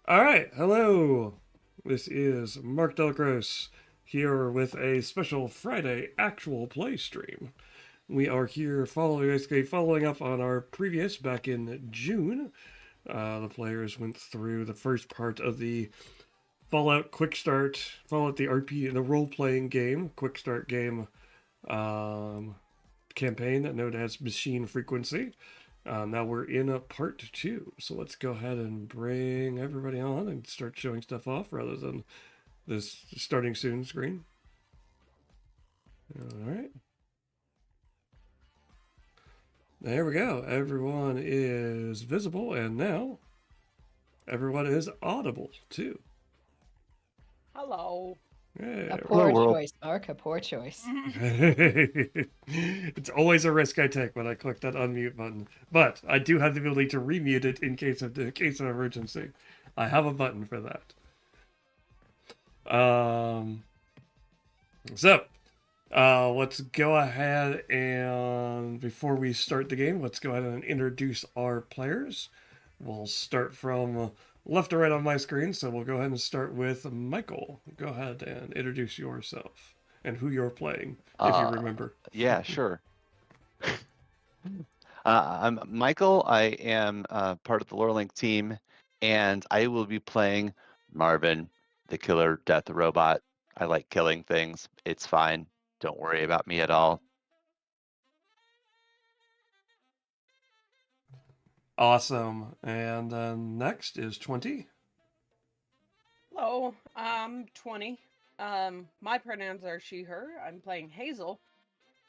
All right, hello. This is Mark Delacroix here with a special Friday actual play stream. We are here following up on our previous back in June. The players went through the first part of the Fallout the role playing game, quick start game um, campaign known as Machine Frequency. Now we're in a part two, so let's go ahead and bring everybody on and start showing stuff off rather than this starting soon screen. All right. There we go. Everyone is visible, and now everyone is audible too. Hello. Hey, A Hello, poor world. choice, Mark. A poor choice. it's always a risk I take when I click that unmute button, but I do have the ability to remute it in case of emergency. I have a button for that. Let's go ahead and before we start the game, let's go ahead and introduce our players. We'll start from left to right on my screen, so we'll go ahead and start with Michael. Go ahead and introduce yourself and who you're playing, if you remember. Yeah, sure. I'm Michael. I am part of the Lorelink team, and I will be playing Marvin, the killer death robot. I like killing things. It's fine. Don't worry about me at all. Awesome. And next is 20. Hello. I'm 20. My pronouns are she, her. I'm playing Hazel,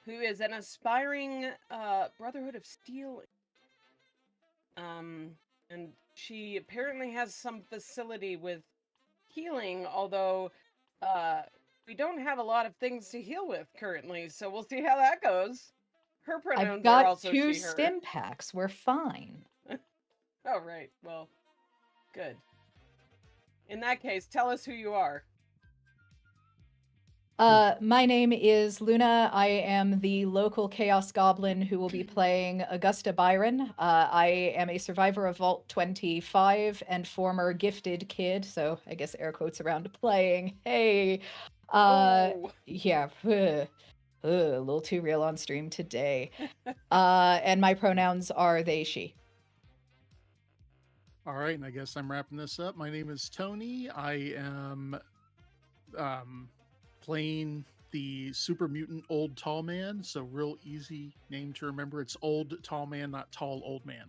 who is an aspiring Brotherhood of Steel. And she apparently has some facility with healing, although we don't have a lot of things to heal with currently, so we'll see how that goes. Her pronouns I've got are also two she, her. stim packs. We're fine. Oh, right. Well, good. In that case, tell us who you are. My name is Luna. I am the local Chaos Goblin who will be playing Augusta Byron. I am a survivor of Vault 25 and former gifted kid, so I guess air quotes around playing. Hey. Yeah. A little too real on stream today. And my pronouns are they, she. All right, and I guess I'm wrapping this up. My name is Tony. I am playing the super mutant old tall man, so real easy name to remember. It's old tall man, not tall old man.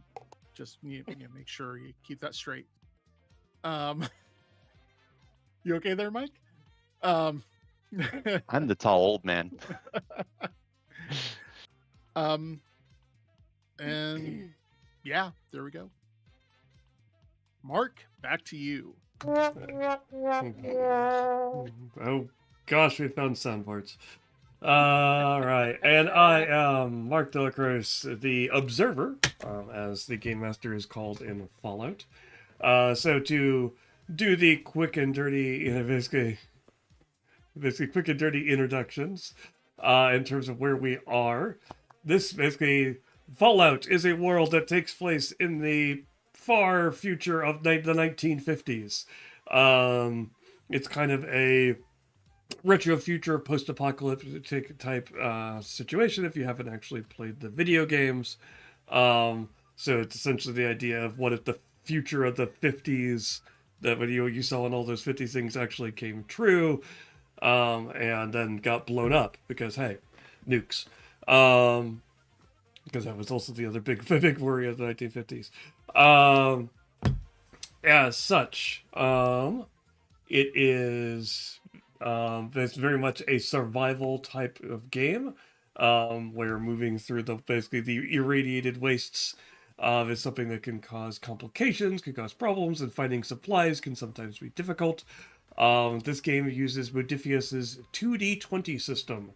Just make sure you keep that straight. You okay there, Mike? I'm the tall old man. And yeah, there we go. Mark, back to you. Oh gosh, we found sound parts. All right, and I am Mark Delacroix, the Observer, as the game master is called in Fallout. So to do the quick and dirty, basically quick and dirty introductions, in terms of where we are. This basically Fallout is a world that takes place in the far future of the 1950s. It's kind of a retro future post-apocalyptic type situation if you haven't actually played the video games. So it's essentially the idea of what if the future of the 50s that video you saw in all those 50s things actually came true, and then got blown up because hey, nukes. Because that was also the other big worry of the 1950s. As such, it is it's very much a survival type of game, where moving through basically the irradiated wastes is something that can cause complications, can cause problems, and finding supplies can sometimes be difficult. This game uses Modifius's 2D20 system.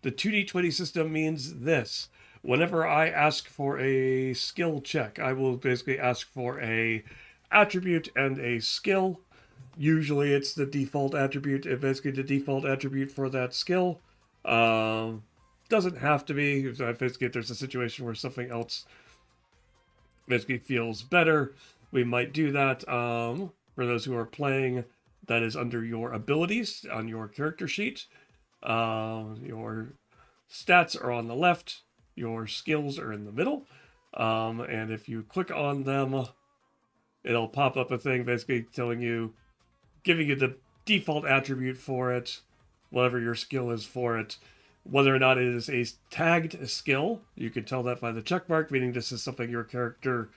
The 2D20 system means this. Whenever I ask for a skill check, I will basically ask for a attribute and a skill. Usually it's the default attribute, basically the default attribute for that skill. Doesn't have to be. Basically, if there's a situation where something else basically feels better, we might do that for those who are playing. That is under your abilities on your character sheet. Your stats are on the left. Your skills are in the middle. And if you click on them, it'll pop up a thing basically telling you, giving you the default attribute for it, whatever your skill is for it. Whether or not it is a tagged skill, you can tell that by the check mark, meaning this is something your character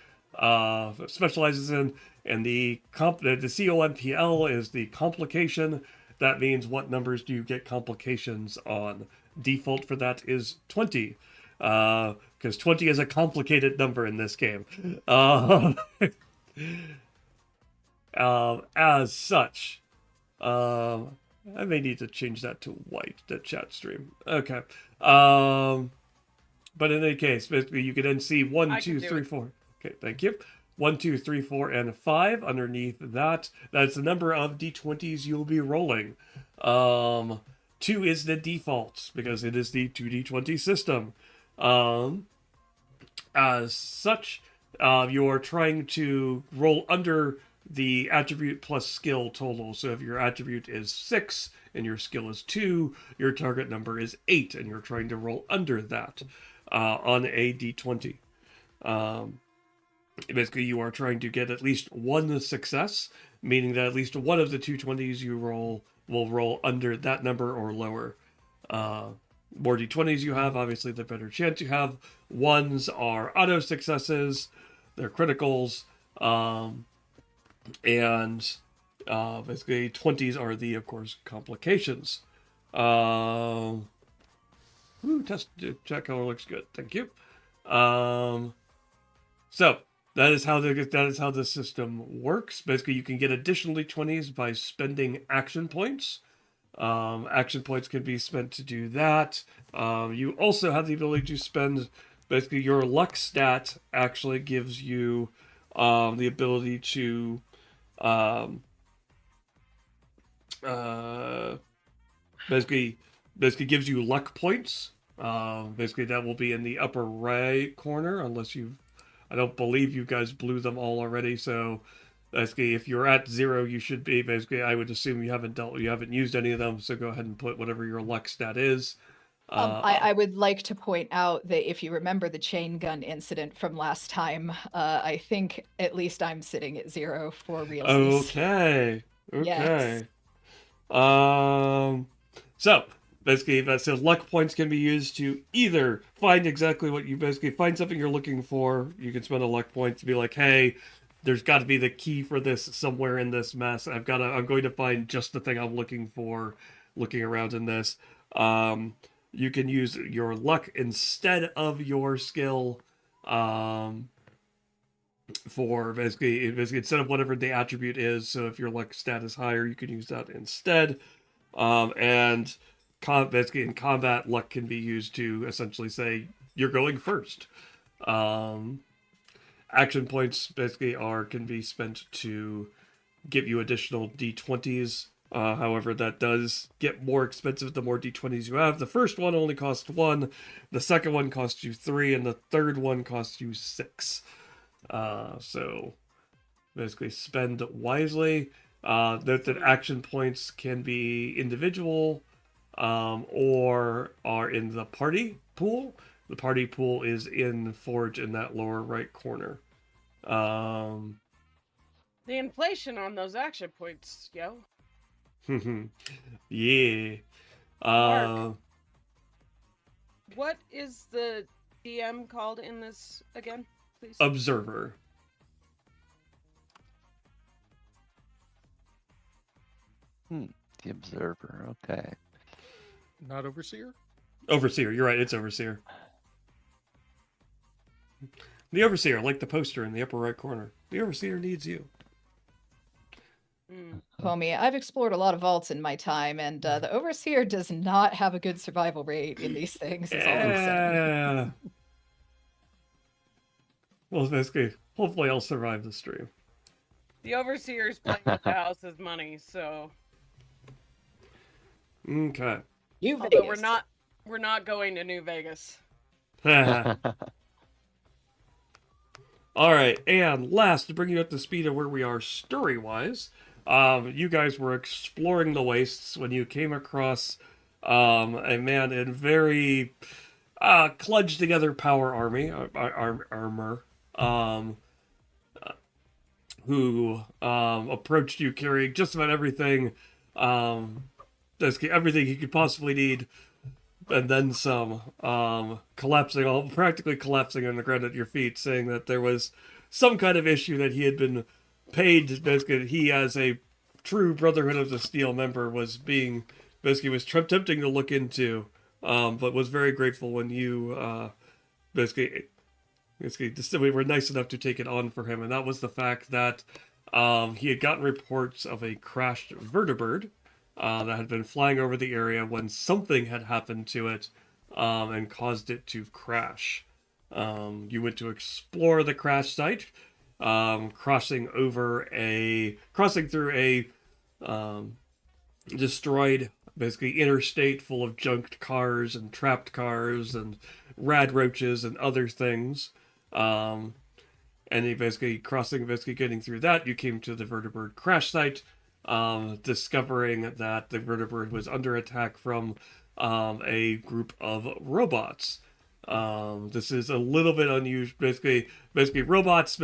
specializes in. And the COMPL is the complication. That means what numbers do you get complications on. Default for that is 20. Because 20 is a complicated number in this game. As such, I may need to change that to white, the chat stream. Okay. But in any case, basically you can then see 1, 2, 3, 4. Okay, thank you. 1, 2, 3, 4, and 5 underneath that. That's the number of d20s you'll be rolling. 2 is the default because it is the 2d20 system. As such, you're trying to roll under the attribute plus skill total. So if your attribute is 6 and your skill is 2, your target number is 8, and you're trying to roll under that on a d20. Basically, you are trying to get at least one success, meaning that at least one of the 220s you roll will roll under that number or lower. More d20s you have, obviously, the better chance you have. Ones are auto successes, they're criticals, and basically 20s are the, of course, complications. Test check color looks good. Thank you. So that is how the system works. Basically, you can get additional d20s by spending action points. Action points can be spent to do that. You also have the ability to spend, basically, your luck stat actually gives you the ability to basically gives you luck points. Basically, that will be in the upper right corner, unless I don't believe you guys blew them all already, so basically, if you're at 0, you should be, basically, I would assume you haven't used any of them, so go ahead and put whatever your luck stat is. I would like to point out that if you remember the chain gun incident from last time, I think at least I'm sitting at 0 for realsies. Okay. Yes. So basically, so luck points can be used to either find exactly what you basically find something you're looking for. You can spend a luck point to be like, hey, there's got to be the key for this somewhere in this mess. I'm going to find just the thing I'm looking for, looking around in this. You can use your luck instead of your skill, for basically instead of whatever the attribute is. So if your luck stat is higher, you can use that instead. And basically in combat, luck can be used to essentially say you're going first. Action points basically can be spent to give you additional d20s. However, that does get more expensive the more d20s you have. The first one only costs 1, the second one costs you 3, and the third one costs you 6. So basically spend wisely. Note that action points can be individual or are in the party pool. The party pool is in Forge in that lower right corner. The inflation on those action points, yo. Yeah. Mark, what is the DM called in this again, please? Observer. The Observer, okay. Not Overseer? Overseer, you're right, it's Overseer. The Overseer, like the poster in the upper right corner. The Overseer needs you. Homie, I've explored a lot of vaults in my time, and the Overseer does not have a good survival rate in these things, is all I'm saying. Yeah. Well, basically, hopefully I'll survive the stream. The Overseer's playing with the house's money, so... Okay. New Although Vegas. we're not going to New Vegas. All right, and last, to bring you up to speed of where we are story-wise, you guys were exploring the wastes when you came across a man in very cludged together power armor, who approached you carrying just about everything, basically everything he could possibly need, and then some, practically collapsing on the ground at your feet, saying that there was some kind of issue that he had been paid. Basically, he, as a true Brotherhood of the Steel member, was attempting to look into, but was very grateful when you basically we were nice enough to take it on for him, and that was the fact that he had gotten reports of a crashed vertibird that had been flying over the area when something had happened to it and caused it to crash. You went to explore the crash site, crossing through a destroyed, basically, interstate full of junked cars and trapped cars and rad roaches and other things. And he getting through that, you came to the vertibird crash site, discovering that the vertibird was under attack from a group of robots. This is a little bit unusual. Basically robots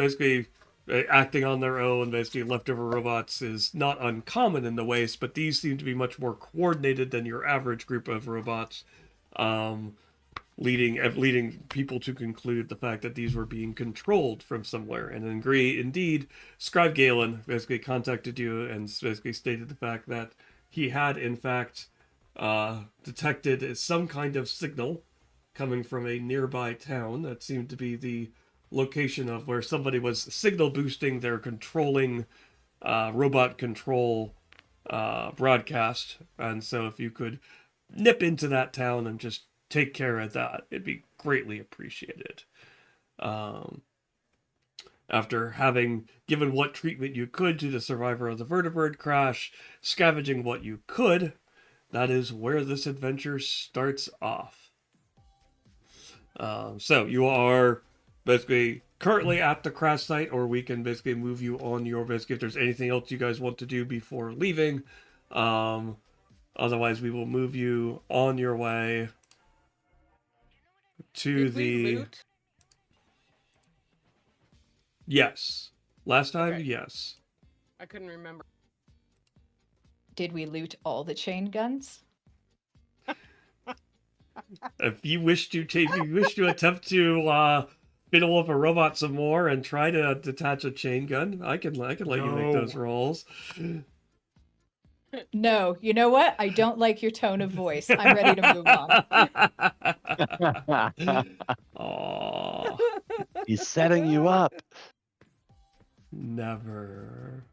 acting on their own, basically leftover robots, is not uncommon in the waste, but these seem to be much more coordinated than your average group of robots, leading people to conclude the fact that these were being controlled from somewhere. And indeed, Scribe Galen basically contacted you and basically stated the fact that he had, in fact, detected some kind of signal coming from a nearby town that seemed to be the location of where somebody was signal boosting their controlling robot control broadcast. And so if you could nip into that town and just take care of that, it'd be greatly appreciated. After having given what treatment you could to the survivor of the vertibird crash, scavenging what you could, that is where this adventure starts off. So you are basically currently at the crash site, or we can basically move you on your, if there's anything else you guys want to do before leaving. Otherwise, we will move you on your way to Did we loot? Yes. Last time, Okay. yes. I couldn't remember. Did we loot all the chain guns? If you wish to attempt to fiddle up a robot some more and try to detach a chain gun, I can let you make those rolls. No, you know what? I don't like your tone of voice. I'm ready to move on. Aww. He's setting you up. Never.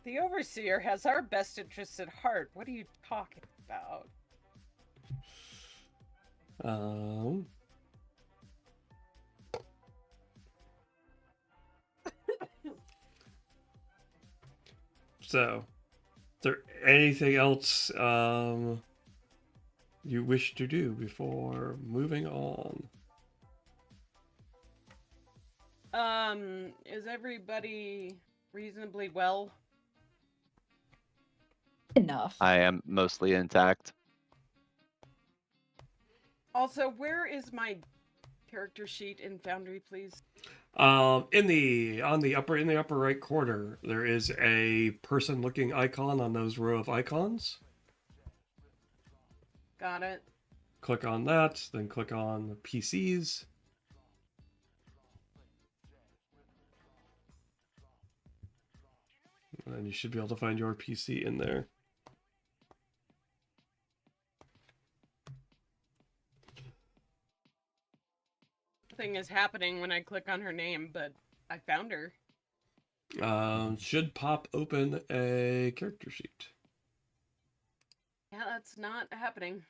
The Overseer has our best interests at heart. What are you talking about? So, is there anything else you wish to do before moving on? Is everybody reasonably well? Enough. I am mostly intact. Also, where is my character sheet in Foundry, please? In the upper right corner, there is a person-looking icon on those row of icons. Got it. Click on that, then click on PCs. And you should be able to find your PC in there. Nothing is happening when I click on her name, but I found her. Should pop open a character sheet. Yeah, that's not happening.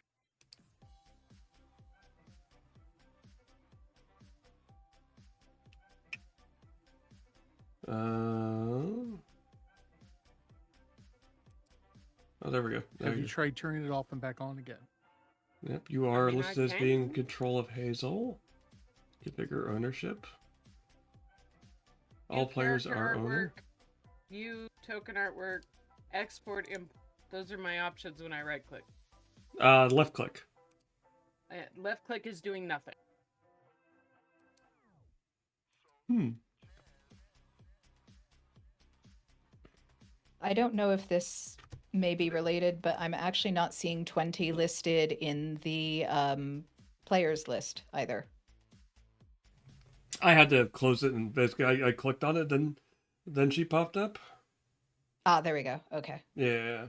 Oh, there we go. There Have you tried turning it off and back on again? Yep, you are I mean, I listed as being in can. control of Hazel. Configure ownership. All View players character are owner. View token artwork, export, those are my options when I right click. Left click. Left click is doing nothing. I don't know if this may be related, but I'm actually not seeing 20 listed in the players list either. I had to close it, and basically I clicked on it, then she popped up. Ah, there we go. Okay. Yeah.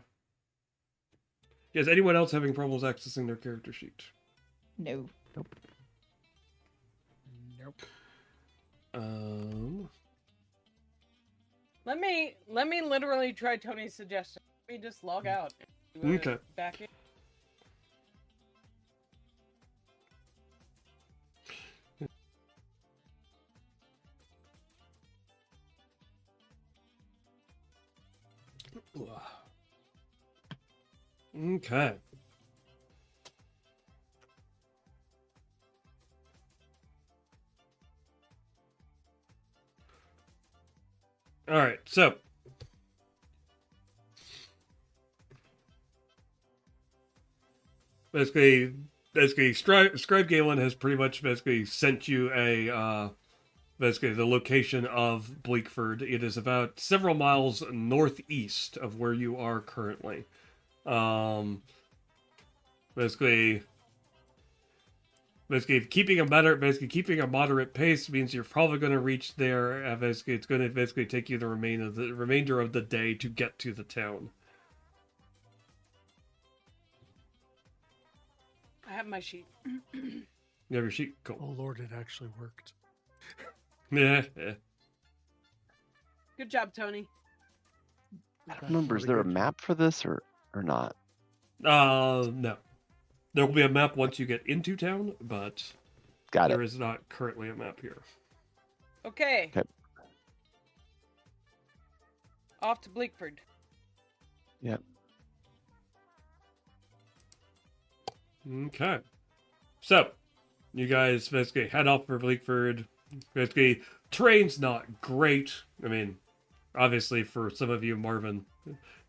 Is anyone else having problems accessing their character sheet? No. Nope. Let me literally try Tony's suggestion. Let me just log out. And Okay. Back in. Okay. All right, so basically, Scribe Galen has pretty much basically sent you a basically the location of Bleakford. It is about several miles northeast of where you are currently. Basically keeping a moderate pace means you're probably going to reach there. Basically, it's going to basically take you the remainder of the day to get to the town. I have my sheet. You have your sheet? Cool. Oh Lord, it actually worked. Yeah. Good job, Tony. I don't remember, is there a map for this or not? No. There will be a map once you get into town, but there is not currently a map here. Okay. Okay. Off to Bleakford. Yep. Okay. So, you guys basically head off for Bleakford. Basically, terrain's not great. I mean, obviously for some of you, Marvin,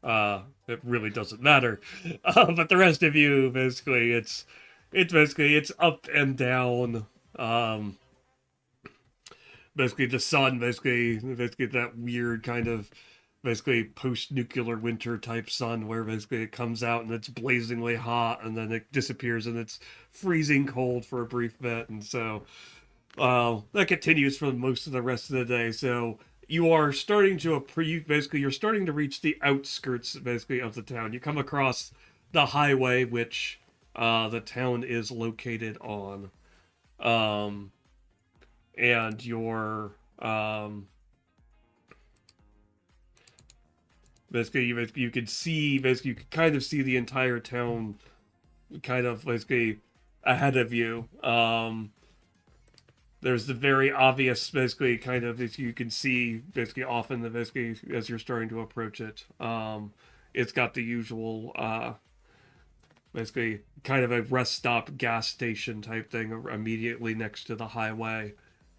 it really doesn't matter. But the rest of you, basically, it's up and down. Basically the sun, basically that weird kind of basically post-nuclear winter type sun where basically it comes out and it's blazingly hot and then it disappears and it's freezing cold for a brief bit, and so that continues for most of the rest of the day. So you are starting to you're starting to reach the outskirts basically of the town. You come across the highway which the town is located on, and you're basically you could see you could kind of see the entire town kind of basically ahead of you. There's the very obvious, basically, kind of, as you can see, basically, often, basically, as you're starting to approach it. It's got the usual, basically, kind of a rest stop gas station type thing immediately next to the highway.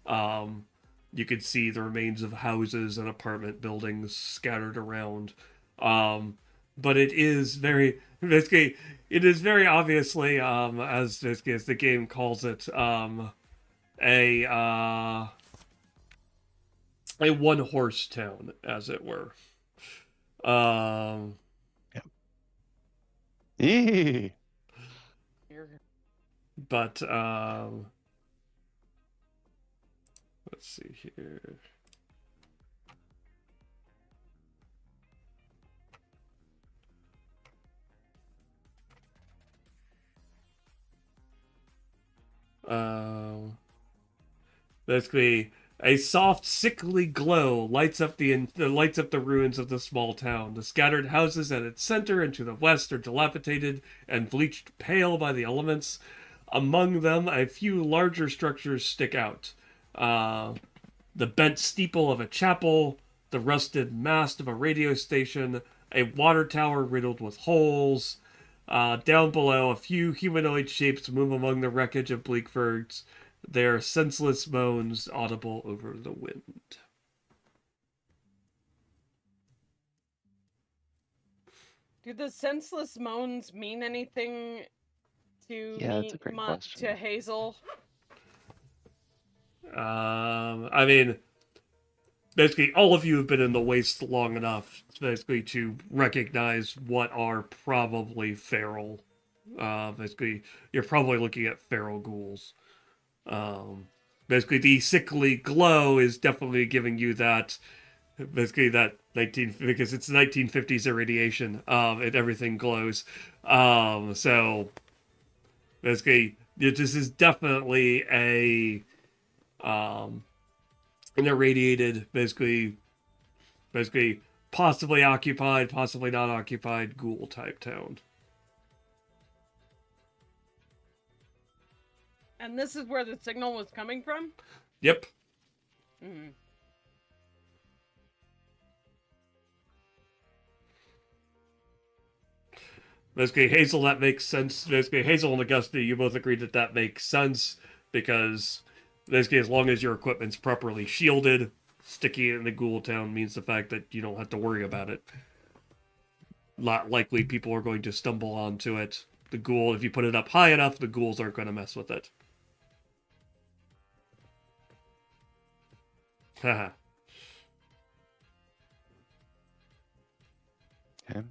You could see the remains of houses and apartment buildings scattered around. But it is very, basically, it is very obviously, as the game calls it, a one-horse town, as it were. But let's see here. Basically, a soft, sickly glow lights up the ruins of the small town. The scattered houses at its center and to the west are dilapidated and bleached pale by the elements. Among them, a few larger structures stick out. The bent steeple of a chapel, the rusted mast of a radio station, a water tower riddled with holes. Down below, a few humanoid shapes move among the wreckage of Bleakford, their senseless moans audible over the wind. Do the senseless moans mean anything to Yeah, that's a great to question. Hazel? I mean, basically, all of you have been in the waste long enough, basically, to recognize what are probably feral. Basically, you're probably looking at feral ghouls. Basically, the sickly glow is definitely giving you that. Basically, that 19 because it's 1950s irradiation. And everything glows. So basically, this is definitely a an irradiated, basically possibly occupied, possibly not occupied ghoul type town. And this is where the signal was coming from? Yep. Mm-hmm. Basically, Hazel, that makes sense. Basically, Hazel and Augusta, you both agree that that makes sense because, basically, as long as your equipment's properly shielded, sticking it in the ghoul town means the fact that you don't have to worry about it. Not likely people are going to stumble onto it. The ghoul, if you put it up high enough, the ghouls aren't going to mess with it. Haha. Okay.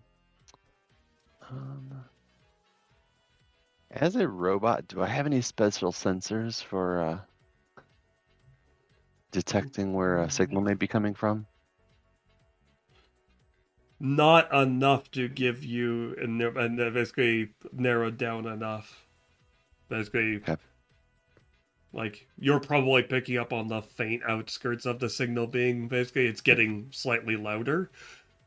As a robot, do I have any special sensors for detecting where a signal may be coming from? Not enough to give you and basically narrowed down enough. Basically, Okay. like you're probably picking up on the faint outskirts of the signal being basically it's getting slightly louder,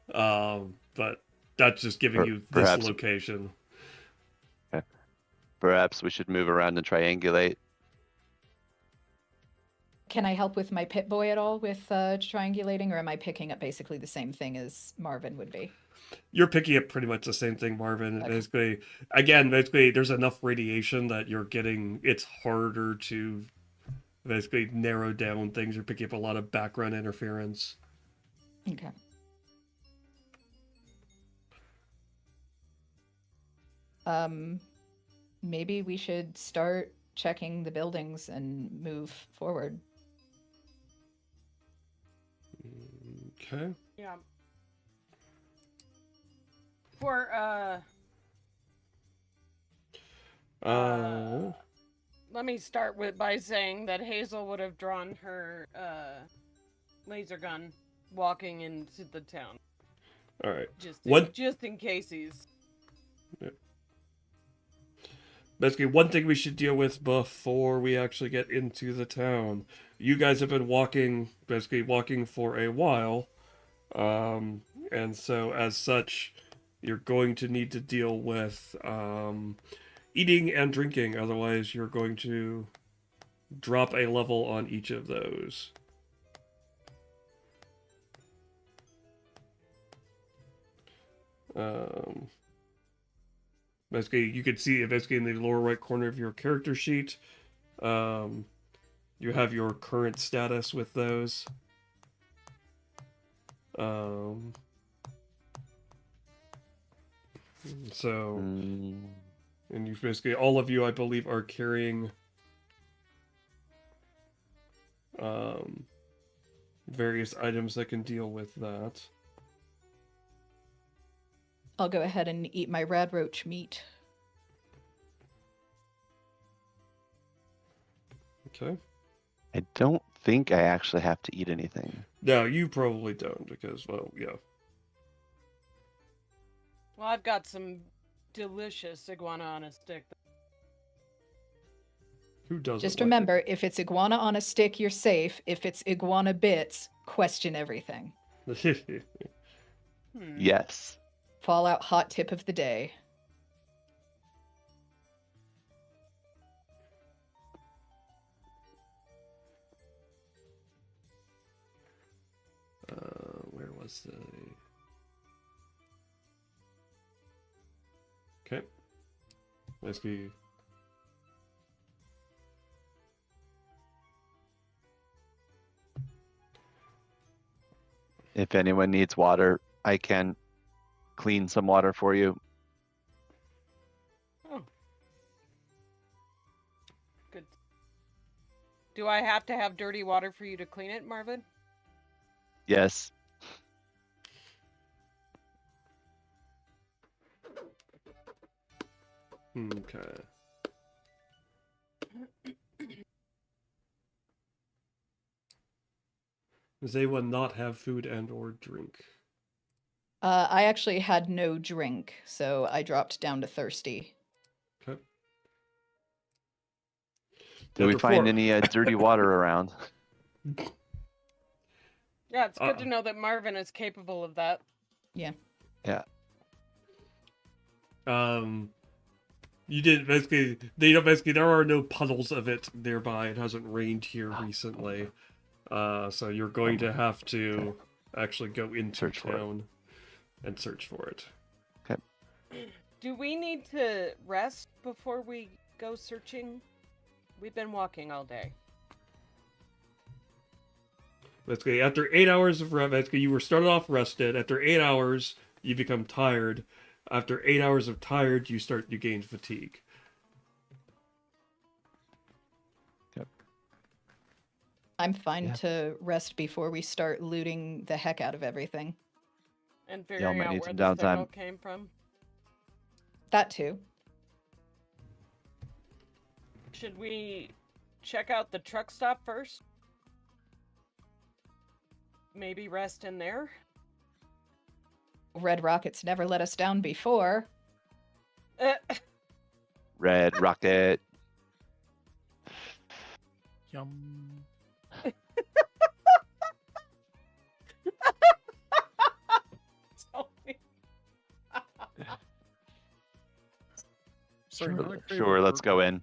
but that's just giving you this Perhaps, location. okay. Perhaps we should move around and triangulate. Can I help with my pit boy at all with triangulating, or am I picking up basically the same thing as Marvin would be? You're picking up pretty much the same thing, Marvin. Okay. Basically, there's enough radiation that you're getting. It's harder to basically narrow down things. You're picking up a lot of background interference. Okay. Maybe we should start checking the buildings and move forward. Okay. Yeah. For, let me start by saying that Hazel would have drawn her, laser gun walking into the town. All right. Just in case he's... Yeah. Basically, one thing we should deal with before we actually get into the town. You guys have been basically walking for a while, and so as such, you're going to need to deal with eating and drinking. Otherwise, you're going to drop a level on each of those. Basically, you can see basically in the lower right corner of your character sheet, you have your current status with those. So, and you basically, all of you, I believe, are carrying various items that can deal with that. I'll go ahead and eat my rad roach meat. Okay. I don't think I actually have to eat anything. No, you probably don't because, well, yeah. Well, I've got some delicious iguana on a stick. Who doesn't? Just remember, if it's iguana on a stick, you're safe. If it's iguana bits, question everything. Yes. Fallout hot tip of the day. Where was the... Okay. Basically... If anyone needs water, I can clean some water for you. Oh. Good. Do I have to have dirty water for you to clean it, Marvin? Yes. Okay. Does anyone not have food and or drink? I actually had no drink, so I dropped down to thirsty. Okay. Do we Number find 4. any dirty water around? Yeah, it's good to know that Marvin is capable of that. Yeah. Yeah. You did basically. Basically there are no puddles of it nearby. It hasn't rained here recently, so you're going to have to actually go into Search for it. town and search for it. Do we need to rest before we go searching? We've been walking all day. Basically, after 8 hours of rest, basically you were started off rested. After 8 hours, you become tired. After 8 hours of tired, you gain fatigue. I'm fine Yeah. to rest before we start looting the heck out of everything. And Y'all figuring might out need where some the signal downtime. came from. That too. Should we check out the truck stop first? Maybe rest in there? Red Rocket's never let us down before. Red Rocket. Yum. Sorry, now I crave a Sure, let's go burger. in.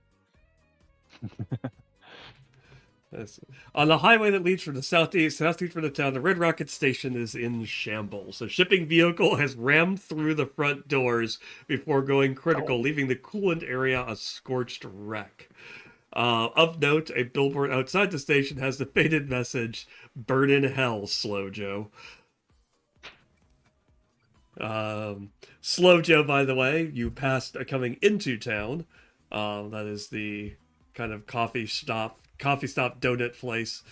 Yes. On the highway that leads from the southeast from the town, the Red Rocket station is in shambles. A shipping vehicle has rammed through the front doors before going critical, leaving the coolant area a scorched wreck. Of note, a billboard outside the station has the faded message, "Burn in hell, Slow Joe." Slow Joe, by the way, you passed coming into town. That is the kind of coffee stop donut place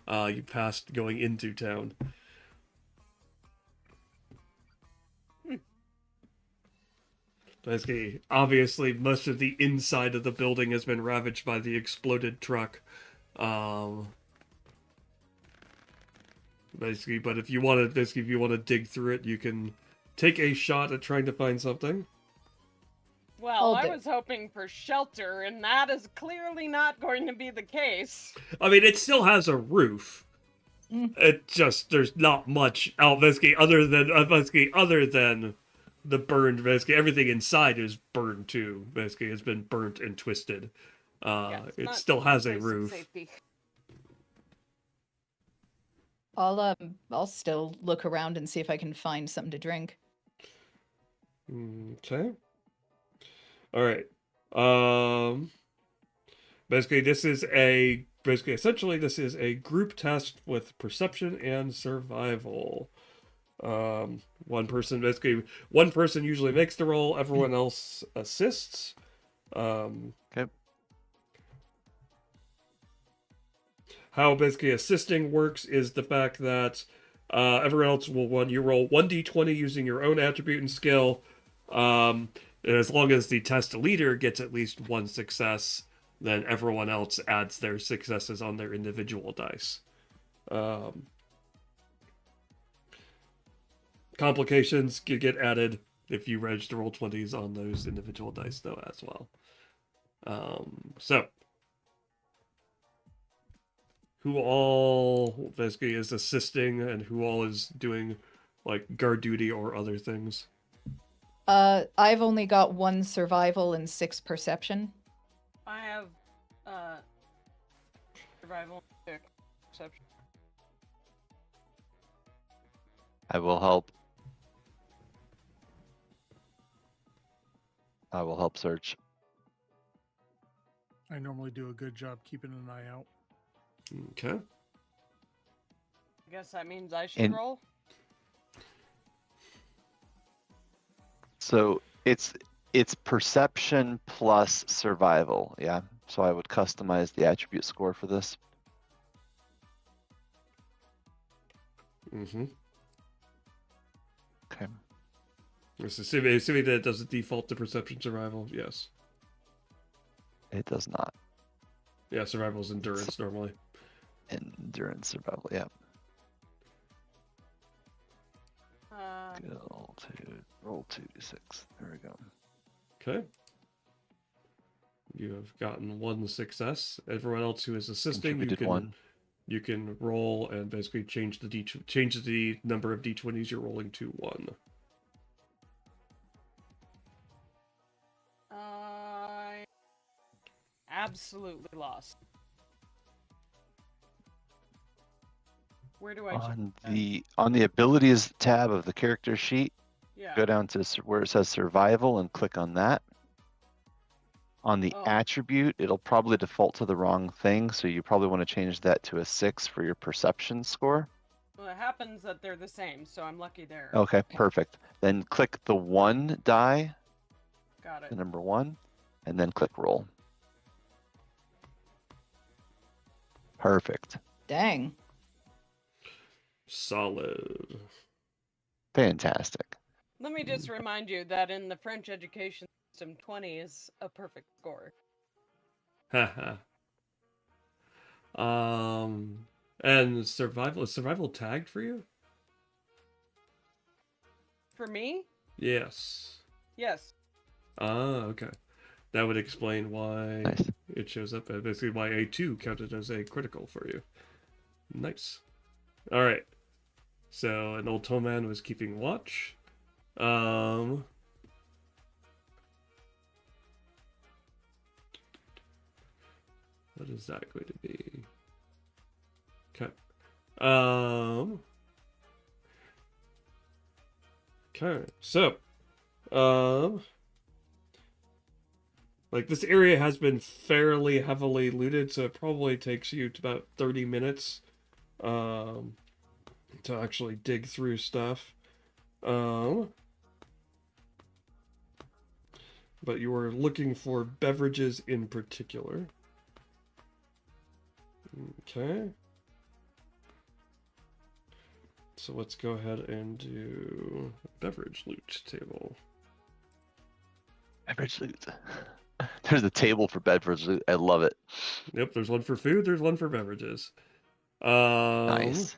you passed going into town. Basically, obviously, most of the inside of the building has been ravaged by the exploded truck. Basically, but if you want to dig through it, you can take a shot at trying to find something. Well, I'll I do. was hoping for shelter, and that is clearly not going to be the case. I mean, it still has a roof. It just there's not much out basically other than the burned. Basically, everything inside is burned too. Basically, it's been burnt and twisted. Yeah, it's It not still has a place of roof. safety. I'll still look around and see if I can find something to drink. Okay. All right. Basically, this is a group test with perception and survival. One person usually makes the roll. Everyone else assists. Okay. How basically assisting works is the fact that everyone else you roll 1d20 using your own attribute and skill. As long as the test leader gets at least one success, then everyone else adds their successes on their individual dice. Complications get added if you register roll 20s on those individual dice, though, as well. So, who all basically is assisting and who all is doing like guard duty or other things? I've only got 1 survival and 6 perception. I have survival and perception. I will help. I will help search. I normally do a good job keeping an eye out. Okay. I guess that means I should And- roll. So it's perception plus survival, yeah. So I would customize the attribute score for this. Mm-hmm. Okay. Assuming that it doesn't default to perception survival, yes. It does not. Yeah, survival is endurance normally. Endurance survival, yeah. Roll 2d6. There we go. Okay. You have gotten 1 success. Everyone else who is assisting, Contributed 1. you can roll and basically change the number of d20s you're rolling to 1. I absolutely lost. Where do I On check the abilities tab of the character sheet, that? Yeah. go down to where it says survival and click on that. On the Oh. attribute, it'll probably default to the wrong thing, so you probably want to change that to a 6 for your perception score. Well, it happens that they're the same, so I'm lucky there. Okay, perfect. Then click the 1 die, Got the it. number 1, and then click roll. Perfect. Dang. Solid. Fantastic. Let me just remind you that in the French education system, 20 is a perfect score. Haha. And survival, is survival tagged for you? For me? Yes. Yes. Ah, okay. That would explain why Nice. it shows up, basically why A2 counted as a critical for you. Nice. Alright. So, an old toeman was keeping watch. What is that going to be? Okay. Okay, so, like this area has been fairly heavily looted, so it probably takes you to about 30 minutes, to actually dig through stuff. But you were looking for beverages in particular. Okay. So let's go ahead and do a beverage loot table. Beverage loot. There's a table for beverage loot. I love it. Yep, there's one for food, there's one for beverages. Nice.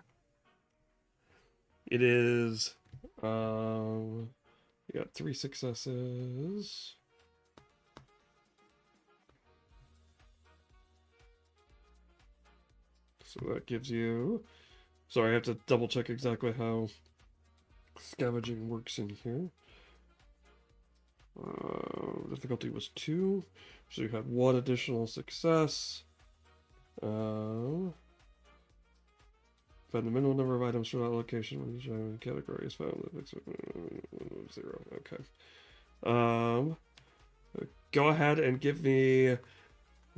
It is, you got 3 successes. So that gives you... Sorry, I have to double check exactly how scavenging works in here. Difficulty was 2, so you had 1 additional success. Find the minimum number of items for that location when each item category is found. 0. Okay. Go ahead and give me...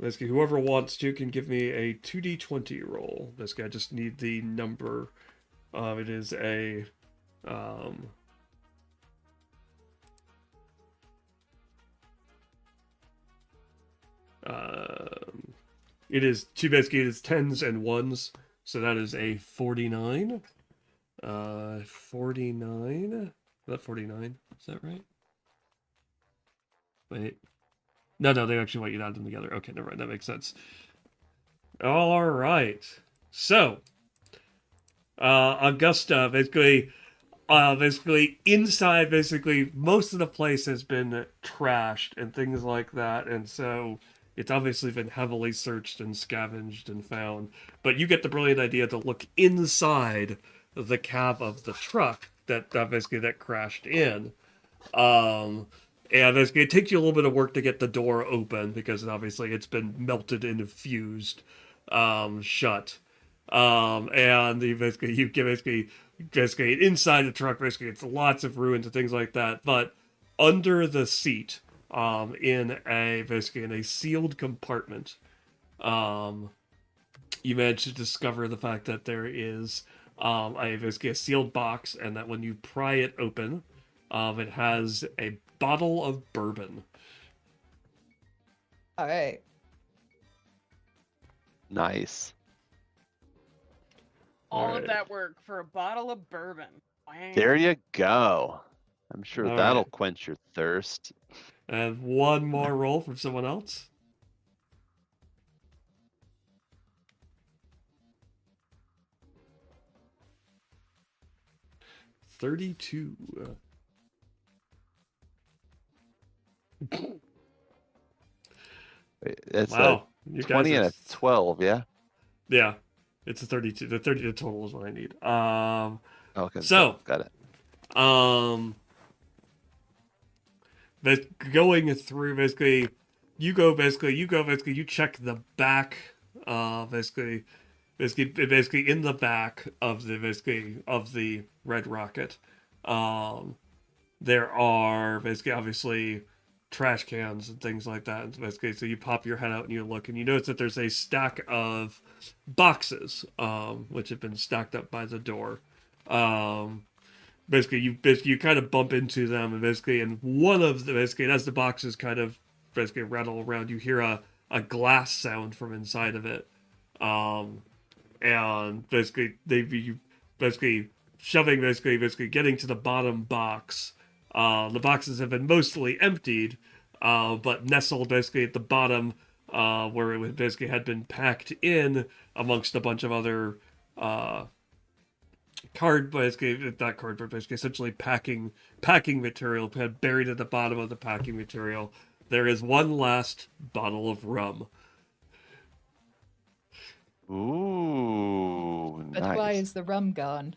Basically, whoever wants to can give me a 2d20 roll. Basically, I just need the number. It is a... it is basically it is 10s and 1s, so that is a 49. 49. Is that 49? Is that right? Wait. No, they actually want you to add them together. Okay, never mind. That makes sense. All right. So, Augusta, basically inside, most of the place has been trashed and things like that, and so it's obviously been heavily searched and scavenged and found. But you get the brilliant idea to look inside the cab of the truck that crashed in. And basically, it takes you a little bit of work to get the door open because obviously it's been melted and fused shut. And you basically inside the truck, basically it's lots of ruins and things like that. But under the seat, in a sealed compartment, you manage to discover the fact that there is a sealed box, and that when you pry it open, It has a bottle of bourbon. All right. Nice. All Alright. of that work for a bottle of bourbon. Wow. There you go. I'm sure All that'll right. quench your thirst. And one more roll from someone else. $32. Wait, it's Wow, a you 20 guys and are... a 12, yeah? Yeah, it's a 32. The 30 total is what I need. Okay, So, got it. going through basically, you check the back, basically in the back of the Red Rocket. There are basically obviously trash cans and things like that. And basically, so you pop your head out and you look, and you notice that there's a stack of boxes, which have been stacked up by the door. Basically you kind of bump into them, and one of the as the boxes kind of basically rattle around, you hear a glass sound from inside of it. And you basically shoving getting to the bottom box. The boxes have been mostly emptied, but nestled basically at the bottom, where it basically had been packed in amongst a bunch of other essentially packing material had buried at the bottom of the packing material. There is one last bottle of rum. Ooh, But why nice. is the rum gone?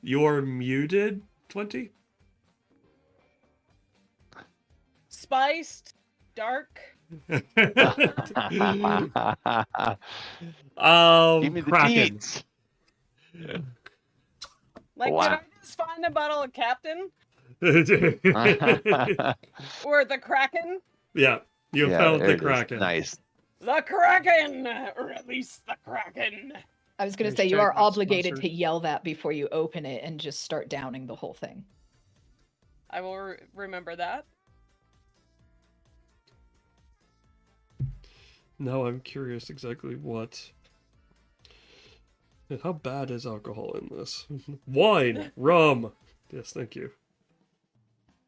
You're muted, 20? Spiced, dark. Give me the Kraken. deeds. Like, Wow. did I just find a bottle of Captain? Or the Kraken? Yeah, you Yeah, found there the it is. Kraken. Nice. The Kraken! Or at least the Kraken. I was going to Hashtag say you are not obligated to sponsored. yell that before you open it and just start downing the whole thing. I will remember that. Now I'm curious exactly what. And how bad is alcohol in this? Wine, rum. Yes, thank you.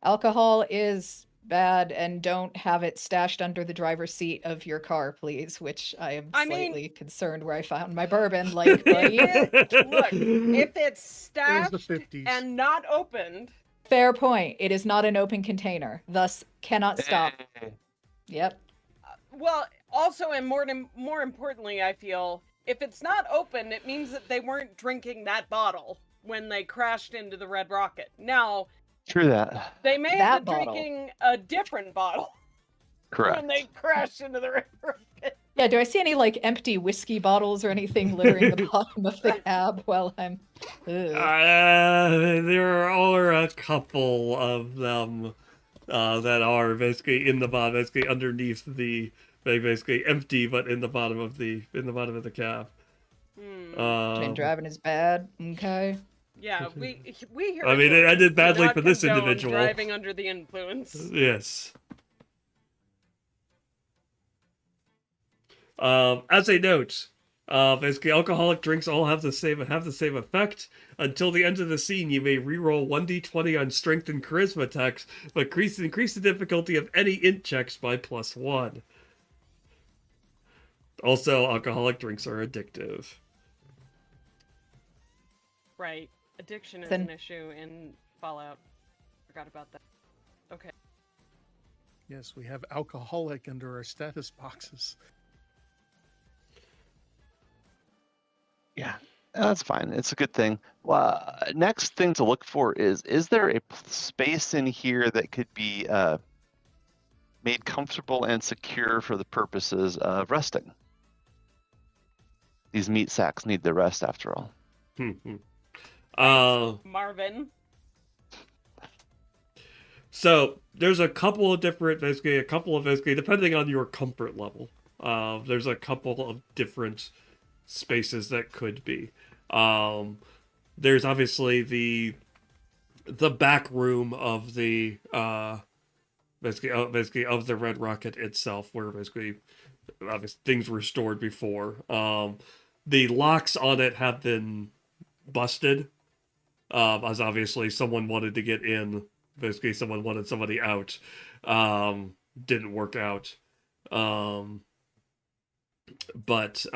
Alcohol is bad, and don't have it stashed under the driver's seat of your car, please, which I am I mean- slightly concerned where I found my bourbon, like, buddy. Look, if it's It was stashed the 50s. and not opened, Fair point. It is not an open container, thus cannot stop. Hey. Yep. well, also, and more importantly, I feel, if it's not open, it means that they weren't drinking that bottle when they crashed into the Red Rocket. Now, True that. they may That have been bottle. drinking a different bottle Correct. when they crashed into the Red Rocket. Yeah, do I see any, like, empty whiskey bottles or anything littering the bottom of the cab while I'm... Ugh. There are a couple of them that are basically in the bottom, basically underneath the, basically empty, but in the bottom of the cab. Hmm. And driving is bad, okay? Yeah, we here. I at mean, it Dorcas ended do badly not for this condone individual. Driving under the influence. Yes. As a note, basically alcoholic drinks all have the same effect. Until the end of the scene, you may reroll 1d20 on strength and charisma checks, but increase the difficulty of any int checks by +1. Also, alcoholic drinks are addictive. Right. Addiction is Then- an issue in Fallout. Forgot about that. Okay. Yes, we have alcoholic under our status boxes. Yeah, that's fine. It's a good thing. Well, next thing to look for is there a space in here that could be made comfortable and secure for the purposes of resting? These meat sacks need the rest after all. Marvin. So there's a couple of different, depending on your comfort level. There's a couple of different spaces that could be. There's obviously the the back room of the basically of the Red Rocket itself, where basically obviously things were stored before. The locks on it have been busted, as obviously someone wanted to get in. Basically, someone wanted somebody out. Didn't work out. But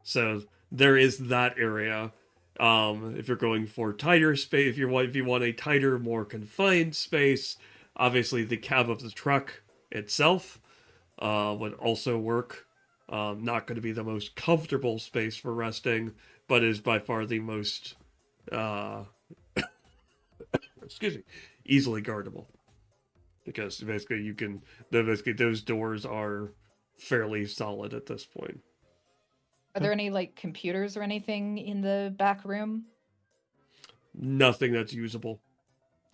so there is that area. If you're going for tighter space, if you want a tighter, more confined space, obviously the cab of the truck itself would also work. Not going to be the most comfortable space for resting, but is by far the most excuse me, easily guardable. Because basically basically those doors are fairly solid at this point. Are there any like computers or anything in the back room? Nothing that's usable.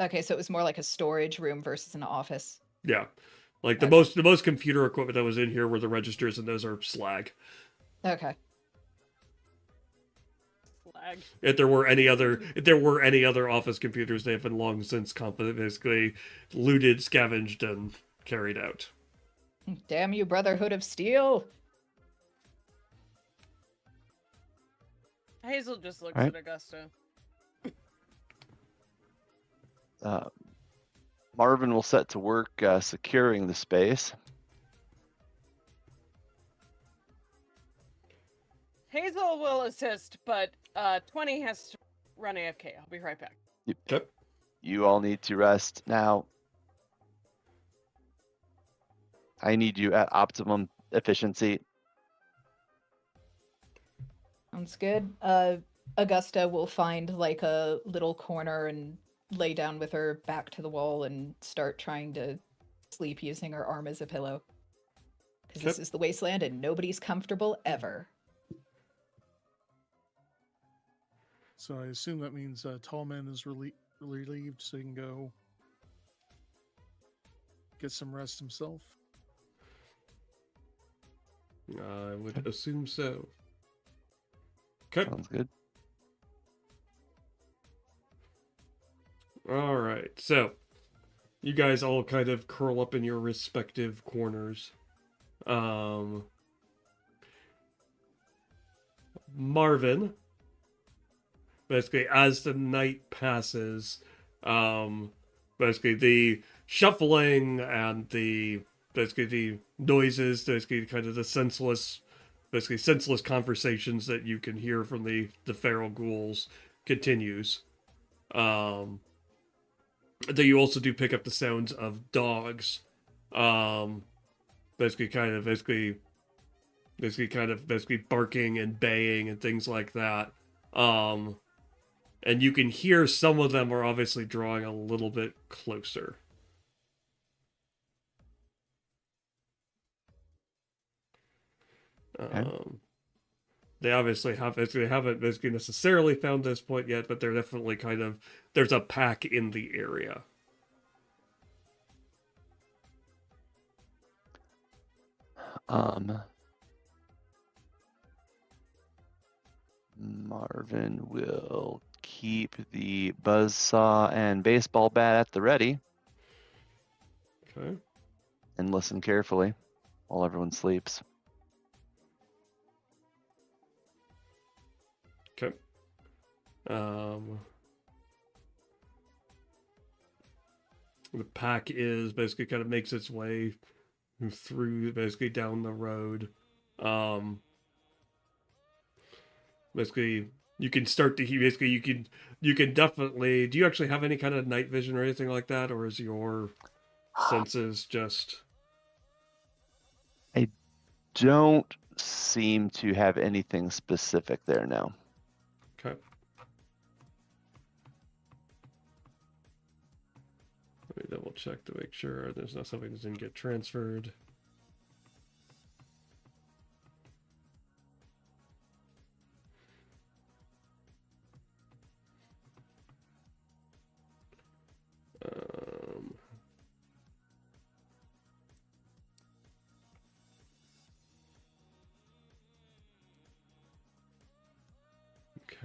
Okay, so it was more like a storage room versus an office. Yeah. Like the Okay. most computer equipment that was in here were the registers, and those are slag. Okay. Flag. If there were any other office computers, they have been long since basically looted, scavenged, and carried out. Damn you, Brotherhood of Steel! Hazel just looks Right. at Augusta. Marvin will set to work securing the space. Hazel will assist, but 20 has to run AFK. I'll be right back. Okay. You all need to rest now. I need you at optimum efficiency. Sounds good. Augusta will find like a little corner and lay down with her back to the wall and start trying to sleep using her arm as a pillow. Because this Yep. is the wasteland and nobody's comfortable ever. So I assume that means Tall Man is relieved, so he can go get some rest himself. I would assume so. Okay. Sounds good. All right. So, you guys all kind of curl up in your respective corners. Marvin, basically, as the night passes, basically the shuffling and the noises, basically kind of the senseless conversations that you can hear from the feral ghouls continues. Though you also do pick up the sounds of dogs, basically barking and baying and things like that. And you can hear some of them are obviously drawing a little bit closer. They obviously haven't necessarily found this point yet, but they're definitely there's a pack in the area. Marvin will keep the buzzsaw and baseball bat at the ready Okay. and listen carefully while everyone sleeps. Okay. The pack is basically kind of makes its way through basically down the road. Basically you can start to basically you can definitely, do you actually have any kind of night vision or anything like that, or is your senses just Don't seem to have anything specific there now. okay? Let me double check to make sure there's not something that didn't get transferred.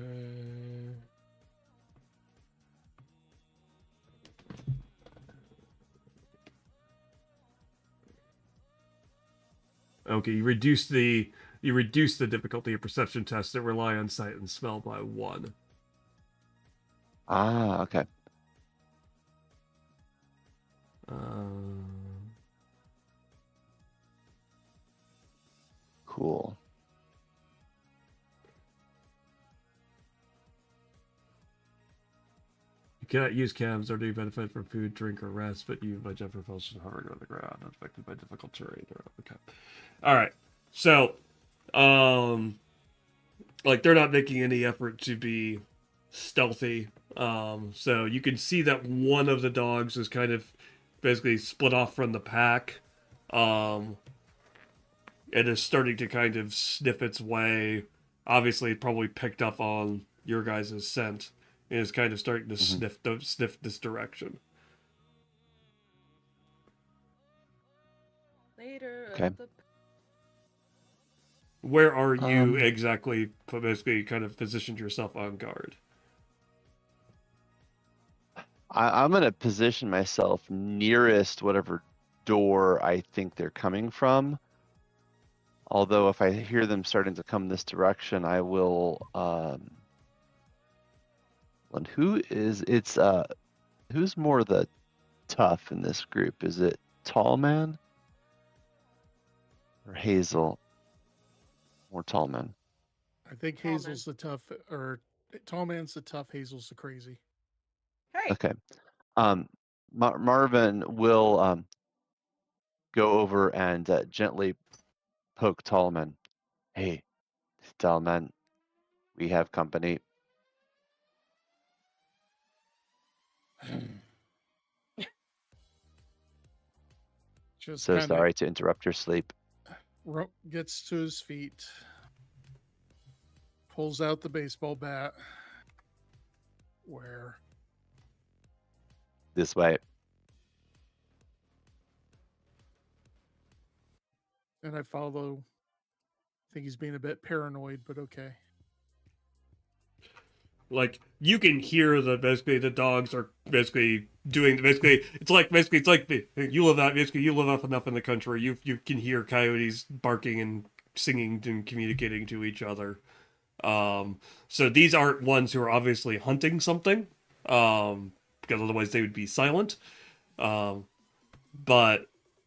Okay. Okay, you reduce the difficulty of perception tests that rely on sight and smell by 1. Ah, okay. Cool. You cannot use cams or do benefit from food, drink, or rest, but you by jump propulsion hovering on the ground, not affected by difficult terrain. Okay. All right. So, like they're not making any effort to be stealthy. So you can see that one of the dogs is kind of basically split off from the pack. It is starting to kind of sniff its way. Obviously, it probably picked up on your guys' scent and is kind of starting to sniff this direction. Later. Okay. Where are you exactly? Basically, kind of positioned yourself on guard. I'm gonna position myself nearest whatever door I think they're coming from. Although if I hear them starting to come this direction, I will. And who's more the tough in this group? Is it Tall Man or Hazel? More Tall Man. I think Tall man. Hazel's the tough, or Tall Man's the tough, Hazel's the crazy. Hey. Okay. Marvin will go over and gently poke Tallman. Hey, Tallman, we have company. Just So kind sorry to interrupt your sleep. of gets to his feet, pulls out the baseball bat. Where? This way. And I follow. I think he's being a bit paranoid, but okay. Like you can hear the dogs are doing it's like you live out enough in the country you can hear coyotes barking and singing and communicating to each other. So these aren't ones who are obviously hunting something, because otherwise they would be silent. But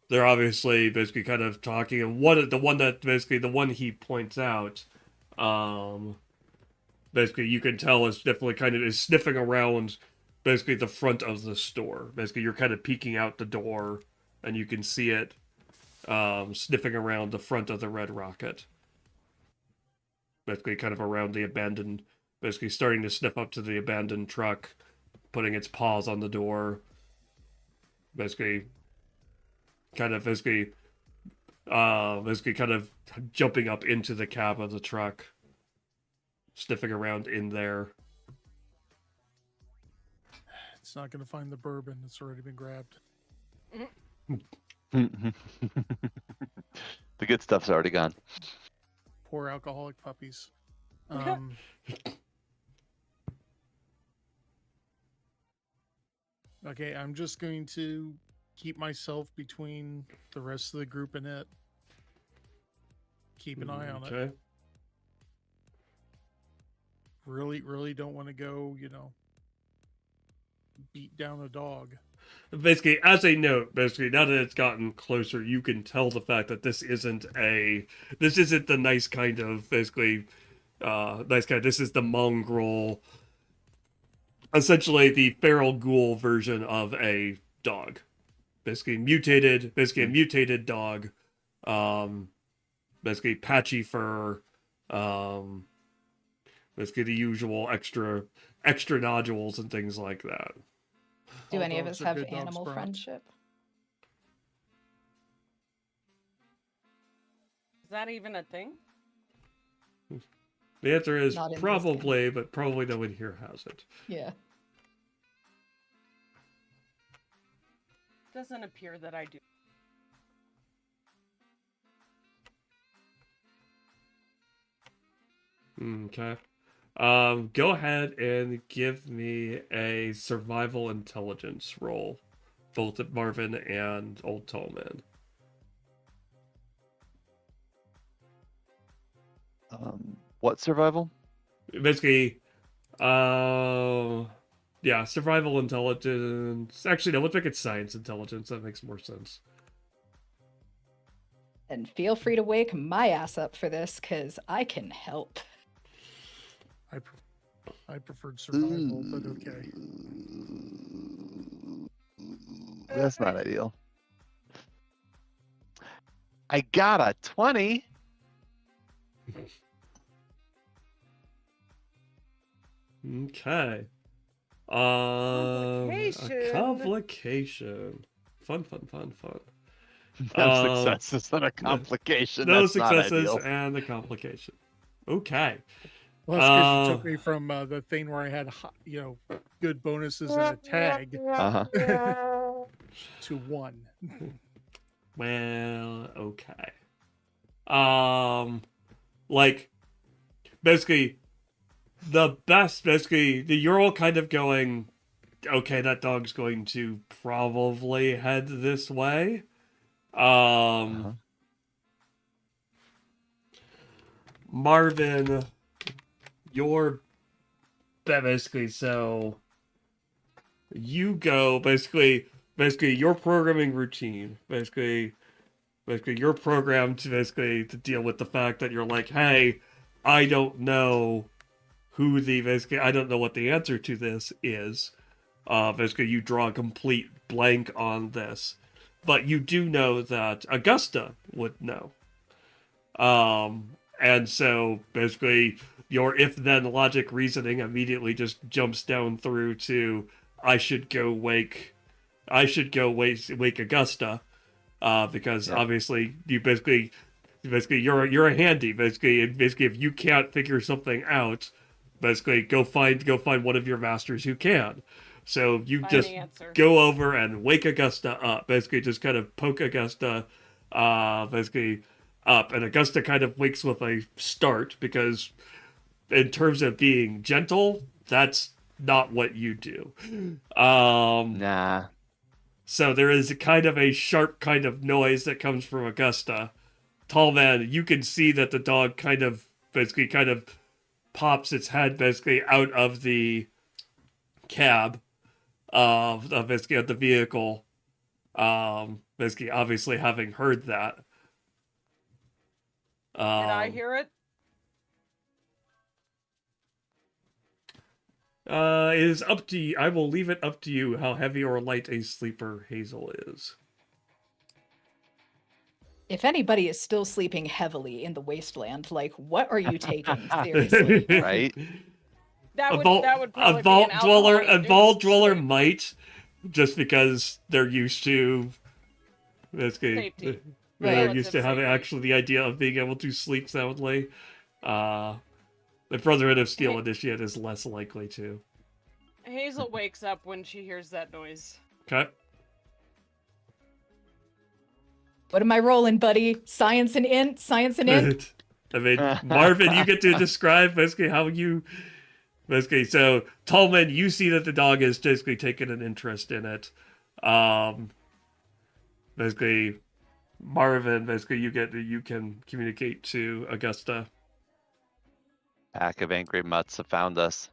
they're obviously basically kind of talking, and the one he points out, basically you can tell is definitely kind of is sniffing around basically the front of the store. Basically you're kind of peeking out the door and you can see it sniffing around the front of the Red Rocket. Basically kind of around the abandoned, basically starting to sniff up to the abandoned truck, putting its paws on the door. Basically kind of jumping up into the cab of the truck, sniffing around in there. It's not going to find the bourbon. It's already been grabbed. The good stuff's already gone. Poor alcoholic puppies. Okay, I'm just going to keep myself between the rest of the group and it. Keep an eye on it. Okay. Really, really don't want to go, beat down a dog. Basically, as a note, basically, now that it's gotten closer, you can tell the fact that this isn't the nice kind of, this is the mongrel, essentially the feral ghoul version of a dog. Basically a mutated dog, basically patchy fur, basically the usual extra nodules and things like that. Do All any of dogs us are have good dogs, animal Brant. friendship? Is that even a thing? The answer is Not in this probably, but probably no one here has it. Yeah. Doesn't appear that I do. Okay. Go ahead and give me a survival intelligence roll, both at Marvin and Old Tall Man. What survival? Basically, yeah, survival intelligence. Actually, no, let's make it science intelligence. That makes more sense. And feel free to wake my ass up for this, because I can help. I preferred survival, but okay. That's not ideal. I got a 20. Okay. Complication. A complication. Fun. No successes and a complication. No That's not successes ideal. and the complication. Okay. Well, that's because you took me from the thing where I had, good bonuses and a tag Uh-huh. to 1. Well, okay. Like, basically, you're all kind of going, okay, that dog's going to probably head this way. Uh-huh. Marvin, you're basically, so you go, basically your programming routine, basically you're programmed to deal with the fact that you're like, hey, I don't know I don't know what the answer to this is. Basically, you draw a complete blank on this. But you do know that Augusta would know. And so, basically, your if-then logic reasoning immediately just jumps down through to, I should go wake Augusta. Because Yeah. obviously, you're a handy. Basically, if you can't figure something out, basically go find one of your masters who can. So you Find just the answer. go over and wake Augusta up. Basically, just kind of poke Augusta, basically up, and Augusta kind of wakes with a start because, in terms of being gentle, that's not what you do. Nah. So there is a kind of a sharp kind of noise that comes from Augusta. Tall man, you can see that the dog kind of pops its head basically out of the cab of basically of the vehicle. Basically, obviously having heard that. Can I hear it? It is up to you. I will leave it up to you how heavy or light a sleeper Hazel is. If anybody is still sleeping heavily in the wasteland, like, what are you taking seriously? Right? That would probably A be an vault dweller sleep. might, just because they're used to basically Safety. they're Right. used to having Safety. actually the idea of being able to sleep soundly. The Brotherhood of Steel Initiate is less likely to. Hazel wakes up when she hears that noise. Okay. What am I rolling, buddy? Science and int? Science and int? I mean, Marvin, you get to describe basically how you basically. So, Tallman, you see that the dog is basically taken an interest in it. Basically, Marvin, basically you can communicate to Augusta. Pack of angry mutts have found us.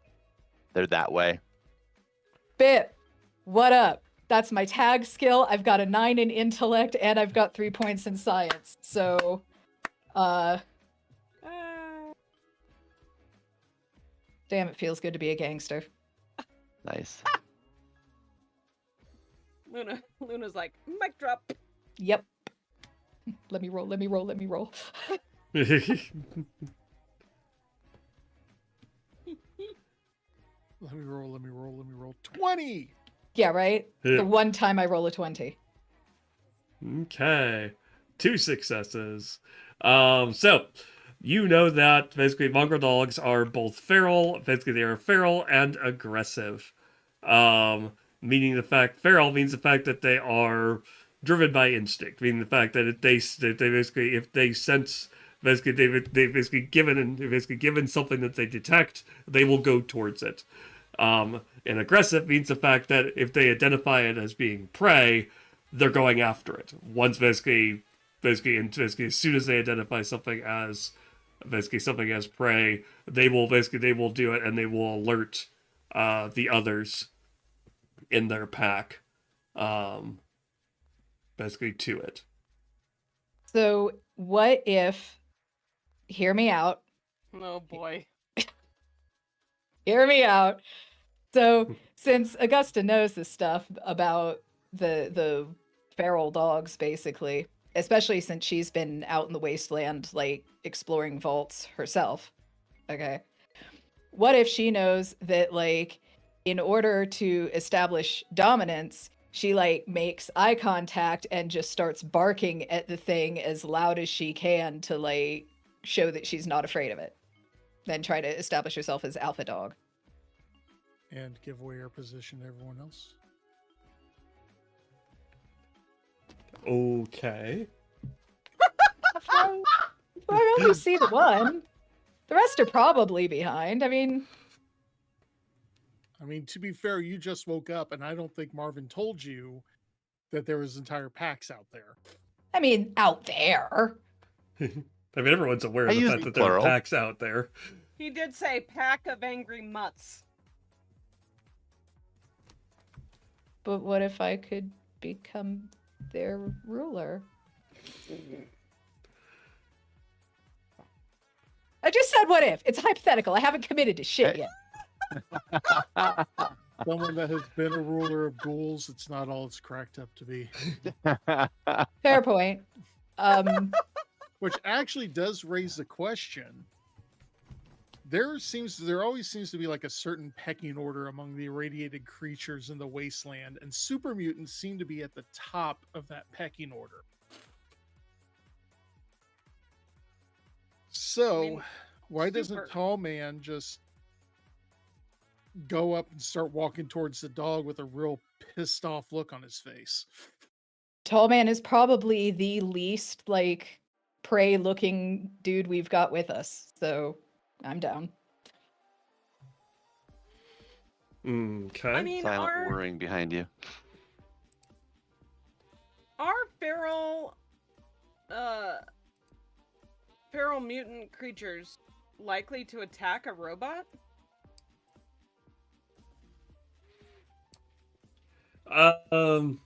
They're that way. Bit, what up? That's my tag skill. I've got a 9 in intellect, and I've got 3 points in science. So, damn, it feels good to be a gangster. Nice. Luna's like, mic drop. Yep. Let me roll. Let me roll. 20! Yeah, right? Yeah. The one time I roll a 20. Okay. 2 successes. So you know that basically mongrel dogs are both feral. Basically, they are feral and aggressive. Meaning feral means the fact that they are driven by instinct. Meaning the fact that they basically, if they sense, basically they've basically given something that they detect, they will go towards it. And aggressive means the fact that if they identify it as being prey, they're going after it. Once basically as soon as they identify something as basically something as prey, they will do it, and they will alert the others in their pack, basically to it. So what if, hear me out, Oh boy. hear me out. So since Augusta knows this stuff about the feral dogs, basically, especially since she's been out in the wasteland, like exploring vaults herself. Okay. What if she knows that, like, in order to establish dominance, she like makes eye contact and just starts barking at the thing as loud as she can to like show that she's not afraid of it. Then try to establish herself as alpha dog. And give away her position to everyone else. Okay. I only see the one. The rest are probably behind. I mean, to be fair, you just woke up, and I don't think Marvin told you that there was entire packs out there. out there. Everyone's aware of I the use fact that there are plural. packs out there. He did say pack of angry mutts. But what if I could become their ruler? I just said what if. It's hypothetical. I haven't committed to shit yet. Someone that has been a ruler of ghouls, it's not all it's cracked up to be. Fair point. Which actually does raise the question. There always seems to be like a certain pecking order among the irradiated creatures in the wasteland, and super mutants seem to be at the top of that pecking order. So, why doesn't Tall Man just go up and start walking towards the dog with a real pissed off look on his face? Tall Man is probably the least like prey looking dude we've got with us, so I'm down. Okay. I mean, Silent whirring behind you. are feral mutant creatures likely to attack a robot? I wouldn't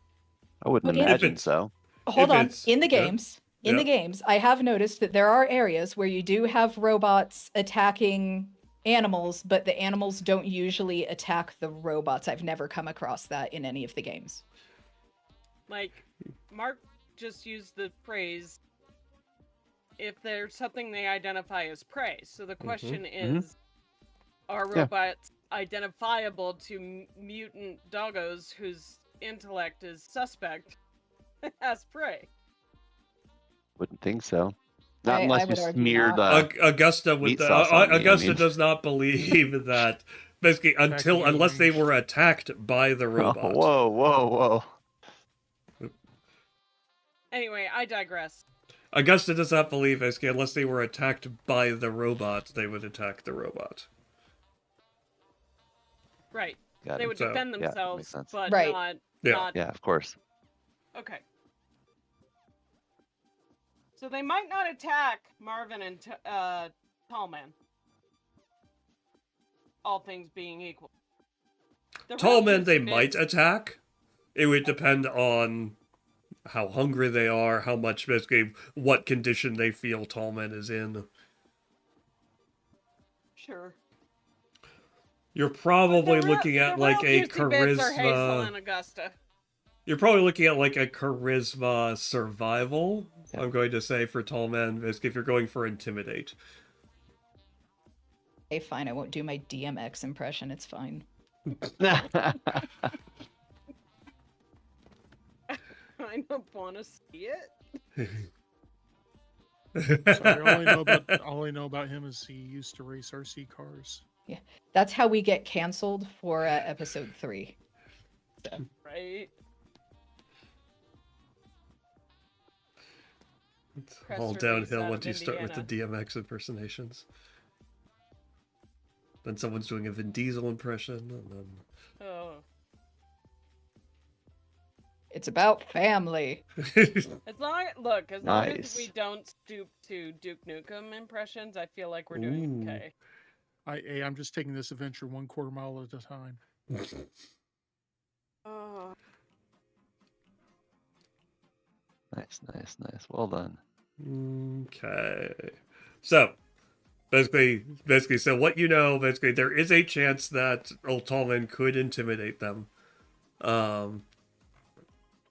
Well, imagine so. Hold If on. it's- In the yeah. games, in the Yep. games, I have noticed that there are areas where you do have robots attacking animals, but the animals don't usually attack the robots. I've never come across that in any of the games. Like, Mark just used the phrase, if there's something they identify as prey. So the question is, are Yeah. robots identifiable to mutant doggos whose intellect is suspect as prey? Wouldn't think so. Not I unless you would argue smear not. the Augusta meat sauce on me, I Augusta mean. does not believe that basically unless they were attacked by the Oh, robot. whoa. Anyway, I digress. Augusta does not believe basically unless they were attacked by the robot, they would attack the robot. Right. Got They it. would So, defend yeah, that makes themselves, sense. but Right. not... Yeah. not... Yeah, of course. Okay. So they might not attack Marvin and Tall Man. All things being equal. The Tall real men they juicy might bits- attack. It would depend on how hungry they are, how much basically what condition they feel tall men is in. Sure. You're probably The real- looking at the like real a juicy bits are Hazel charisma. and Augusta. You're probably looking at like a charisma survival. Yeah. I'm going to say for tall men, basically if you're going for intimidate. Okay, fine. I won't do my DMX impression. It's fine. I don't want to see it. Sorry, all I know about him is he used to race RC cars. That's how we get canceled for episode 3. So. Right? It's Press all release downhill out once of you start with the Indiana. DMX impersonations. Then someone's doing a Vin Diesel impression, and then Oh. It's about family. As long as Nice. we don't stoop to Duke Nukem impressions, I feel like we're doing Ooh. okay. I'm just taking this adventure 1/4 mile at a time. Oh. Nice. Well done. Okay. So, basically, so what you know, basically, there is a chance that Old Tallman could intimidate them.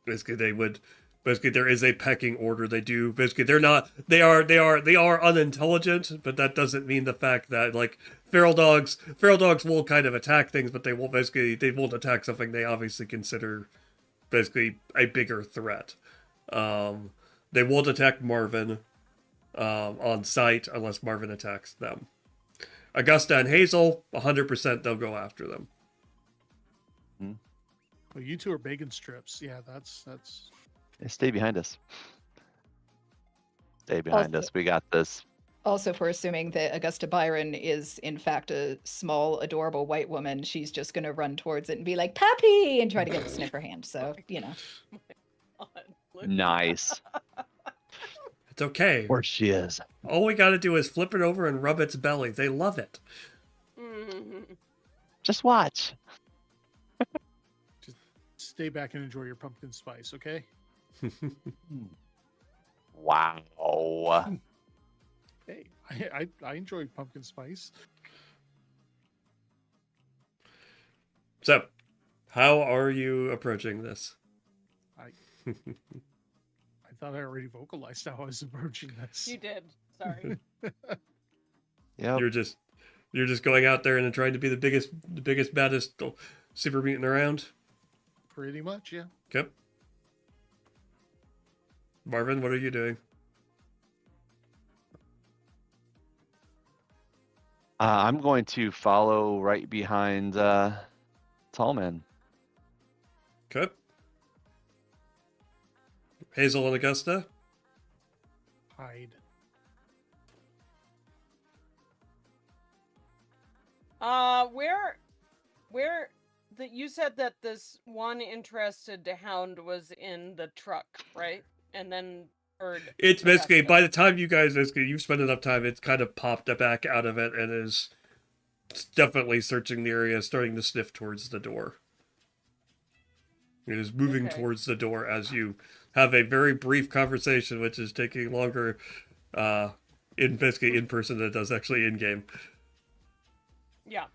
Basically, there is a pecking order. They do, basically, they are unintelligent, but that doesn't mean the fact that, like, feral dogs will kind of attack things, but they won't attack something they obviously consider, basically, a bigger threat. They won't attack Marvin on sight unless Marvin attacks them. Augusta and Hazel, 100% they'll go after them. Well, you two are bacon strips. Yeah, that's. Hey, stay behind us. Stay behind us. We got this. Also, if we're assuming that Augusta Byron is, in fact, a small, adorable white woman, she's just going to run towards it and be like, "Puppy!" and try to get the sniffer hand. So, you know. Nice. It's okay. Of course she is. All we gotta do is flip it over and rub its belly. They love it. Just watch. Just stay back and enjoy your pumpkin spice, okay? Wow. Hey, I enjoy pumpkin spice. So, how are you approaching this? I thought I already vocalized how I was approaching this. You did. Sorry. Yep. You're just going out there and trying to be the biggest, baddest super mutant around. Pretty much, yeah. Okay. Marvin, what are you doing? I'm going to follow right behind Tallman. Okay. Hazel and Augusta? Hide. Where that you said that this one interested hound was in the truck, right? And then It's basically, Augusta. by the time you've spent enough time, it's kind of popped back out of it and is definitely searching the area, starting to sniff towards the door. It is moving Okay. towards the door as you have a very brief conversation, which is taking longer in person than it does actually in game. Yeah.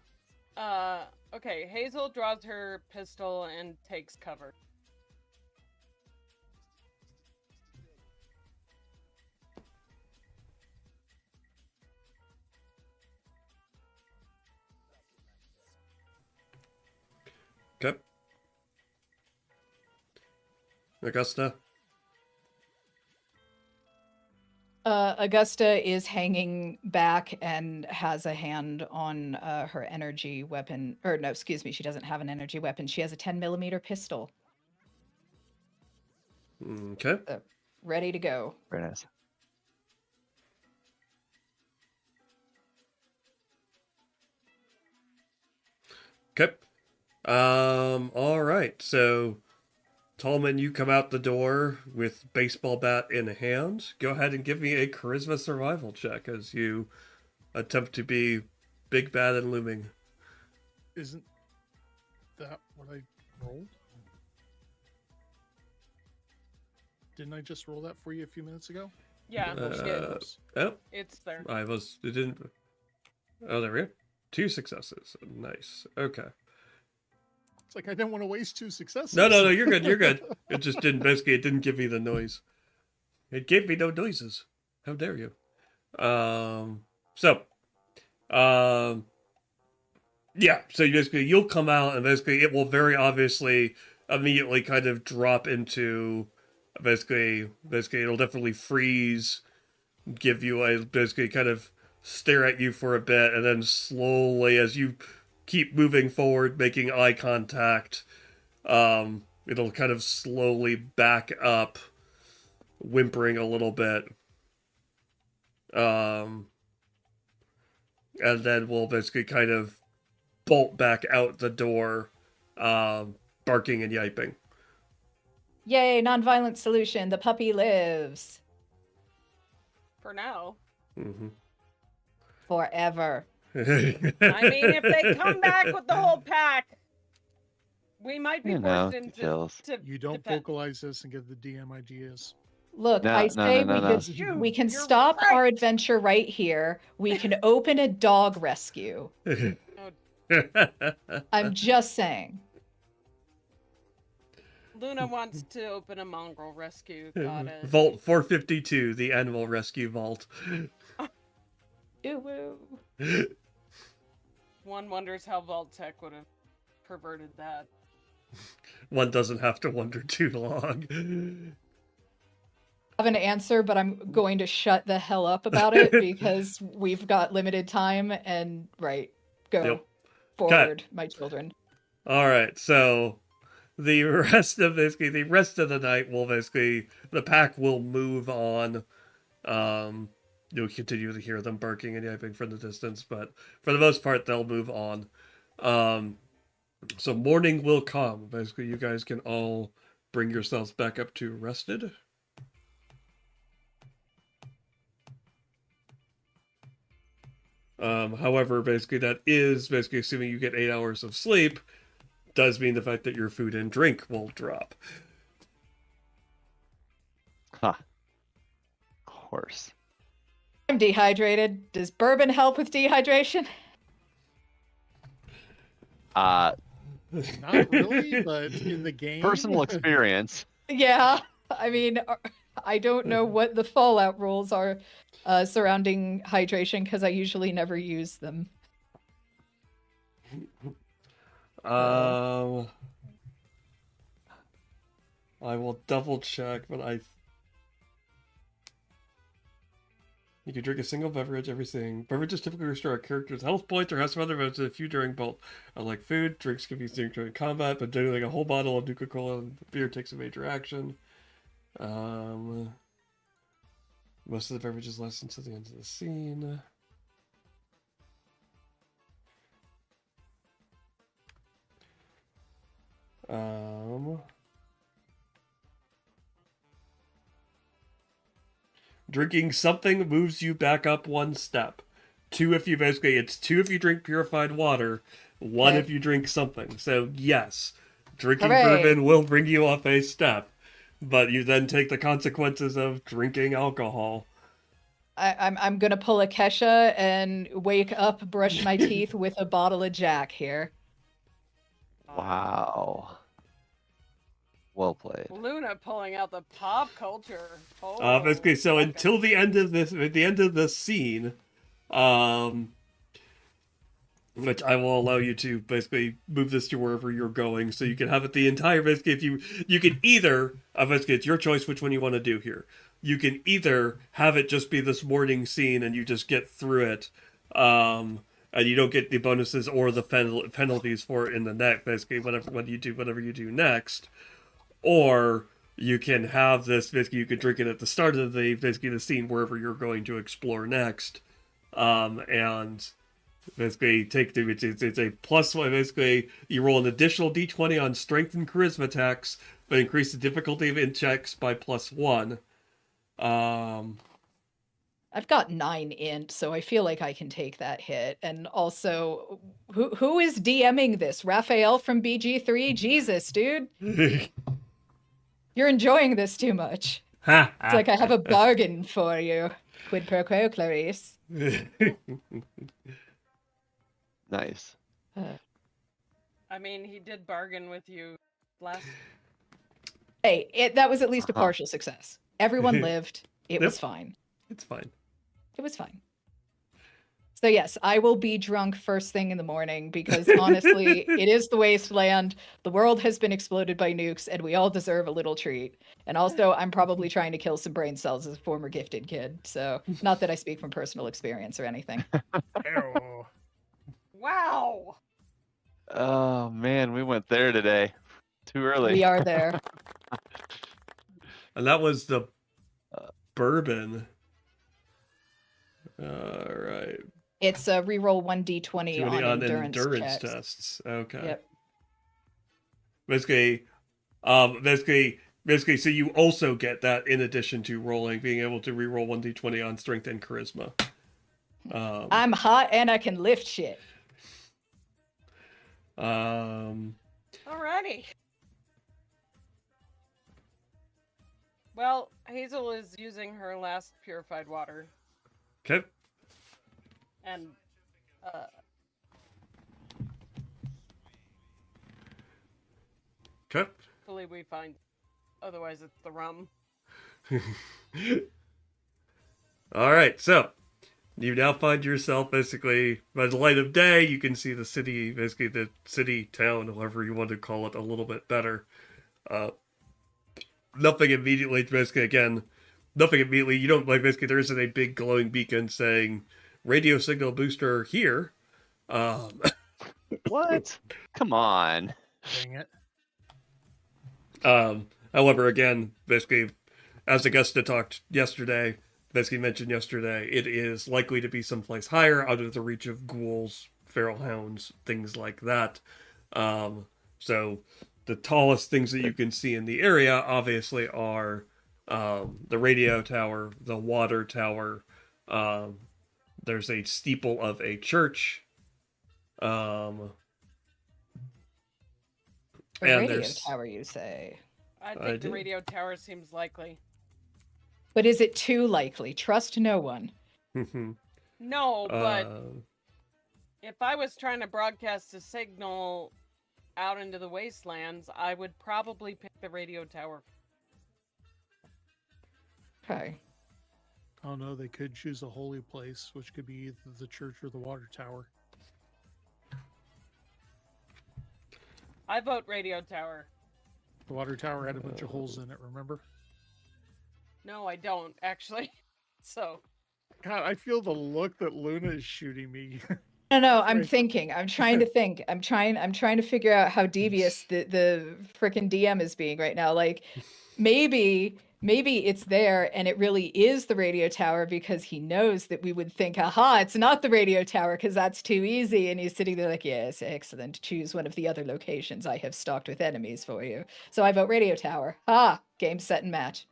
Okay, Hazel draws her pistol and takes cover. Okay. Augusta? Augusta is hanging back and has a hand on her energy weapon. Or no, excuse me, she doesn't have an energy weapon. She has a 10mm pistol. Okay. Ready to go. Very nice. Okay. All right. So, Tallman, you come out the door with baseball bat in hand. Go ahead and give me a charisma survival check as you attempt to be big, bad, and looming. Isn't that what I rolled? Didn't I just roll that for you a few minutes ago? Yeah, she did. Oh, It's there. it didn't. Oh, there we go. 2 successes. Nice. Okay. It's like I didn't want to waste 2 successes. No, you're good. You're good. It just didn't. Basically, it didn't give me the noise. It gave me no noises. How dare you? Yeah. So basically, you'll come out, and basically, it will very obviously immediately kind of drop into. Basically, it'll definitely freeze, give you a basically kind of stare at you for a bit, and then slowly, as you keep moving forward, making eye contact, it'll kind of slowly back up, whimpering a little bit. And then we'll basically kind of bolt back out the door, barking and yiping. Yay, nonviolent solution. The puppy lives. For now. Mm-hmm. Forever. I mean, if they come back with the whole pack, we might be You know, forced into details. You don't defense. vocalize this and give the DM ideas. Look, No, I no, say no, we no, no. could we can You're stop our right. adventure right here. We can open a dog rescue. I'm just saying. Luna wants to open a mongrel rescue. Got it. Vault 452, the animal rescue vault. Ooh, One wonders how Vault Tech would have perverted that. One doesn't have to wonder too long. I have an answer, but I'm going to shut the hell up about it because we've got limited time and go Yep. forward, my children. All right, so the rest of the night will the pack will move on. You'll continue to hear them barking and yapping from the distance, but for the most part, they'll move on. So morning will come. Basically, you guys can all bring yourselves back up to rested. However, that is assuming you get 8 hours of sleep, does mean the fact that your food and drink will drop. Huh. Of course. I'm dehydrated. Does bourbon help with dehydration? Not really, but in the game. Personal experience. Yeah. I mean, I don't know what the fallout rules are surrounding hydration because I usually never use them. I will double check, but you can drink a single beverage, everything. Beverages typically restore a character's health points or have some other benefits if you during both. Unlike food, drinks can be drunk during combat, but generally a whole bottle of Nuka-Cola and beer takes a major action. Most of the beverages last until the end of the scene. Drinking something moves you back up one step. 2 if you it's 2 if you drink purified water, 1 Okay. if you drink something. So yes, drinking Hooray. bourbon will bring you up a step, but you then take the consequences of drinking alcohol. I'm gonna pull a Kesha and wake up, brush my teeth with a bottle of Jack here. Wow. Well played. Luna pulling out the pop culture. Oh, So okay. until the end of this scene, which I will allow you to move this to wherever you're going, so you can have it the entire if you can either it's your choice which one you want to do here. You can either have it just be this morning scene and you just get through it, and you don't get the bonuses or the penalties for it in the next whatever you do next, or you can have this you could drink it at the start of the scene wherever you're going to explore next, and take it's a plus one. You roll an additional d20 on strength and charisma attacks, but increase the difficulty of checks by +1. I've got 9 int, so I feel like I can take that hit. And also, who is DMing this? Raphael from BG3? Jesus, dude. You're enjoying this too much. It's like I have a bargain for you. Quid pro quo, Clarice. Nice. I mean, he did bargain with you last. Hey, that was at least a Uh-huh. partial success. Everyone lived. It was Yep. fine. It's fine. It was fine. So yes, I will be drunk first thing in the morning because honestly, it is the wasteland. The world has been exploded by nukes and we all deserve a little treat. And also, I'm probably trying to kill some brain cells as a former gifted kid. So not that I speak from personal experience or anything. Ew. Wow. Oh man, we went there today. Too early. We are there. And that was the bourbon. All right. It's a reroll 1d20 20 on endurance checks. tests. Okay. Yep. Basically, basically, so you also get that in addition to rolling, being able to reroll 1d20 on strength and charisma. I'm hot and I can lift shit. Um, Alrighty. Well, Hazel is using her last purified water, okay. and Okay. hopefully we find. Otherwise, it's the rum. All right, so you now find yourself basically by the light of day. You can see the city, basically the city, town, however you want to call it, a little bit better. Nothing immediately, basically, again, nothing immediately. You don't, like, basically, there isn't a big glowing beacon saying radio signal booster here. What? Come on. Dang it. However, again, basically, as Augusta talked yesterday, basically mentioned yesterday, it is likely to be someplace higher, out of the reach of ghouls, feral hounds, things like that. So the tallest things that you can see in the area, obviously, are the radio tower, the water tower. There's a steeple of a church. A And radio there's- tower, you say? I I think the do. radio tower seems likely. But is it too likely? Trust no one. No, but Uh, if I was trying to broadcast a signal out into the wastelands, I would probably pick the radio tower. Okay. Oh no, they could choose a holy place, which could be either the church or the water tower. I vote radio tower. The water tower had a bunch of holes in it, remember? No, I don't actually. So God, I feel the look that Luna is shooting me. No, I'm Right. thinking. I'm trying to think. I'm trying to figure out how devious the frickin' DM is being right now. Like maybe it's there and it really is the radio tower because he knows that we would think, aha, it's not the radio tower because that's too easy. And he's sitting there like, yes, excellent. Choose one of the other locations I have stocked with enemies for you. So I vote radio tower. Ah, game, set, and match.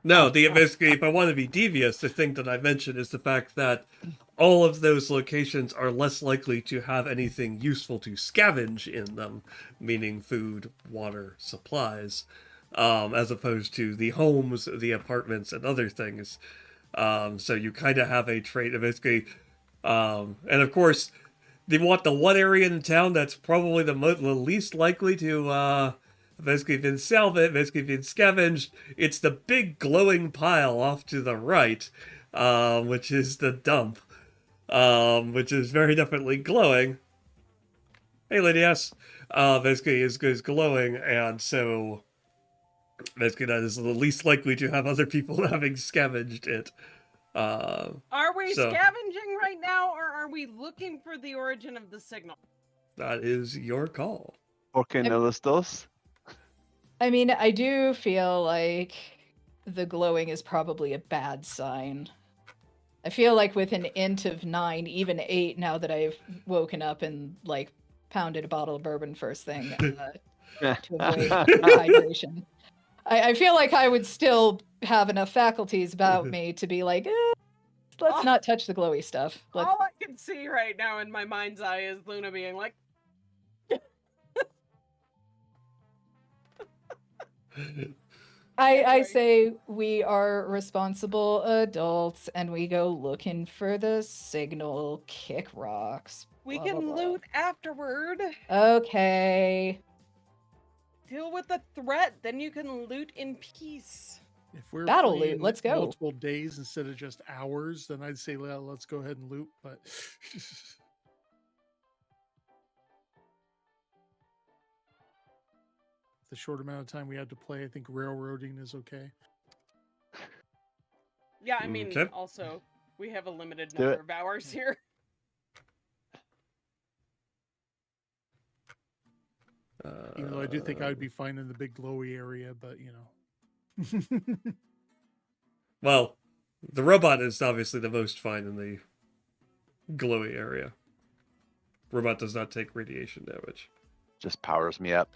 No, basically, if I want to be devious, the thing that I mentioned is the fact that all of those locations are less likely to have anything useful to scavenge in them, meaning food, water, supplies, as opposed to the homes, the apartments, and other things. So you kind of have a trait of basically, and of course, they want the one area in town that's probably the least likely to basically been salvaged, basically been scavenged. It's the big glowing pile off to the right, which is the dump, which is very definitely glowing. Hey, Lady S. Basically is glowing, and so basically that is the least likely to have other people having scavenged it. are we So- scavenging right now, or are we looking for the origin of the signal? That is your call. Porque no los dos? I mean, I do feel like the glowing is probably a bad sign. I feel like with an int of 9, even 8, now that I've woken up and like pounded a bottle of bourbon first thing to avoid hydration, I feel like I would still have enough faculties about me to be like, let's not touch the glowy stuff. Let's... All I can see right now in my mind's eye is Luna being like, I Anyway. say we are responsible adults and we go looking for the signal, kick rocks. we blah, can blah, blah. loot afterward. Okay. Deal with the threat, then you can loot in peace. If we're Battle loot, playing let's go. multiple days instead of just hours, then I'd say well, let's go ahead and loot. But the short amount of time we had to play, I think railroading is okay. Yeah, I mean, Okay. also, we have a limited Do number it. of hours here. Even though I do think I'd be fine in the big glowy area, but you know. Well, the robot is obviously the most fine in the glowy area. Robot does not take radiation damage. Just powers me up.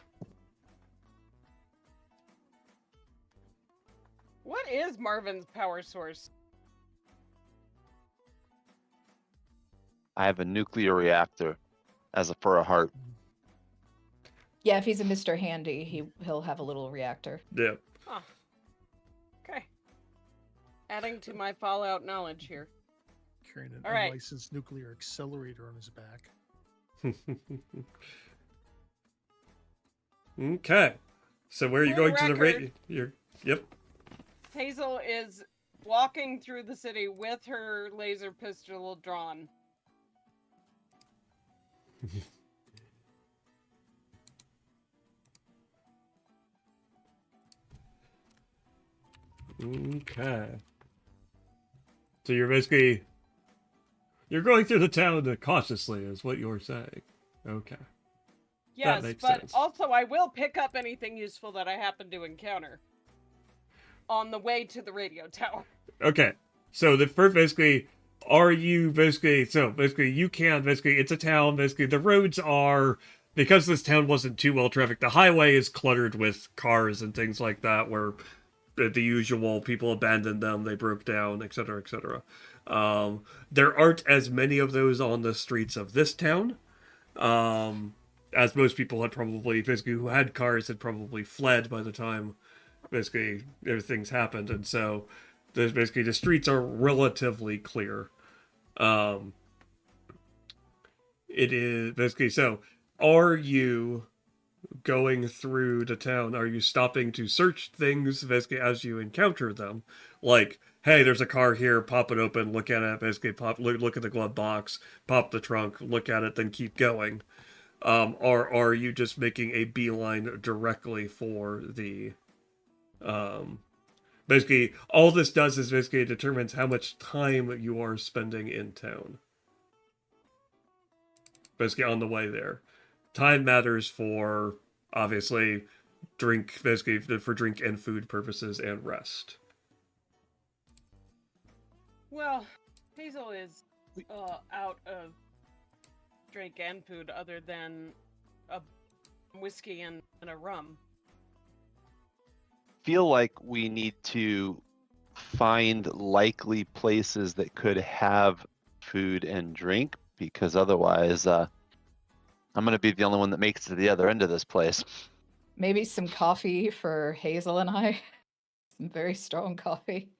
What is Marvin's power source? I have a nuclear reactor for a heart. Yeah, if he's a Mr. Handy, he'll have a little reactor. Yeah. Huh. Okay. Adding to my Fallout knowledge here. Carrying an All right. unlicensed nuclear accelerator on his back. Okay. So where are you For the going to the record- radio? Yep. Hazel is walking through the city with her laser pistol drawn. Okay. So you're going through the town cautiously, is what you're saying. Okay. Yes, makes but sense. also I will pick up anything useful that I happen to encounter on the way to the radio tower. Okay. So the first basically, it's a town, basically the roads are, because this town wasn't too well trafficked, the highway is cluttered with cars and things like that where the usual people abandoned them, they broke down, etc., etc. There aren't as many of those on the streets of this town. As most people had probably, basically, who had cars had probably fled by the time, basically, everything's happened. And so, the streets are relatively clear. It is, basically, so, are you going through the town? Are you stopping to search things, basically, as you encounter them? Like, hey, there's a car here, pop it open, look at it, basically, look at the glove box, pop the trunk, look at it, then keep going. Or are you just making a beeline directly for the, basically, all this does is basically determines how much time you are spending in town. Basically, on the way there. Time matters for, obviously, basically, for drink and food purposes and rest. Well, Hazel is out of drink and food other than a whiskey and a rum. Feel like we need to find likely places that could have food and drink, because otherwise I'm going to be the only one that makes it to the other end of this place. Maybe some coffee for Hazel and I. Some very strong coffee.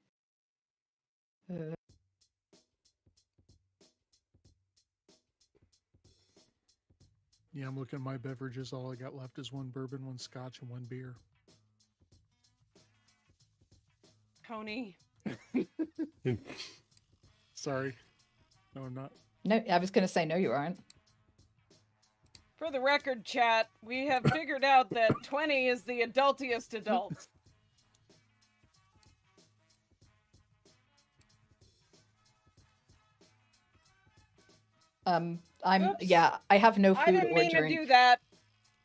Yeah, I'm looking at my beverages. All I got left is one bourbon, one scotch, and one beer. Tony. Sorry. No, I'm not. No, I was going to say no, you aren't. For the record, chat, we have figured out that 20 is the adultiest adult. Oops. Yeah, I have no food I didn't or mean drink. to do that.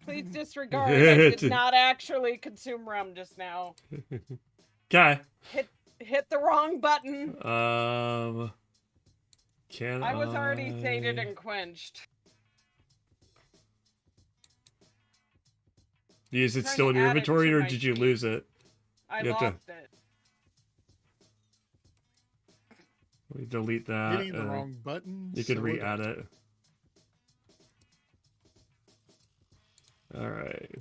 Please disregard. I did not actually consume rum just now. Okay. Hit the wrong button. Can I was already sated and quenched. Is it trying still to in your add it inventory, to or my did you sheet. lose it? I You have to- lost it. Let me delete that. Hitting the wrong button. You can so re-add adult. it. Alright.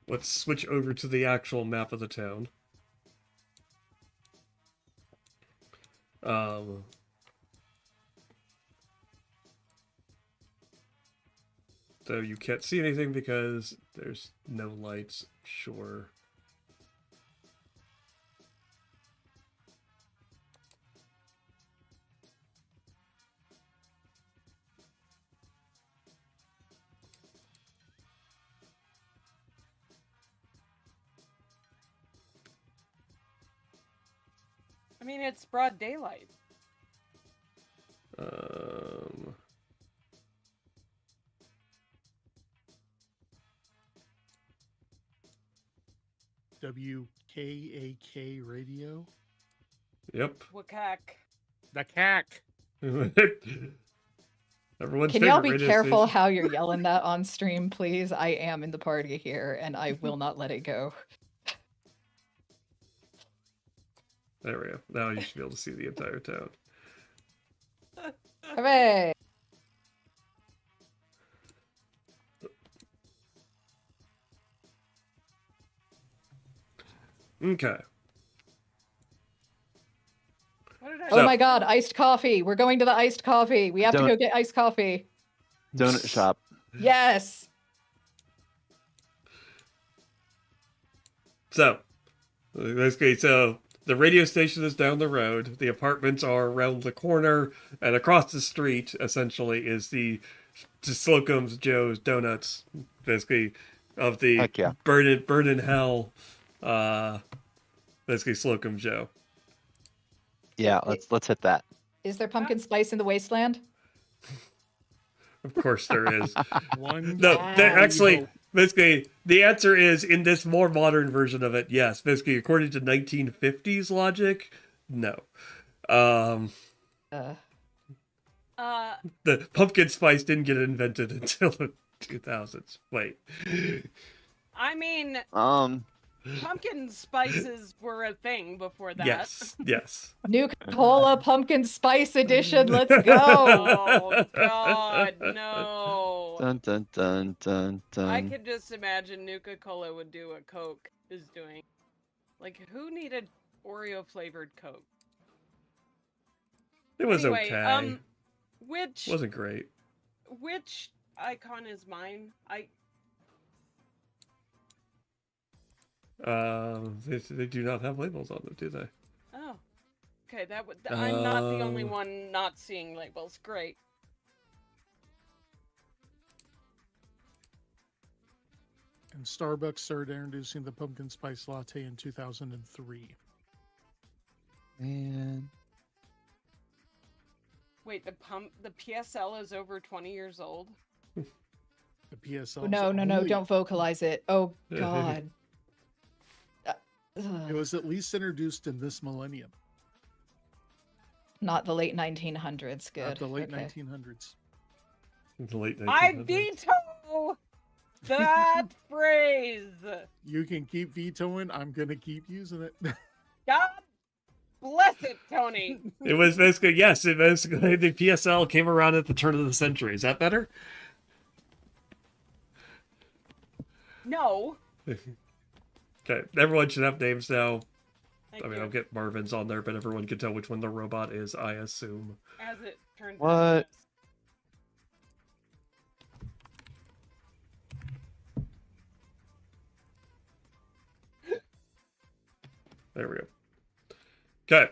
Let's switch over to the actual map of the town. So you can't see anything because there's no lights, sure. I mean, it's broad daylight. WKAK radio. Yep. Wakak. The cack. Everyone's Can y'all favorite be radio careful station. how you're yelling that on stream, please? I am in the party here, and I will not let it go. There we go. Now you should be able to see the entire town. Hooray! Okay. What did I Oh So- my god, iced coffee. We're going to the iced coffee. We have to Don't- go get iced coffee. Donut shop. Yes. So, basically, so the radio station is down the road. The apartments are around the corner, and across the street, essentially, is the Slocum's Joe's Donuts, basically, of the Heck yeah. Burn in Hell, basically Slocum Joe. Yeah, let's hit that. Is there pumpkin spice in the wasteland? Of course, there is. One. No, Wow. actually, basically, the answer is in this more modern version of it. Yes, basically, according to 1950s logic, no. The pumpkin spice didn't get invented until the 2000s. Wait. I mean, pumpkin spices were a thing before that. Yes. Nuka-Cola pumpkin spice edition. Let's go. Oh God, no! Dun dun dun dun dun. I could just imagine Nuka-Cola would do what Coke is doing. Like, who needed Oreo flavored Coke? It was Anyway, okay. Which Wasn't great. which icon is mine? They do not have labels on them, do they? Oh, okay. I'm not the only Oh. one not seeing labels. Great. And Starbucks started introducing the pumpkin spice latte in 2003. Man. Wait, the PSL is over 20 years old. The PSL. Oh, no, don't vocalize it. Oh god. It was at least introduced in this millennium, Not the late 1900s. Good. not the late Okay. 1900s. The late 1900s. I veto that phrase. You can keep vetoing. I'm gonna keep using it. God bless it, Tony. It was basically, yes, the PSL came around at the turn of the century. Is that better? No. Okay, everyone should have names now. Thank I mean, you. I'll get Marvin's on there, but everyone can tell which one the robot is, I assume. As it turns What? out. There we go. Okay.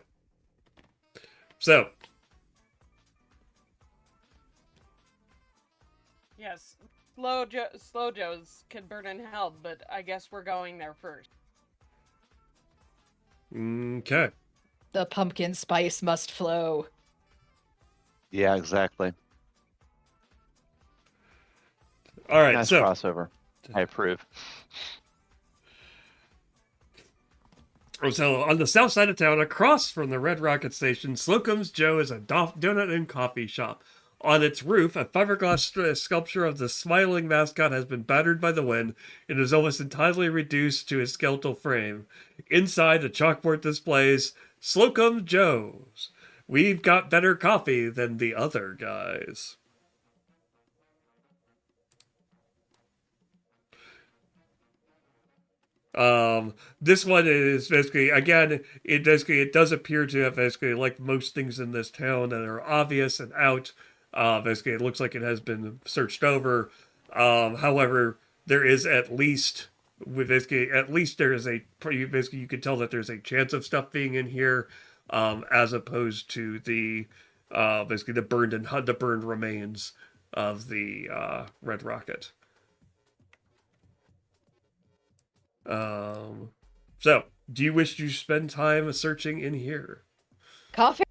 So, Yes. Slow Joes can burn in hell, but I guess we're going there first. okay. The pumpkin spice must flow. Yeah, exactly. All right, Nice so crossover. I approve. So on the south side of town, across from the Red Rocket Station, Slocum's Joe is a donut and coffee shop. On its roof, a fiberglass sculpture of the smiling mascot has been battered by the wind and is almost entirely reduced to a skeletal frame. Inside, the chalkboard displays Slocum Joe's. We've got better coffee than the other guys. This one is basically, again, it does appear to have basically, like most things in this town that are obvious and out. Basically, it looks like it has been searched over. However, there is at least there is basically you can tell that there's a chance of stuff being in here, as opposed to the basically the burned remains of the Red Rocket. So, do you wish to spend time searching in here? Coffee.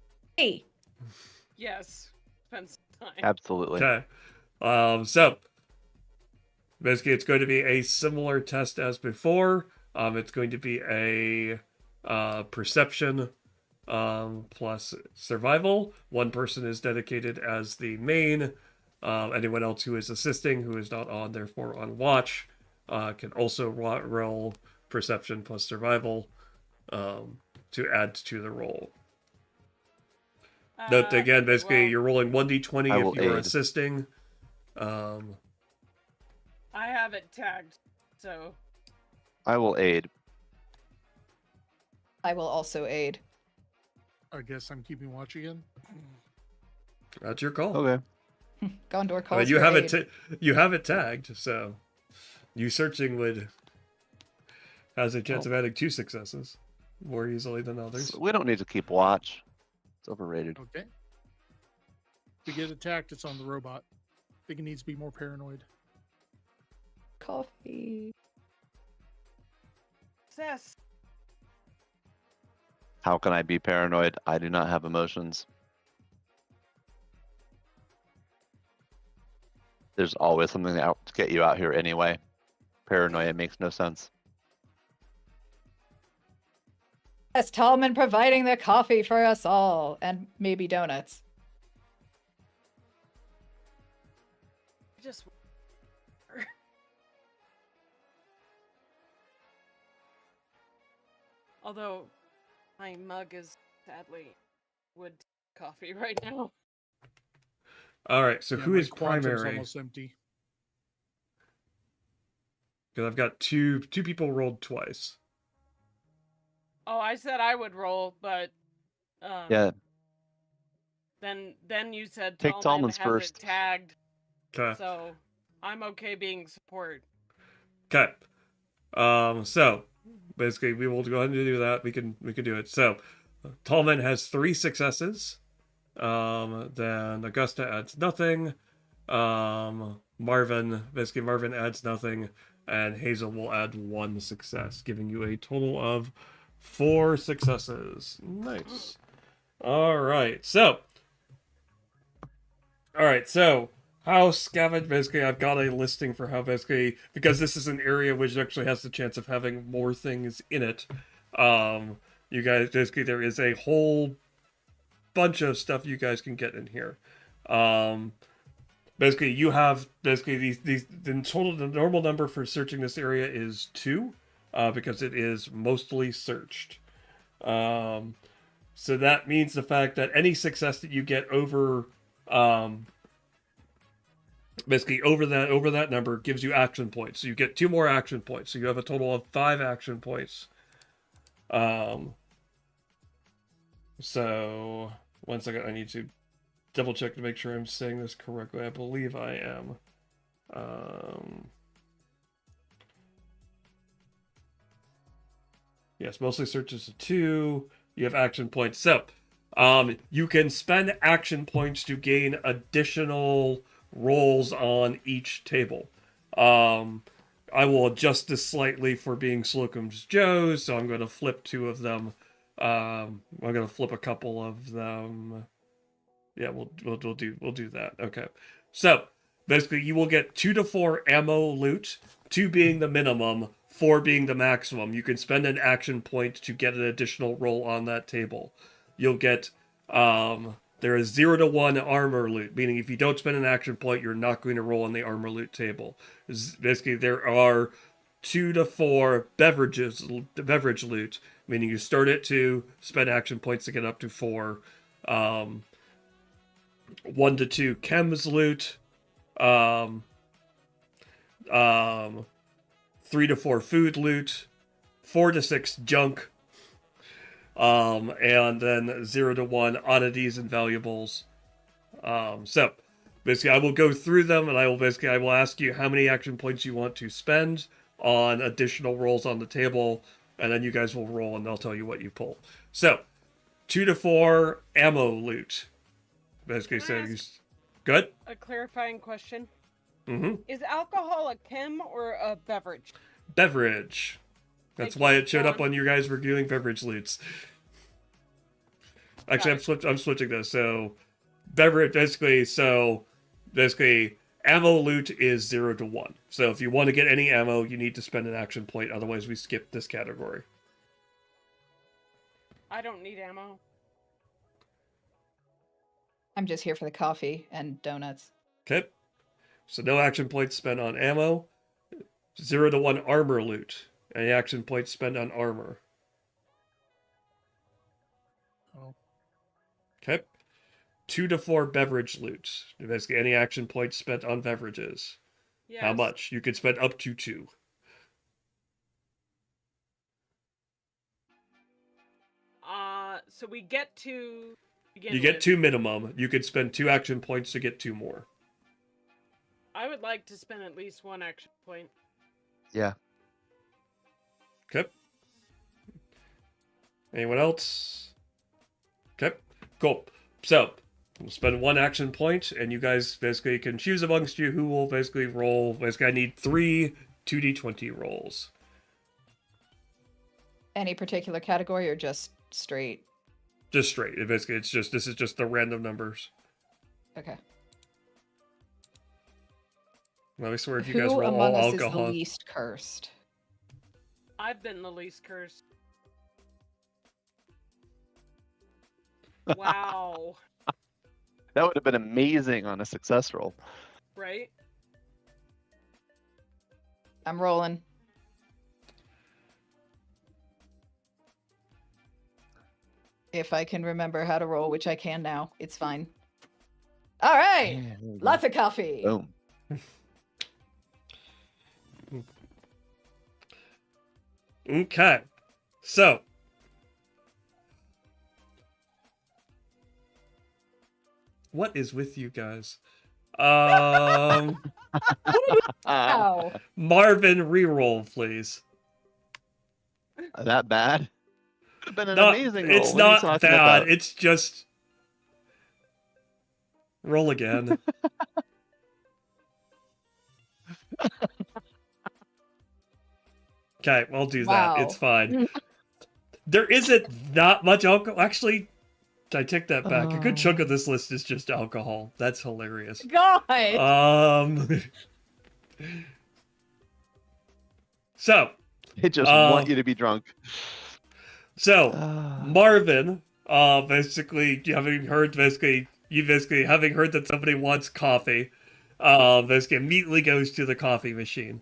Yes. Spend some time. Absolutely. Okay. So, basically, it's going to be a similar test as before. It's going to be a perception plus survival. One person is dedicated as the main. Anyone else who is assisting, who is not on, therefore on watch, can also roll perception plus survival. to add to the roll. Note that again, basically, well, you're rolling 1d20 I if will you are aid. assisting. I have it tagged, so I will aid. I will also aid. I guess I'm keeping watch again. That's your call. Okay. Gondor I calls mean, you for have aid. you have it tagged, so you searching has a chance of adding 2 successes more easily than others. So we don't need to keep watch. It's overrated. Okay. If we get attacked, it's on the robot. I think it needs to be more paranoid. Coffee. success. How can I be paranoid? I do not have emotions. There's always something out to get you out here anyway. Paranoia makes no sense. Yes, Tallman providing the coffee for us all, and maybe donuts. Just although my mug is sadly wood coffee right now. All right, so Yeah, who my is Quantum's primary? almost empty. Because I've got two people rolled twice. Oh, I said I would roll, but Yeah, then you said Take Tallman Tallman's has first. it tagged, Okay. so I'm okay being support. Okay. So basically, we will go ahead and do that. We can do it. So Tallman has 3 successes. Then Augusta adds nothing. Marvin adds nothing, and Hazel will add 1 success, giving you a total of 4 successes. Nice. All right. So how scavenge, basically, I've got a listing for how, basically, because this is an area which actually has the chance of having more things in it. You guys, basically, there is a whole bunch of stuff you guys can get in here. Basically, you have, basically, these in total, the normal number for searching this area is 2, because it is mostly searched. So that means the fact that any success that you get over, basically over that number gives you action points. So you get 2 more action points. So you have a total of 5 action points. So 1 second, I need to double check to make sure I'm saying this correctly. I believe I am. Yes, mostly searches to 2. You have action points. So you can spend action points to gain additional rolls on each table. I will adjust this slightly for being Slocum's Joe's, so I'm going to flip 2 of them. I'm going to flip a couple of them. Yeah, we'll do that. Okay. So basically, you will get 2 to 4 ammo loot, 2 being the minimum, 4 being the maximum. You can spend an action point to get an additional roll on that table. You'll get there is 0 to 1 armor loot, meaning if you don't spend an action point, you're not going to roll on the armor loot table. Basically, there are 2 to 4 beverage loot, meaning you start at 2, spend action points to get up to 4. 1 to 2 chems loot. 3 to 4 food loot. 4 to 6 junk. And then 0 to 1 oddities and valuables. So basically, I will go through them, and I will ask you how many action points you want to spend on additional rolls on the table, and then you guys will roll, and I'll tell you what you pull. So 2 to 4 ammo loot. Basically, Can I so ask you good. a clarifying question? Mm-hmm. Is alcohol a chem or a beverage? Beverage. That's Thank why you. it showed Go up on. when you guys were doing beverage loots. Actually, Got I'm switching this. So beverage, basically ammo loot is 0 to 1. So if you want to get any ammo, you need to spend an action point. Otherwise, we skip this category. I don't need ammo. I'm just here for the coffee and donuts. Okay. So no action points spent on ammo. 0 to 1 armor loot. Any action points spent on armor. Oh, Okay. 2 to 4 beverage loot. Basically, any action points spent on beverages. Yes. How much? You could spend up to 2. So we get to begin You get with. 2 minimum. You could spend 2 action points to get 2 more. I would like to spend at least 1 action point. Yeah. Okay. Anyone else? Okay. Cool. So, we'll spend 1 action point, and you guys basically can choose amongst you who will basically roll. Basically, I need 3 2d20 rolls. Any particular category or just straight? Just straight. Basically, this is just the random numbers. Okay. Let me swear if you guys Who roll among all us is the alcohol. least cursed? I've been the least cursed. Wow. That would have been amazing on a success roll. Right? I'm rolling. If I can remember how to roll, which I can now, it's fine. All right, Yeah, there we go. lots of coffee. Boom. Okay. So. What is with you guys? Ow. Marvin, reroll, please. That bad? Would have been an Not, amazing roll. it's What are you not talking bad. about? It's just roll again. Okay, I'll do that. It's fine. There isn't that much alcohol. Actually, I take that back. A good chunk of this list is just alcohol. That's hilarious. God. So, They just want you to be drunk. So, Ah. Marvin, basically, having heard that somebody wants coffee, basically immediately goes to the coffee machine.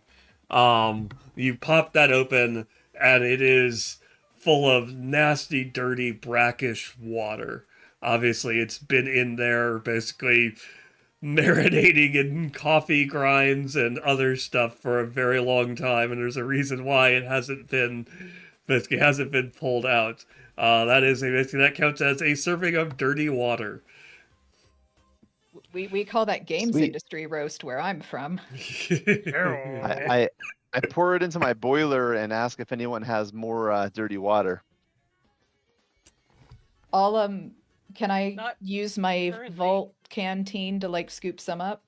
You pop that open, and it is full of nasty, dirty, brackish water. Obviously, it's been in there, basically marinating in coffee grinds and other stuff for a very long time, and there's a reason why it hasn't been pulled out. That counts as a serving of dirty water. We call that games Sweet. industry roast where I'm from. I pour it into my boiler and ask if anyone has more dirty water. Can I Not use my currently. vault canteen to like scoop some up?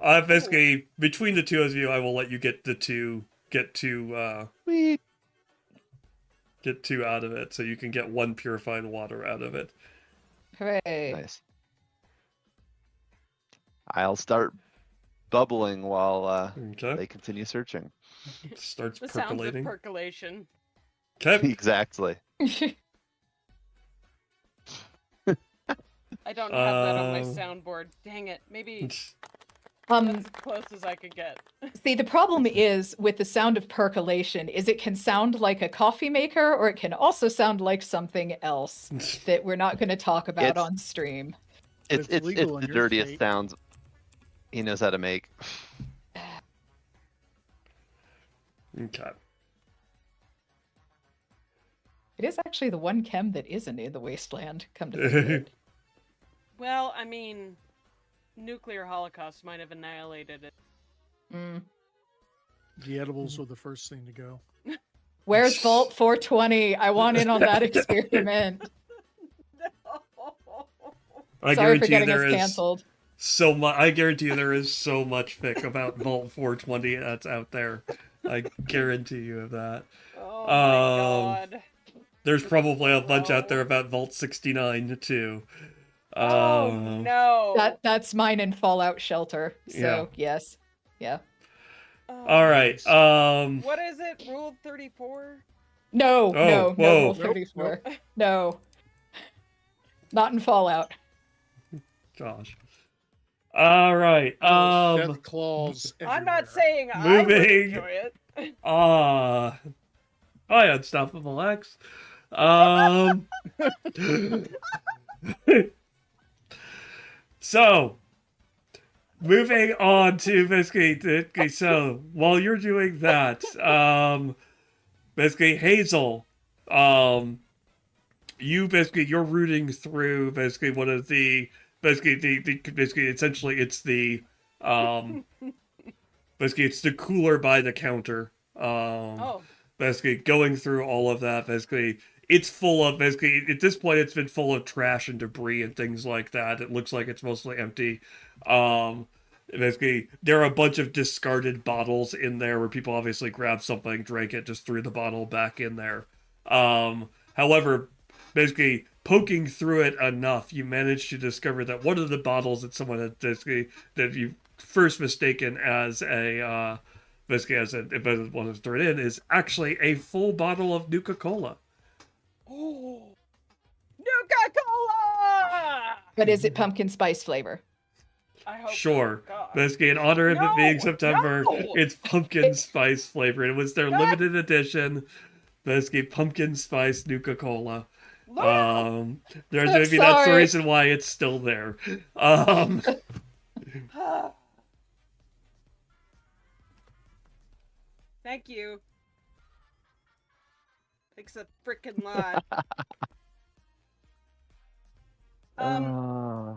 Basically, between the two of you, I will let you get two Sweet. out of it, so you can get 1 purified water out of it. Hooray. Nice. I'll start bubbling while Okay. they continue searching. It starts The sounds of percolating. percolation. Okay. Exactly. I don't have that on my soundboard. Dang it. Maybe that's as close as I could get. See, the problem is with the sound of percolation is it can sound like a coffee maker, or it can also sound like something else that we're not going to talk about It's- on stream. It's legal in the your dirtiest state. sounds he knows how to make. Okay. It is actually the one chem that isn't in the wasteland, come to think of it. Well, I mean, nuclear holocaust might have annihilated it. Mm. The edibles were the first thing to go. Where's Vault 420? I want in on that experiment. I Sorry for guarantee you getting there us is canceled. so much. I guarantee you there is so much fic about Vault 420 that's out there. I guarantee you of that. Oh my god. There's probably a bunch out there Wow. about Vault 69 too. Oh no. That's mine in Fallout Shelter. So yes. Yeah. Oh. All right. What is it? Rule 34? No, Oh, no whoa. Rule 34. No. Not in Fallout. Gosh. All right. Death claws. I'm not everywhere. saying I would Moving. enjoy it. Hi, Unstoppable X. Um. So, moving on to basically, so while you're doing that, basically Hazel, um, you're rooting through basically one of the basically essentially it's the um basically it's the cooler by the counter. Oh, Basically going through all of that. Basically, it's full of basically at this point it's been full of trash and debris and things like that. It looks like it's mostly empty. Um, Basically, there are a bunch of discarded bottles in there where people obviously grabbed something, drank it, just threw the bottle back in there. However, basically poking through it enough, you manage to discover that one of the bottles that someone had basically that you first mistaken as a basically as a if I want to throw it in is actually a full bottle of Nuka-Cola. oh, Nuka-Cola! But is it pumpkin spice flavor? I hope. Sure. God. Basically, in honor of it being No, September, no! it's pumpkin spice flavor. It was their limited edition. Basically, pumpkin spice Nuka-Cola. Luna! There's I'm maybe that's the sorry. reason why it's still there. Um, Thank you. Thanks a frickin' lot. Uh,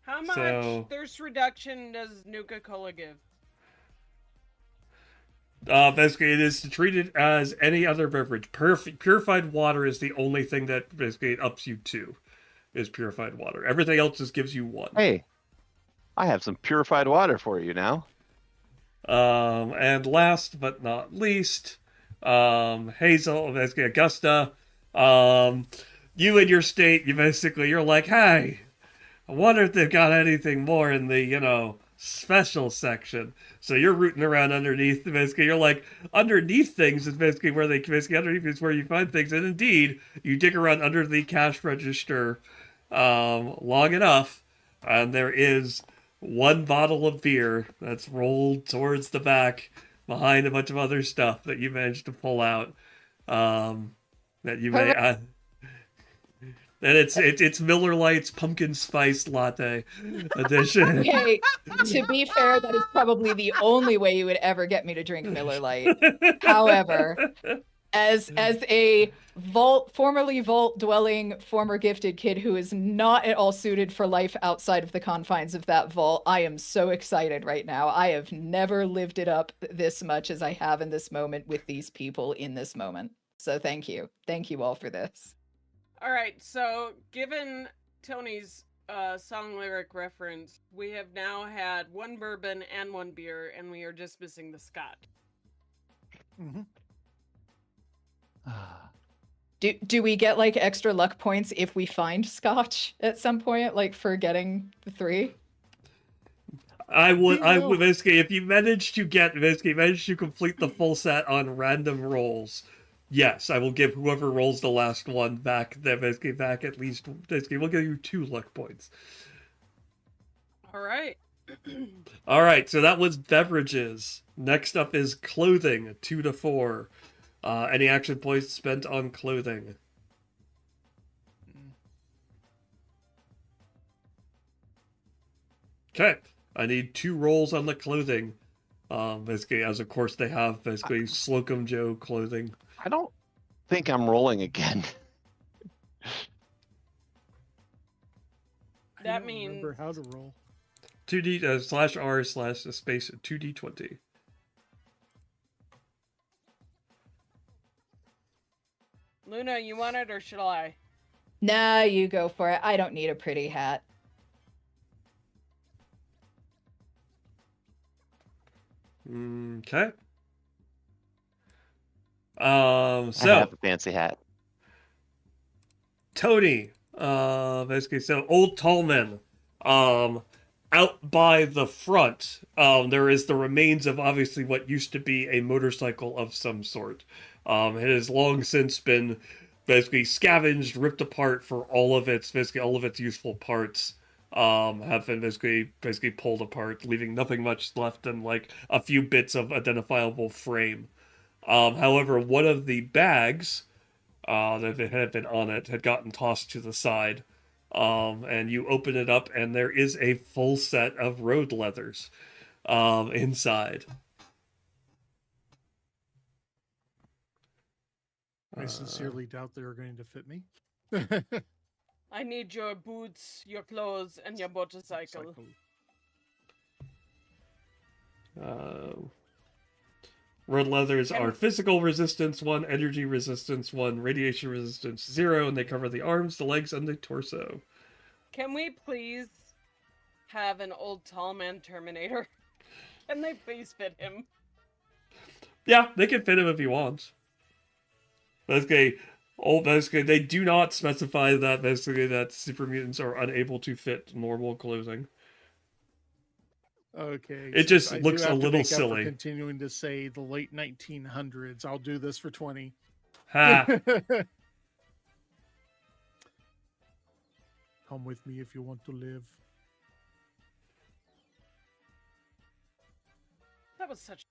How much so- thirst reduction does Nuka-Cola give? Basically, it is treated as any other beverage. Purified water is the only thing that basically it ups you to, is purified water. Everything else just gives you one. hey, I have some purified water for you now. And last but not least, Hazel, basically Augusta, you in your state, you're like, hey, I wonder if they've got anything more in the, special section. So you're rooting around underneath, basically, you're like, underneath things is basically where underneath is where you find things. And indeed, you dig around under the cash register, long enough, and there is one bottle of beer that's rolled towards the back behind a bunch of other stuff that you managed to pull out. That you may. And it's Miller Lite's pumpkin spice latte edition. Okay, to be fair, that is probably the only way you would ever get me to drink Miller Lite. However, as a formerly vault dwelling former gifted kid who is not at all suited for life outside of the confines of that vault, I am so excited right now. I have never lived it up this much as I have in this moment with these people in this moment. So thank you all for this. All right, so given Tony's song lyric reference, we have now had one bourbon and one beer, and we are just missing the Scott. Mhm. Do we get like extra luck points if we find scotch at some point, like for getting the 3? I would basically if you manage to complete the full set on random rolls. Yes, I will give whoever rolls the last one back at least we'll give you 2 luck points. All right. All right, so that was beverages. Next up is clothing, 2 to 4. Any action points spent on clothing? Okay, I need 2 rolls on the clothing. Basically, as of course they have basically Slocum Joe clothing. I don't think I'm rolling again. I That don't means- remember how to roll. 2D /R/ space 2D20. Luna, you want it or should I? Nah, you go for it. I don't need a pretty hat. Okay. I So have a fancy hat. Tony, basically, so Old Tallman, out by the front, there is the remains of obviously what used to be a motorcycle of some sort. It has long since been basically scavenged, ripped apart for all of its useful parts. Have been basically pulled apart, leaving nothing much left than like a few bits of identifiable frame. However, one of the bags that had been on it had gotten tossed to the side. And you open it up, and there is a full set of road leathers inside. I sincerely doubt they're going to fit me. I need your boots, your clothes, and your motorcycle. Road leathers are physical resistance 1, energy resistance 1, radiation resistance 0, and they cover the arms, the legs, and the torso. Can we please have an old tall man Terminator? Can they please fit him? Yeah, they can fit him if he wants. Basically, they do not specify that that super mutants are unable to fit normal clothing. Okay. It just I looks do a have to little make up for silly. continuing to say the late 1900s. I'll do this for 20. Ha! Come with me if you want to live. That was such.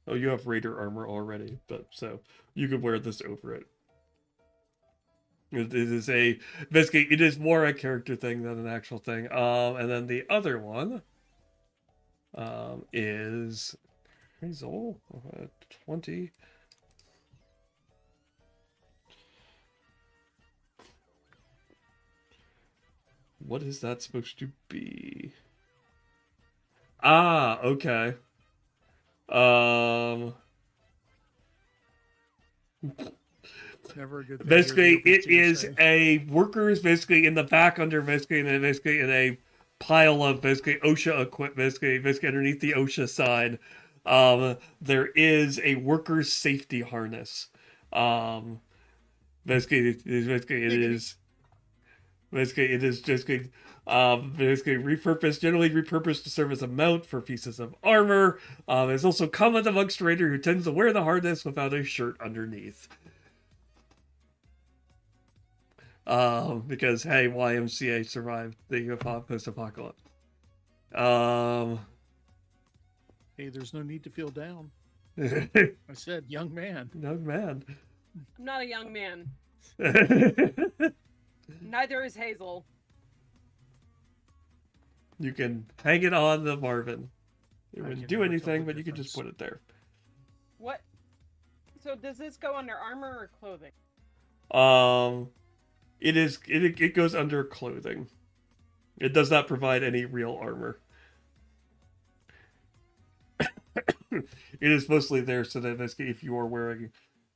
Oh, you have Raider armor already, but so you could wear this over it. It is basically it is more a character thing than an actual thing. And then the other one, is Hazel 20. What is that supposed to be? Ah, okay. Never a good thing. Basically, it is a workers basically in the back under basically in a pile of basically OSHA equipment, basically underneath the OSHA sign. There is a workers safety harness. Basically it is generally repurposed to serve as a mount for pieces of armor. It's also common amongst Raider who tends to wear the harness without a shirt underneath. Because hey, YMCA survived the post-apocalypse. Hey, there's no need to feel down. Young I said, young man. man. I'm not a young man. Neither is Hazel. You can hang it on the Marvin. It I wouldn't can do never tell anything, the but you can just put difference. it there. What? So does this go under armor or clothing? It goes under clothing. It does not provide any real armor. It is mostly there so that basically if you are wearing,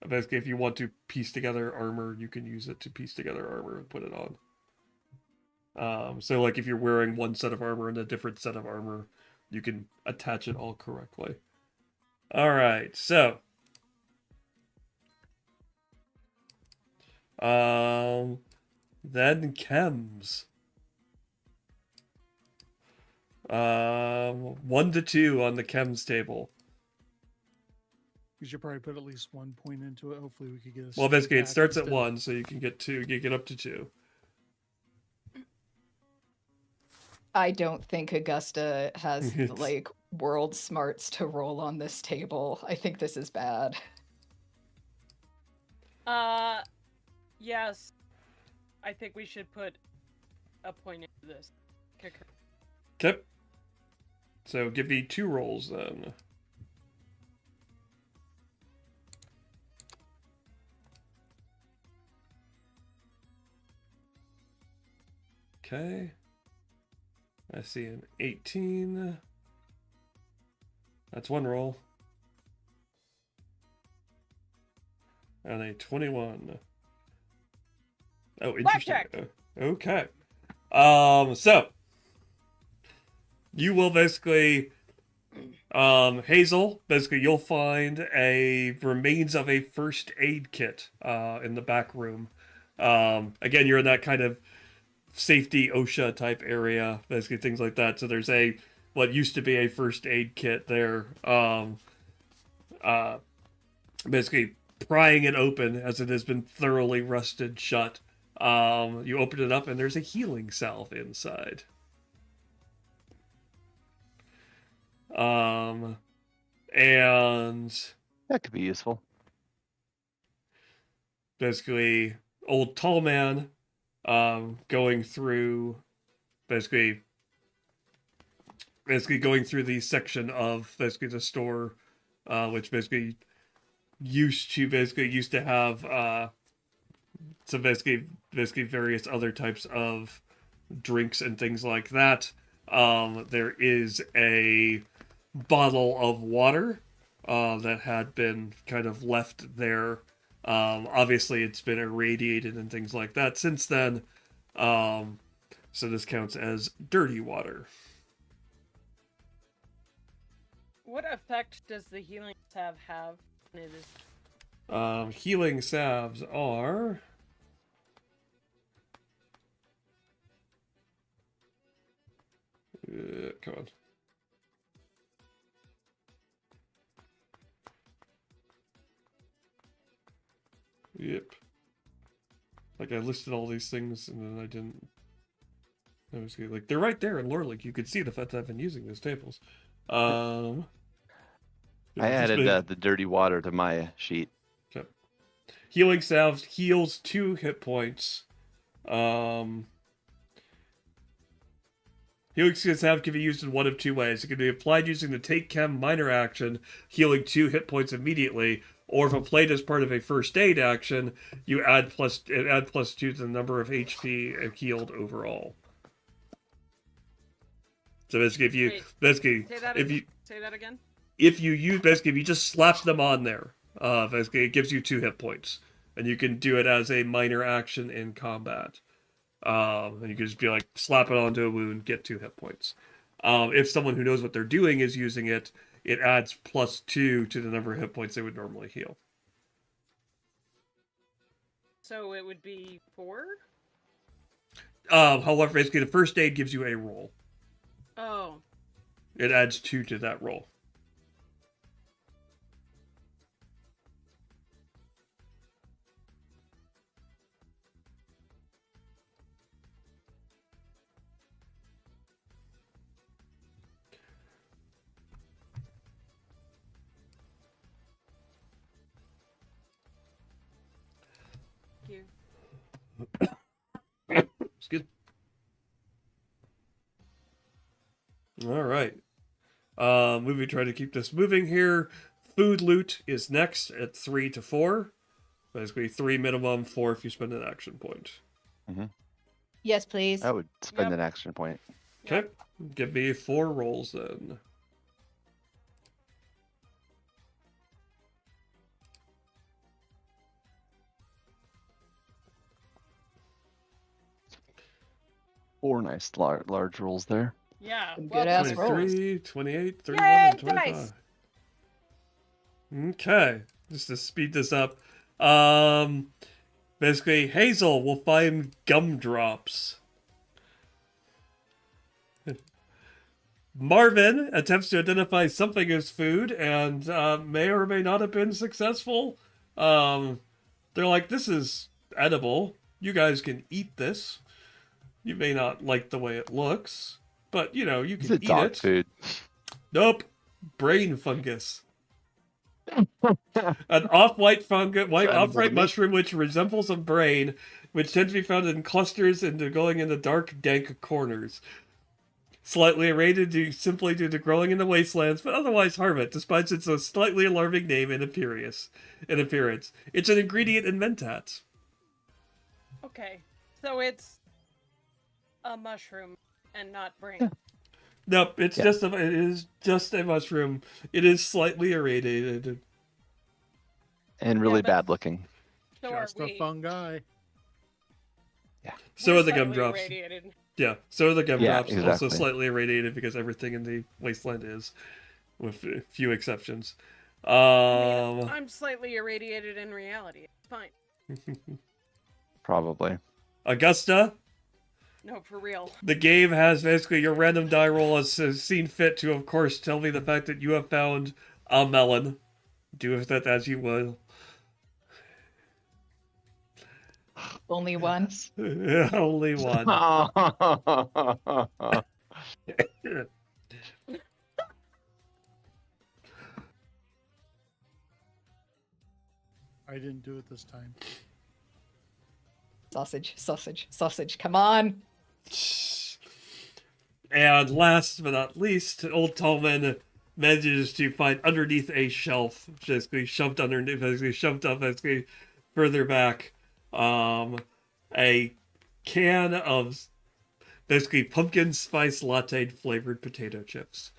basically if you want to piece together armor, you can use it to piece together armor and put it on. So like if you're wearing one set of armor and a different set of armor, you can attach it all correctly. All right, so then chems. 1 to 2 on the chems table. You should probably put at least 1 point into it. Hopefully we could get a Well, basically it back starts at instead of- 1, so you can get 2. You get up to 2. I don't think Augusta has like world smarts to roll on this table. I think this is bad. Yes. I think we should put a point into this. Kicker. Okay. So give me 2 rolls then. Okay. I see an 18. That's 1 roll. And a 21. Oh, interesting. Blackjack! Okay. So you will basically, Hazel, basically you'll find a remains of a first aid kit in the back room. Again, you're in that kind of safety OSHA type area, basically things like that. So there's what used to be a first aid kit there. Basically prying it open as it has been thoroughly rusted shut. You open it up and there's a healing salve inside. And That could be useful. basically, old tall man going through basically going through the section of basically the store, which basically used to have so basically various other types of drinks and things like that. There is a bottle of water that had been kind of left there. Obviously, it's been irradiated and things like that since then. So this counts as dirty water. What effect does the healing salve have when it is? Healing salves are. Come on. Yep. Like I listed all these things and then I didn't. I was like they're right there in Lorelink. You could see the fact that I've been using those tables. I it's added been- the dirty water to my sheet. Healing salves heals 2 hit points. Healing salve can be used in one of 2 ways. It can be applied using the Take Chem minor action, healing 2 hit points immediately, or if applied as part of a first aid action, you add +2 to the number of HP healed overall. So basically, if you Say that again. if you just slap them on there, basically it gives you 2 hit points, and you can do it as a minor action in combat. And you can just be like, slap it onto a wound, get 2 hit points. If someone who knows what they're doing is using it, it adds +2 to the number of hit points they would normally heal. So it would be 4? However, basically the first aid gives you a roll. Oh. It adds 2 to that roll. You. Excuse me. All right. Movie trying to keep this moving here. Food loot is next at 3 to 4. Basically 3 minimum, 4 if you spend an action point. Yes, please. I would spend Yep. an action point. Okay. Give me 4 rolls then. Four nice large rolls there. Yeah. Some well good-ass done. rolls. 23, 28, 31, Yay, and 25. dice! Okay. Just to speed this up. Basically, Hazel will find gumdrops. Marvin attempts to identify something as food and may or may not have been successful. They're like, this is edible. You guys can eat this. You may not like the way it looks, but you know, you Is can it eat dog it. food? Nope. Brain fungus. An off-white fungus, edible off-white to me. mushroom which resembles a brain, which tends to be found in clusters and going into dark, dank corners. Slightly irradiated simply due to growing in the wastelands, but otherwise harm it, despite its slightly alarming name and appearance. It's an ingredient in Mentats. Okay. So it's a mushroom and not brain. Nope, it Yeah. is just a mushroom. It is slightly irradiated. And really but- bad looking. So Just are a we. fungi. So We're are the slightly gumdrops. irradiated. Yeah, so are the gumdrops. Yeah, Also exactly. slightly irradiated because everything in the wasteland is, with a few exceptions. I mean, I'm slightly irradiated in reality. It's fine. Probably. Augusta, No, for real. the game has basically your random die roll has seen fit to, of course, tell me the fact that you have found a melon. Do with that as you will. Only one. Only one. I didn't do it this time. Sausage, sausage, sausage. Come on. And last but not least, Old Tallman manages to find underneath a shelf, basically shoved underneath, basically shoved up, basically further back, a can of basically pumpkin spice latte flavored potato chips.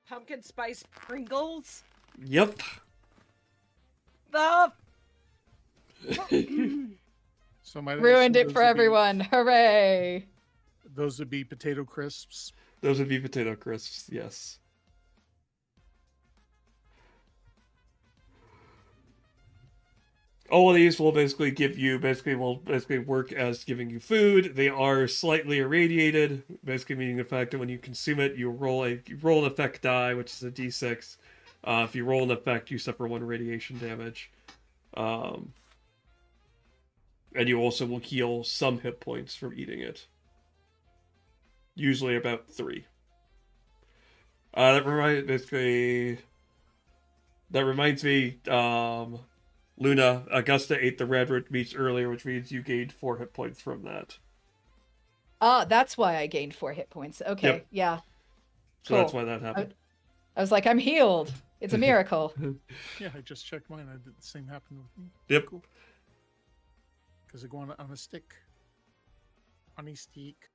Pumpkin spice Pringles? Yep. The So might I Ruined assume it those for would be- everyone. Hooray. Those would be potato crisps. Those would be potato crisps, yes. All of these will basically give you, will work as giving you food. They are slightly irradiated, basically meaning the fact that when you consume it, you roll an effect die, which is a d6. If you roll an effect, you suffer 1 radiation damage. And you also will heal some hit points from eating it. Usually about 3. That reminds me, Luna, Augusta ate the red root meats earlier, which means you gained 4 hit points from that. Ah, that's why I gained 4 hit points. Okay, Yep. yeah. So that's Cool. why that happened. I was like, I'm healed. It's a miracle. Yeah, I just checked mine. I did the same happen with me. Yep. Cool. Because they're going on a stick. On a stick.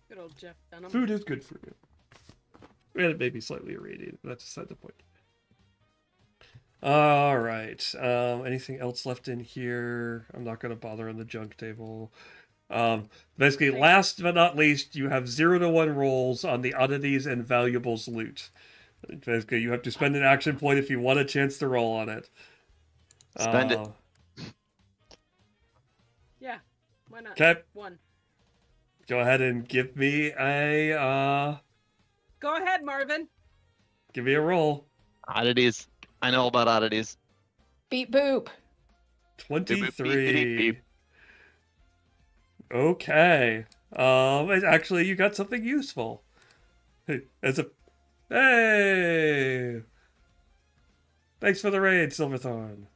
good old Jeff Dunham. Food is good for you. And it may be slightly irradiated, but that's beside the point. All right. Anything else left in here? I'm not going to bother on the junk table. Basically, last but not least, you have 0 to 1 rolls on the oddities and valuables loot. Basically, you have to spend an action point if you want a chance to roll on it. Spend it. Yeah, why not? Okay, 1. go ahead and give me a Go ahead, Marvin. roll. Oddities. I know about oddities. Beep boop. 23. Okay. Actually, you got something useful. Hey! Thanks for the raid, Silverthorn.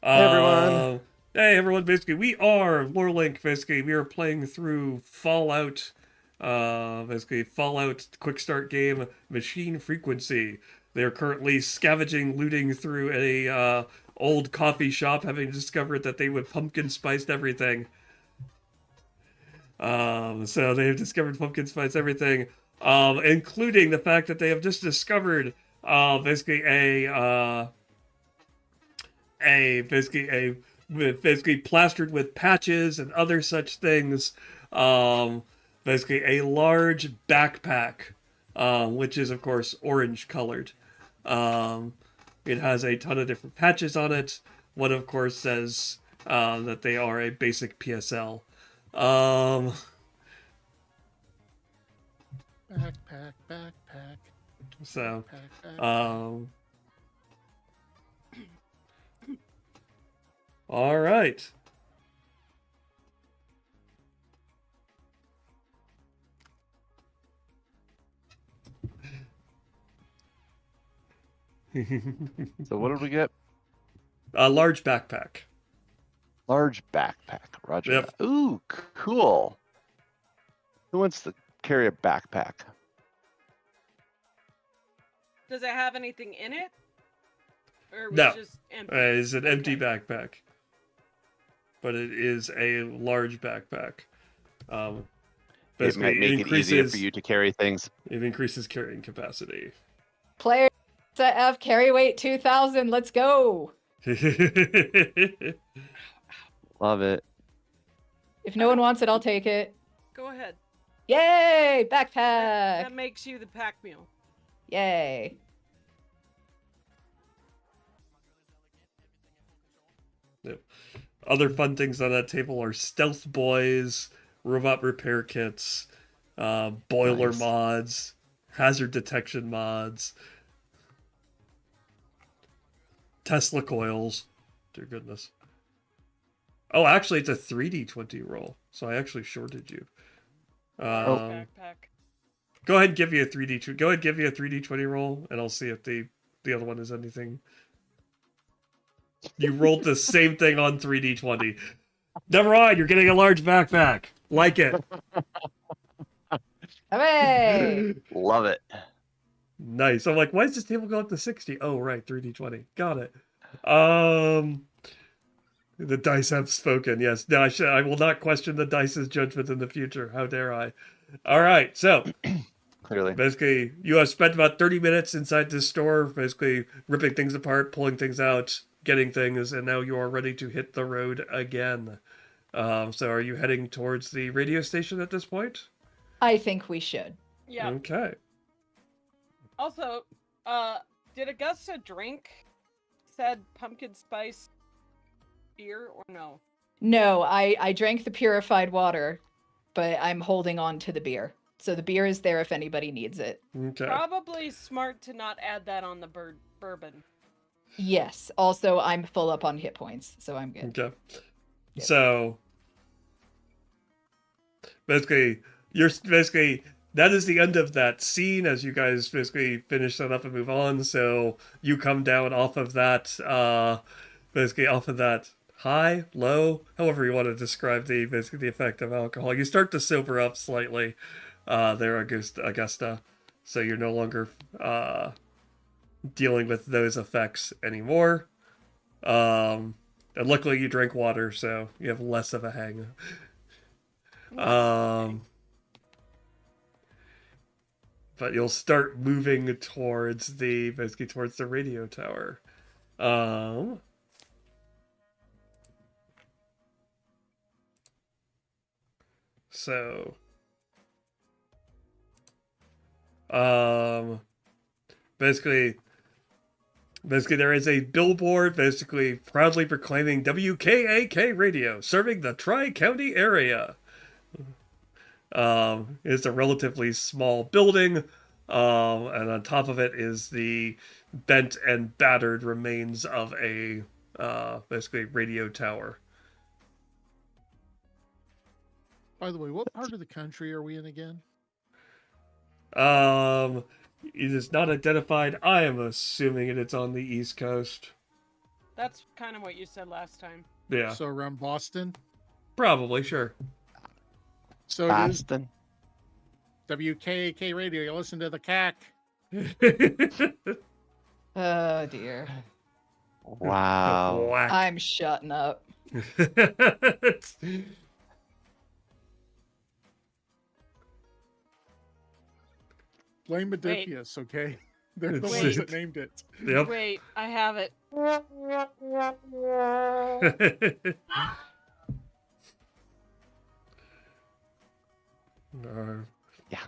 everyone. Hey, everyone. Basically, we are Lorelink. Basically, we are playing through Fallout. Fallout Quickstart game Machine Frequency. They are currently scavenging, looting through a old coffee shop, having discovered that they would pumpkin spiced everything. So they have discovered pumpkin spice everything, including the fact that they have just discovered basically plastered with patches and other such things. Basically a large backpack, which is of course orange colored. It has a ton of different patches on it. One of course says that they are a basic PSL. Backpack. So, Backpack. all right. So what did we get? A large backpack. Large backpack. Roger. Yep. That. Ooh, cool. Who wants to carry a backpack? Does it have anything in it? Or was No. it just empty? It's an empty Okay. backpack, but it is a large backpack. It Basically, might make it easier for you to carry things. It increases carrying capacity. Player F carry weight 2000. Let's go. Love it. If no one wants it, I'll take it. Go ahead. Yay! That Backpack. makes you the pack mule. Yay. Other fun things on that table are stealth boys, robot repair kits, boiler Nice. mods, hazard detection mods, Tesla coils. Dear goodness. Oh, actually, it's a 3d20 roll, so I actually shorted you. Oh. Backpack. Go ahead and give me a 3D. Go ahead and give me a 3D20 roll, and I'll see if the other one is anything. You rolled the same thing on 3D20. Never mind, you're getting a large backpack. Like it. Hooray! Love it. Nice. I'm like, why does this table go up to 60? Oh, right, 3D20. Got it. The dice have spoken. Yes. No, I will not question the dice's judgment in the future. How dare I? All right. So, Clearly. basically, you have spent about 30 minutes inside this store, basically ripping things apart, pulling things out, getting things, and now you are ready to hit the road again. So are you heading towards the radio station at this point? I think we should. Yeah. Okay. Also, did Augusta drink said pumpkin spice beer or no? No, I drank the purified water, but I'm holding on to the beer. So the beer is there if anybody needs it. Okay. Probably smart to not add that on the bourbon. Yes. Also, I'm full up on hit points, so I'm good. Okay. Yep. So basically, that is the end of that scene as you guys basically finish that up and move on. So you come down off of that, basically off of that high, low, however you want to describe the effect of alcohol. You start to sober up slightly, there, Augusta. So you're no longer dealing with those effects anymore. And luckily you drink water, so you have less of a hang. But you'll start moving towards towards the radio tower. So basically there is a billboard basically proudly proclaiming WKAK radio serving the Tri-County area. It's a relatively small building, and on top of it is the bent and battered remains of a basically radio tower. By the way, what part of the country are we in again? It is not identified. I am assuming it's on the East Coast. That's kind of what you said last time. Yeah, So around Boston? probably, sure. So it is Boston. WKAK radio. You listen to the CAC. Oh dear. Wow. Whack. I'm shutting up. Blame Wait. Modifius, okay? They're the Wait. ones that named it. Yep. Wait, I have it. Yeah.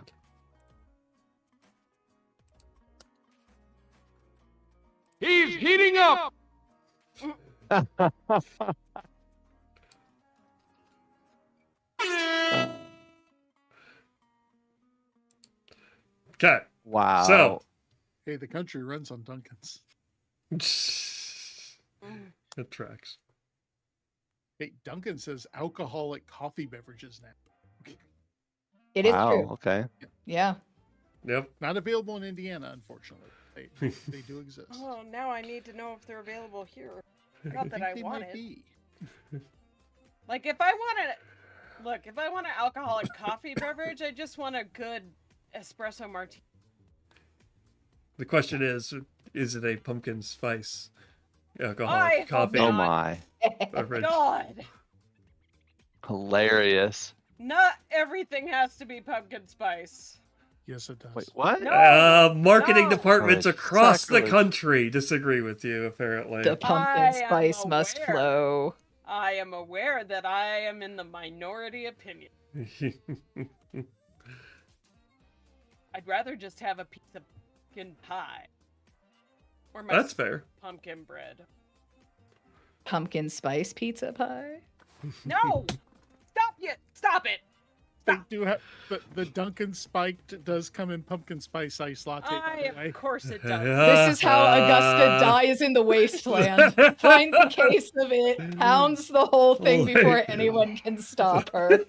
He's heating up! Okay. Wow. So Hey, the country runs on Duncan's. it tracks. Hey, Duncan says alcoholic coffee beverages now. It is wow. true. Okay. Yeah. Yep. Not available in Indiana, unfortunately. They do exist. Oh, now I need to know if they're available here. Not that think I they want might it. be. Like, if I want if I want an alcoholic coffee beverage, I just want a good espresso martini. The question is it a pumpkin spice I alcoholic hope coffee Oh not. my. beverage? God, Hilarious. not everything has to be pumpkin spice. Yes, it does. Wait, what? No. Marketing No. departments Oh, across the exactly. country disagree with you, apparently. The pumpkin I am spice must aware. flow. I am aware that I am in the minority opinion. I'd rather just have a piece of pumpkin pie. Or my That's fair. pumpkin bread. Pumpkin spice pizza pie? No! Stop it! They do have the Duncan spiked does come in pumpkin spice ice latte. by the way. Of course it does. This is how Augusta dies in the wasteland. Find the case of it, pounds the whole thing before anyone can stop her.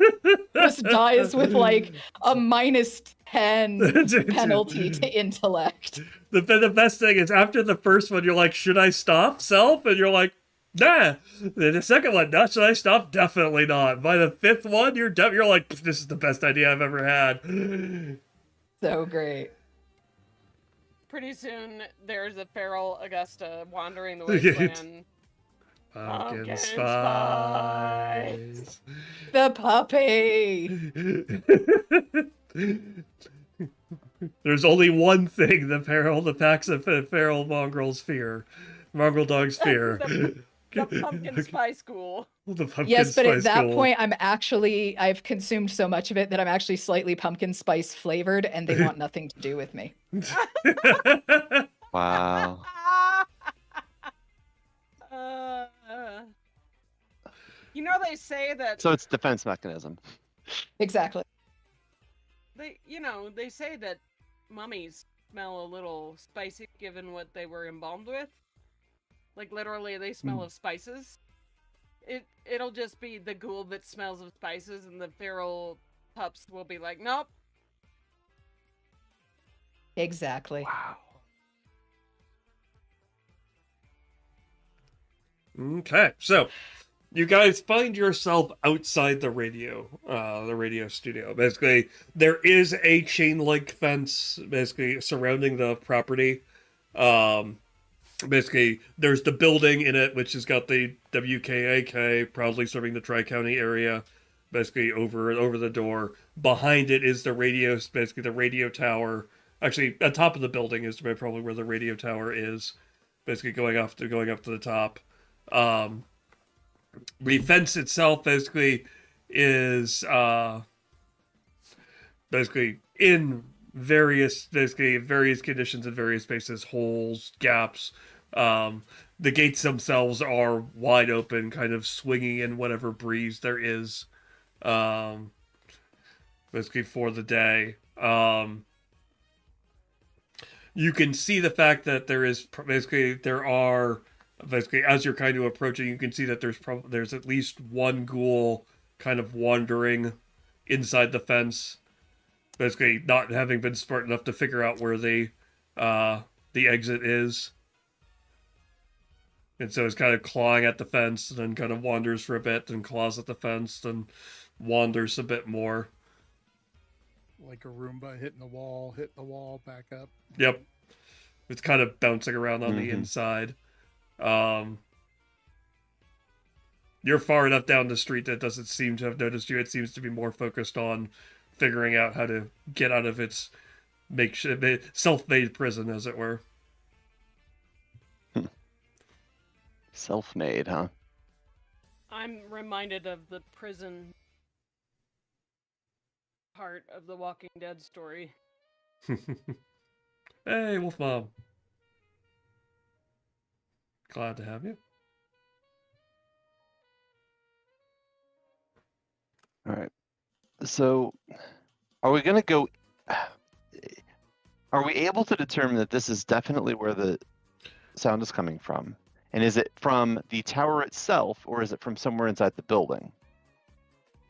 Just dies with like a minus 10 penalty to intellect. The best thing is after the first one, you're like, should I stop, self? And you're like, nah. Then the second one, no, should I stop? Definitely not. By the fifth one, you're like, this is the best idea I've ever had. So great. Pretty soon, there's a feral Augusta wandering the Yeah. wasteland. Pumpkin Pumpkin spice. The puppy. There's only one thing the packs of feral mongrels fear. Mongrel dogs fear. The pumpkin spice ghoul. The pumpkin Yes, but at spice that ghoul. point, I've consumed so much of it that I'm actually slightly pumpkin spice flavored, and they want nothing to do with me. Wow. You know, they say that So it's defense mechanism. Exactly. they say that mummies smell a little spicy given what they were embalmed with. Like literally, they smell of spices. It'll just be the ghoul that smells of spices, and the feral pups will be like, nope. Exactly. Wow. Okay, so you guys find yourself outside the radio studio. Basically, there is a chain link fence basically surrounding the property. Basically, there's the building in it, which has got the WKAK proudly serving the Tri-County area, basically over the door. Behind it is the radio, basically the radio tower. Actually, on top of the building is probably where the radio tower is, basically going up to the top. The fence itself basically is basically in various conditions in various spaces, holes, gaps. The gates themselves are wide open, kind of swinging in whatever breeze there is, basically for the day. You can see the fact that basically as you're kind of approaching, you can see that there's at least one ghoul kind of wandering inside the fence, basically not having been smart enough to figure out where the exit is. And so it's kind of clawing at the fence, and then kind of wanders for a bit, and claws at the fence, then wanders a bit more. Like a Roomba hitting the wall, back up. Yep. It's kind of bouncing around on the Mhm. inside. You're far enough down the street that it doesn't seem to have noticed you. It seems to be more focused on figuring out how to get out of its self-made prison, as it were. Self-made, huh? I'm reminded of the prison part of the Walking Dead story. Hey, Wolf Mom. Glad to have you. All right. So, are we going to go? Are we able to determine that this is definitely where the sound is coming from? And is it from the tower itself, or is it from somewhere inside the building?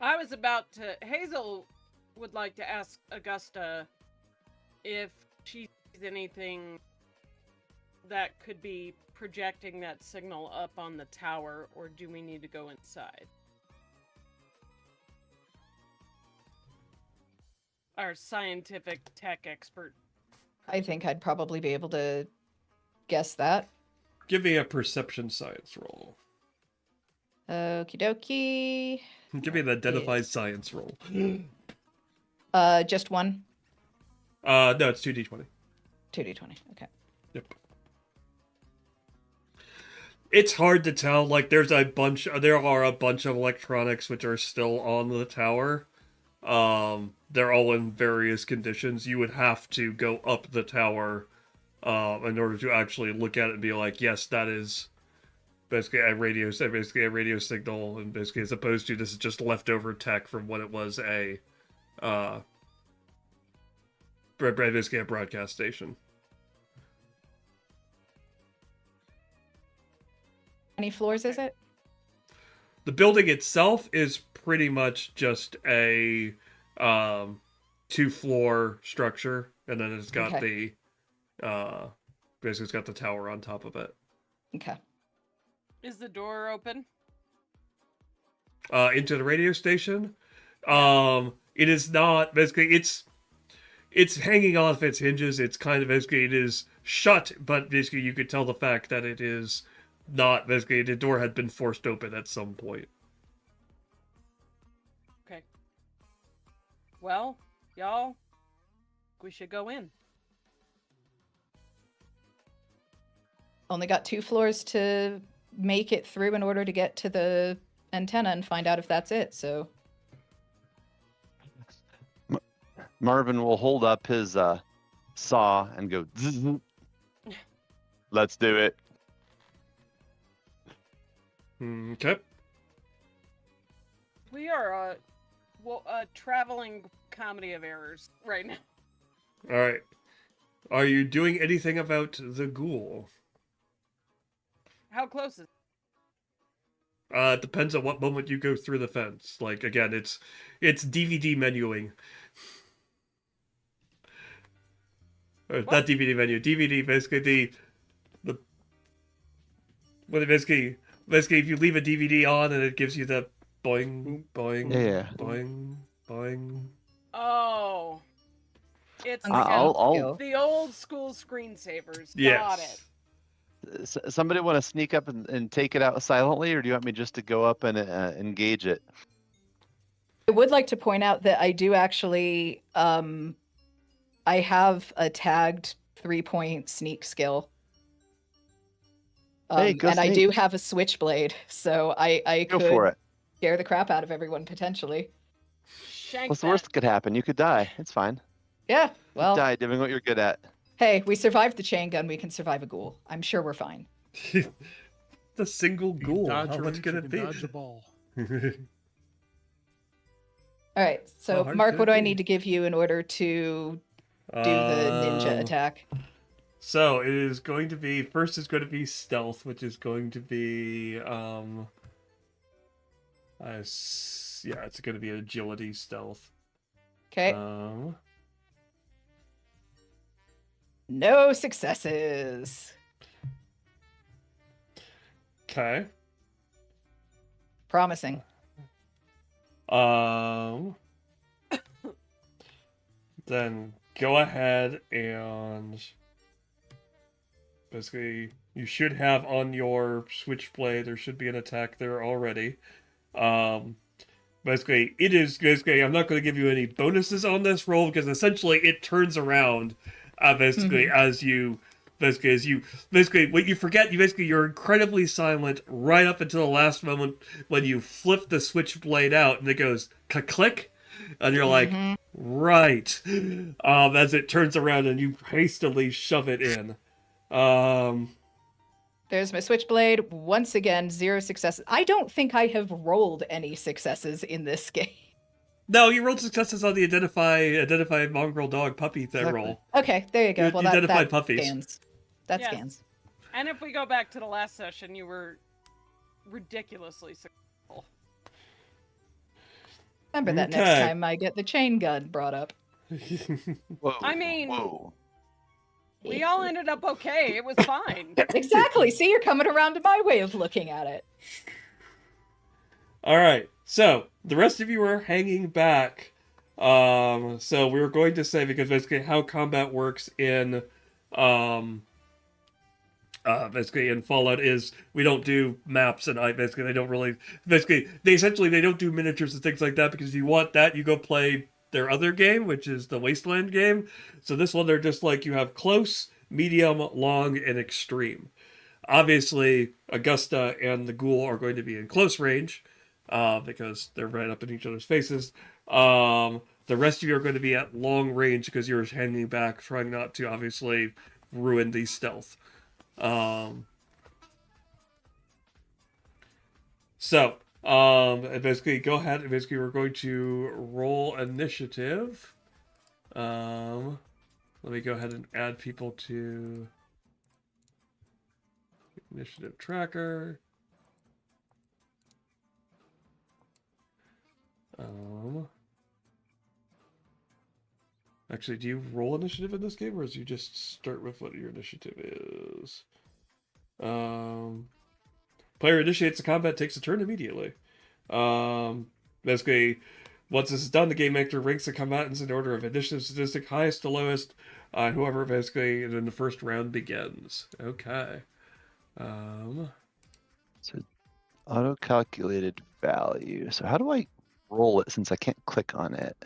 Hazel would like to ask Augusta if she sees anything that could be projecting that signal up on the tower, or do we need to go inside? Our scientific tech expert. I think I'd probably be able to guess that. Give me a perception science roll. Okie dokie. Give me an identify science roll. Just one? No, it's 2d20. 2d20, okay. Yep. It's hard to tell. Like, there are a bunch of electronics which are still on the tower. They're all in various conditions. You would have to go up the tower, in order to actually look at it and be like, yes, that is basically a radio signal, and basically as opposed to this is just leftover tech from when it was basically a broadcast station. How many floors is it? The building itself is pretty much just a 2-floor structure, and then it's got Okay. basically it's got the tower on top of it. Okay. Is the door open? Into the radio station. Yeah. It is not basically it's hanging off its hinges. It's kind of basically it is shut, but basically you could tell the fact that it is not basically the door had been forced open at some point. Okay. Well, y'all, we should go in. Only got 2 floors to make it through in order to get to the antenna and find out if that's it. So Marvin will hold up his saw and go, "Zzz. Let's do it." Okay. We are a traveling comedy of errors right now. All right. Are you doing anything about the ghoul? How close is it? It depends on what moment you go through the fence. Like again, it's DVD menuing. Or not DVD menu. DVD basically the well basically if you leave a DVD on and it gives you the boing boing Yeah. boing boing. Oh. It's Function like I'll skill. the old school screensavers. Yes. Got it. somebody want to sneak up and take it out silently, or do you want me just to go up and engage it? I would like to point out that I do actually I have a tagged 3-point sneak skill. Hey, go and I sneak. do have a switchblade, so I Go could for it. scare the crap out of everyone potentially. Shank What's the that. worst that could happen? You could die. It's fine. Yeah, well, Die doing what you're good at. hey, we survived the chain gun, we can survive a ghoul. I'm sure we're fine. The single You ghoul. dodge How a much wrench, can you it be? dodge a ball. All right, so hard Mark, could what do it I be? need to give you in order to do the ninja attack? So it is going to be first. Is going to be stealth, which is going to be yeah, it's going to be agility stealth. Okay, no successes. Okay. Promising. Then go ahead and basically you should have on your switchblade. There should be an attack there already. Basically, it is basically. I'm not going to give you any bonuses on this roll because essentially it turns around. Basically, as you what you forget, you're incredibly silent right up until the last moment when you flip the switchblade out and it goes click, and you're like, right. As it turns around and you hastily shove it in. There's my switchblade. Once again, 0 successes. I don't think I have rolled any successes in this game. No, you rolled successes on the identify mongrel dog puppy Exactly. roll. Okay, there you go. You Well, that identified puppies. scans. That Yes. scans. And if we go back to the last session, you were ridiculously successful. Remember that next Okay. time I get the chain gun brought up. Whoa. I mean- Whoa. We all ended up okay. It was fine. Exactly. See, you're coming around to my way of looking at it. All right. So the rest of you are hanging back. So we were going to say because basically how combat works in basically in Fallout is we don't do maps and basically they don't really they don't do miniatures and things like that because if you want that you go play their other game, which is the Wasteland game. So this one they're just like you have close, medium, long, and extreme. Obviously, Augusta and the ghoul are going to be in close range because they're right up in each other's faces. The rest of you are going to be at long range because you're hanging back, trying not to obviously ruin the stealth. Basically, go ahead. And basically, we're going to roll initiative. Let me go ahead and add people to initiative tracker. Actually, do you roll initiative in this game, or do you just start with what your initiative is? Player initiates the combat, takes a turn immediately. Basically, once this is done, the game master ranks the combatants in order of initiative statistic, highest to lowest. Whoever basically in the first round begins. Okay. So auto-calculated value. So how do I roll it since I can't click on it?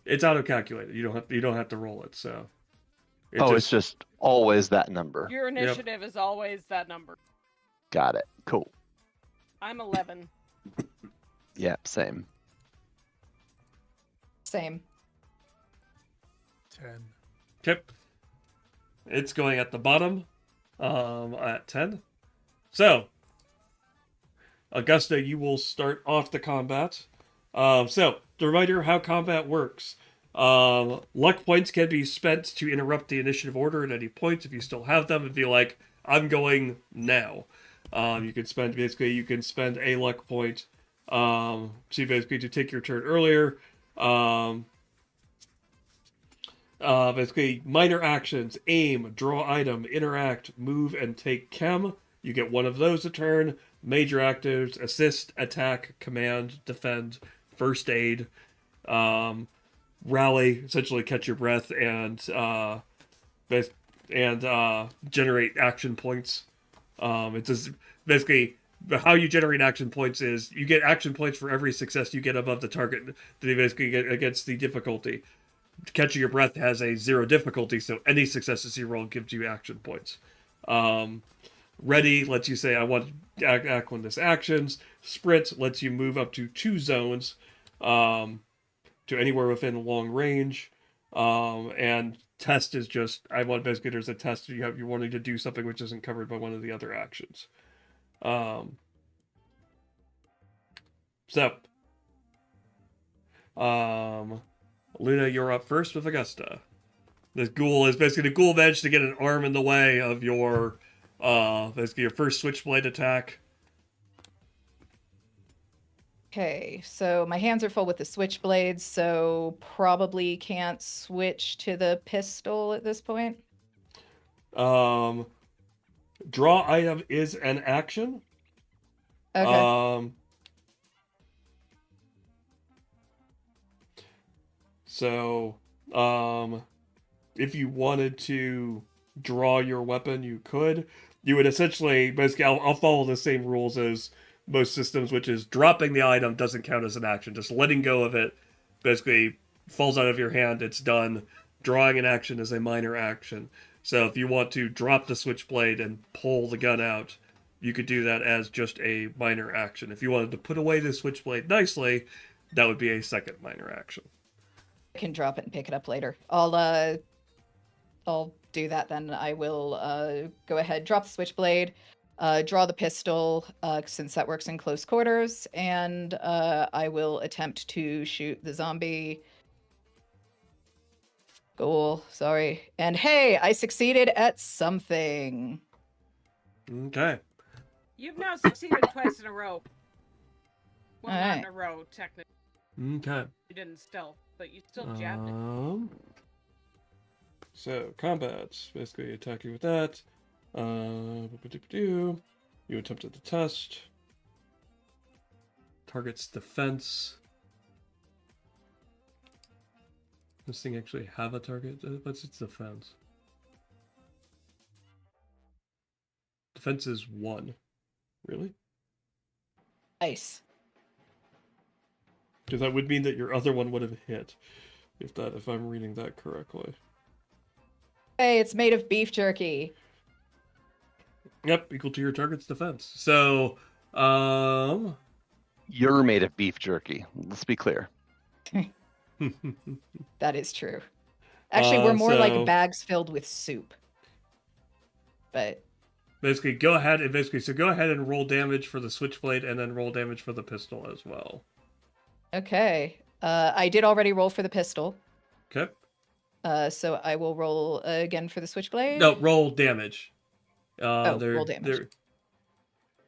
It's auto-calculated. You don't have to roll it. So. It's just always that number. Your initiative is always that number. Got it. Cool. I'm 11. Yeah, same. Same. 10. Okay. It's going at the bottom. At 10. So, Augusta, you will start off the combat. So, the reminder of how combat works. Luck points can be spent to interrupt the initiative order at any point if you still have them and be like, I'm going now. You can spend a luck point to take your turn earlier. Basically, minor actions: aim, draw item, interact, move, and take chem. You get one of those a turn. Major actives: assist, attack, command, defend, first aid, rally, essentially catch your breath, and generate action points. It's just basically how you generate action points is you get action points for every success you get above the target that you basically get against the difficulty. Catching your breath has a 0 difficulty, so any successes you roll gives you action points. Ready lets you say, I want to act on this actions. Sprint lets you move up to 2 zones to anywhere within long range. And test is just, basically there's a test you're wanting to do something which isn't covered by one of the other actions. Luna, you're up first with Augusta. The ghoul managed to get an arm in the way of your basically your first switchblade attack. Okay, so my hands are full with the switchblades, so probably can't switch to the pistol at this point. Draw item is an action. Okay. So, if you wanted to draw your weapon, you could. You would essentially, basically, I'll follow the same rules as most systems, which is dropping the item doesn't count as an action. Just letting go of it, basically, falls out of your hand, it's done. Drawing an action is a minor action. So if you want to drop the switchblade and pull the gun out, you could do that as just a minor action. If you wanted to put away the switchblade nicely, that would be a second minor action. I can drop it and pick it up later. I'll do that then. I will go ahead, drop the switchblade, draw the pistol, since that works in close quarters, and I will attempt to shoot the zombie. Ghoul, sorry. And hey, I succeeded at something. Okay. You've now succeeded twice in a row. Well, not Alright. in a row, technically. Okay. You didn't stealth, but you still jabbed it. So, combat. Basically attacking with that. You attempted the test. Target's defense. This thing actually have a target? What's its defense? Defense is 1. Really? Nice. Because that would mean that your other one would have hit. If I'm reading that correctly. Hey, it's made of beef jerky. Yep, equal to your target's defense. So, You're made of beef jerky. Let's be clear. That is true. Actually, we're more so- like bags filled with soup. But basically, go ahead and roll damage for the switchblade, and then roll damage for the pistol as well. okay. I did already roll for the pistol. Okay. So I will roll again for the switchblade. No, roll damage. Roll damage.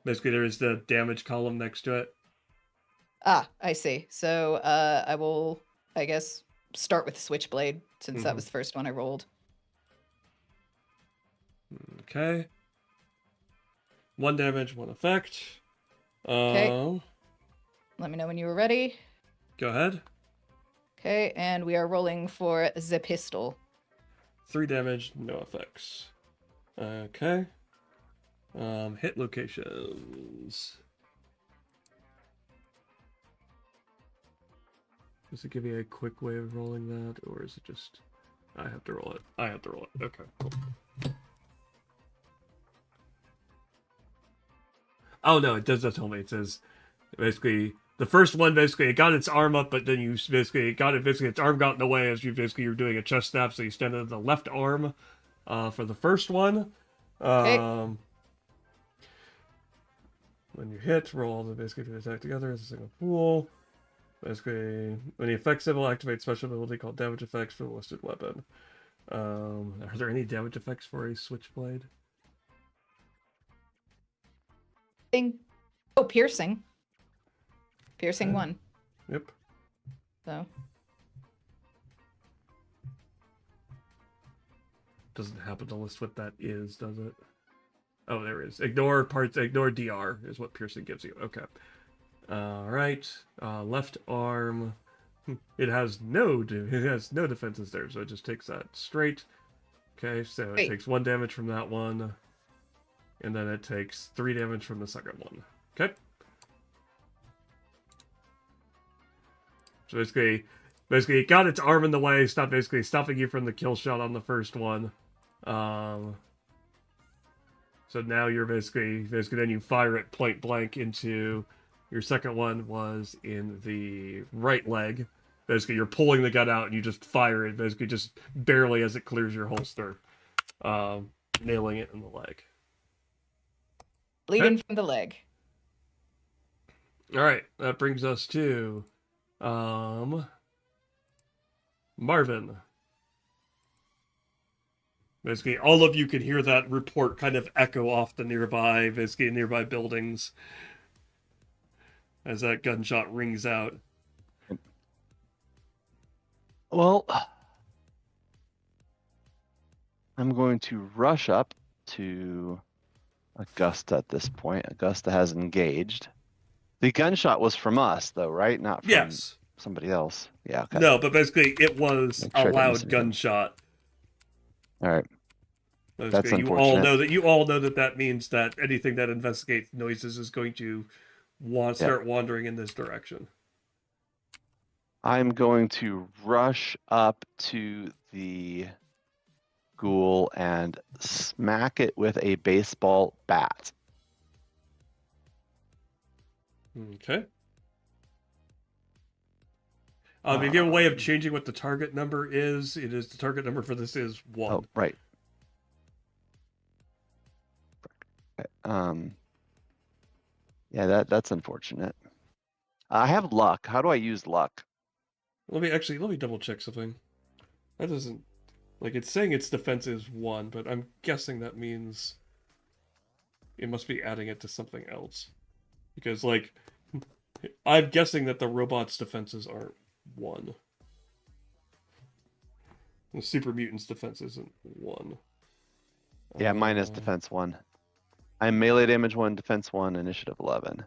Basically, there is the damage column next to it. Ah, I see. So I will, I guess, start with the switchblade since that Mhm. was the first one I rolled. Okay. 1 damage, 1 effect. Okay. Let me know when you were ready. Go ahead. Okay, and we are rolling for the pistol. 3 damage, no effects. Okay. Hit locations. Does it give you a quick way of rolling that, or is it just... I have to roll it. I have to roll it. Okay, cool. Oh, no, it does not tell me. It says, basically, the first one, basically, it got its arm up, but then you basically its arm got in the way as you're doing a chest snap, so you stand on the left arm for the first one. Okay. When you hit, roll the basically to attack together as a single pool. Basically, when the effect symbol activates special ability called damage effects for the listed weapon. Are there any damage effects for a switchblade? Oh, piercing. Piercing Okay. 1. Yep. So. Doesn't happen to list what that is, does it? Oh, there it is. Ignore DR is what piercing gives you. Okay. Alright. Left arm. It has no defenses there, so it just takes that straight. Okay, so it takes 1 damage from that one. And then it takes 3 damage from the second one. Okay. So basically it got its arm in the way, stopping you from the kill shot on the first one. So now you're basically then you fire it point blank into your second one was in the right leg. Basically, you're pulling the gun out and you just fire it, basically just barely as it clears your holster, nailing it in the leg. Bleeding from the leg. All right, that brings us to Marvin. Basically, all of you can hear that report kind of echo off the nearby buildings as that gunshot rings out. Well, I'm going to rush up to Augusta at this point. Augusta has engaged. The gunshot was from us, though, right? Not from somebody else. Yeah, okay. No, but basically it was a loud gunshot. All right. That's you unfortunate. all know that means that anything that investigates noises is going to start wandering in this direction. I'm going to rush up to the ghoul and smack it with a baseball bat. Okay. If you have a way of changing what the target number is, the target number for this is 1. Oh, right. Yeah, that's unfortunate. I have luck. How do I use luck? Let me double check something. That doesn't, like, it's saying its defense is 1, but I'm guessing that means it must be adding it to something else. Because, like, I'm guessing that the robot's defenses aren't 1. The super mutant's defense isn't 1. Yeah, mine is defense 1. I'm melee damage 1, defense 1, initiative 11.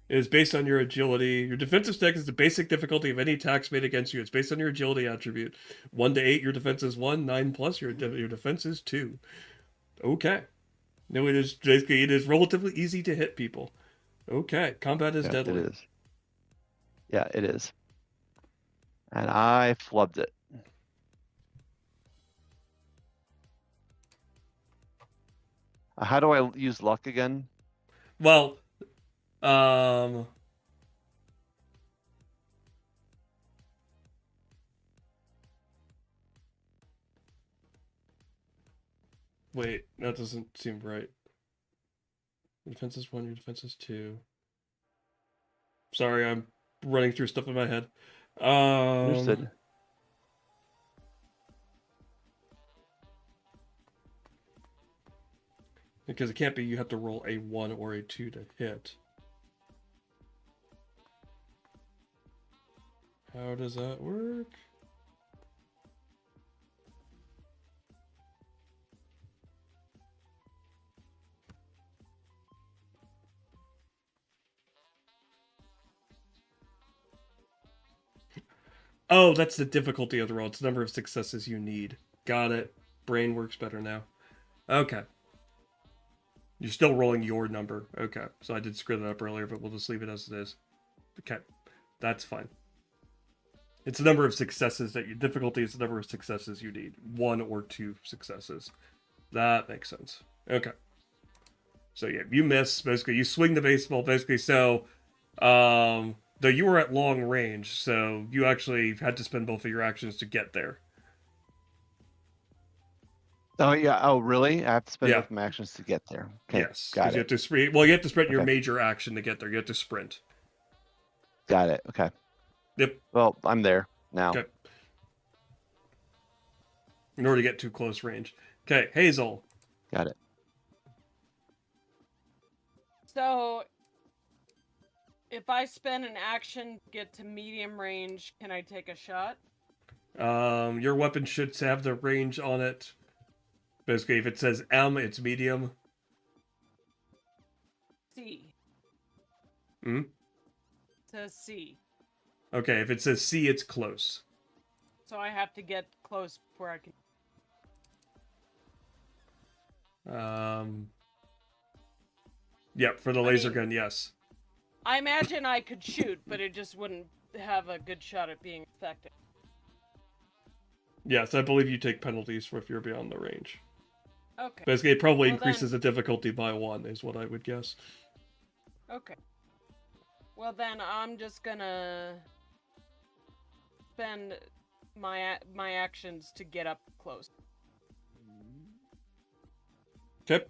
It is based on your agility. Your defensive stack is the basic difficulty of any attacks made against you. It's based on your agility attribute. 1 to 8, your defense is 1. 9 plus, your defense is 2. Okay. No, it is relatively easy to hit people. Okay, combat is deadly. It is. Yeah, it is. And I flubbed it. How do I use luck again? Well, wait, that doesn't seem right. Your defense is 1, your defense is 2. Sorry, I'm running through stuff in my head. Understood. Because it can't be you have to roll a 1 or a 2 to hit. How does that work? Oh, that's the difficulty of the roll. It's the number of successes you need. Got it. Brain works better now. Okay. You're still rolling your number. Okay. So I did screw that up earlier, but we'll just leave it as it is. Okay. That's fine. It's the number of successes that you... Difficulty is the number of successes you need. 1 or 2 successes. That makes sense. Okay. So yeah, you miss. Basically, you swing the baseball. Basically, so... though you were at long range, so you actually had to spend both of your actions to get there. Oh yeah. Oh really? I have to spend Yeah. both my actions to get there. Okay. Yes, Got because it. you have to sprint. Well, you have to sprint your Okay. major action to get there. You have to sprint. Got it. Okay. Yep. Well, I'm there now. Okay. In order to get to close range. Okay, Hazel. Got it. So, if I spend an action to get to medium range, can I take a shot? Your weapon should have the range on it. Basically, if it says M, it's medium. C. Hmm? It says C. Okay, if it says C, it's close. So I have to get close before I can... Yep, for the laser gun, yes. I imagine I could shoot, but it just wouldn't have a good shot at being effective. Yes, I believe you take penalties for if you're beyond the range. Okay. Basically, it probably Well, increases the difficulty by 1, is what I would guess. Okay. Well, then I'm just gonna spend my actions to get up close. Okay.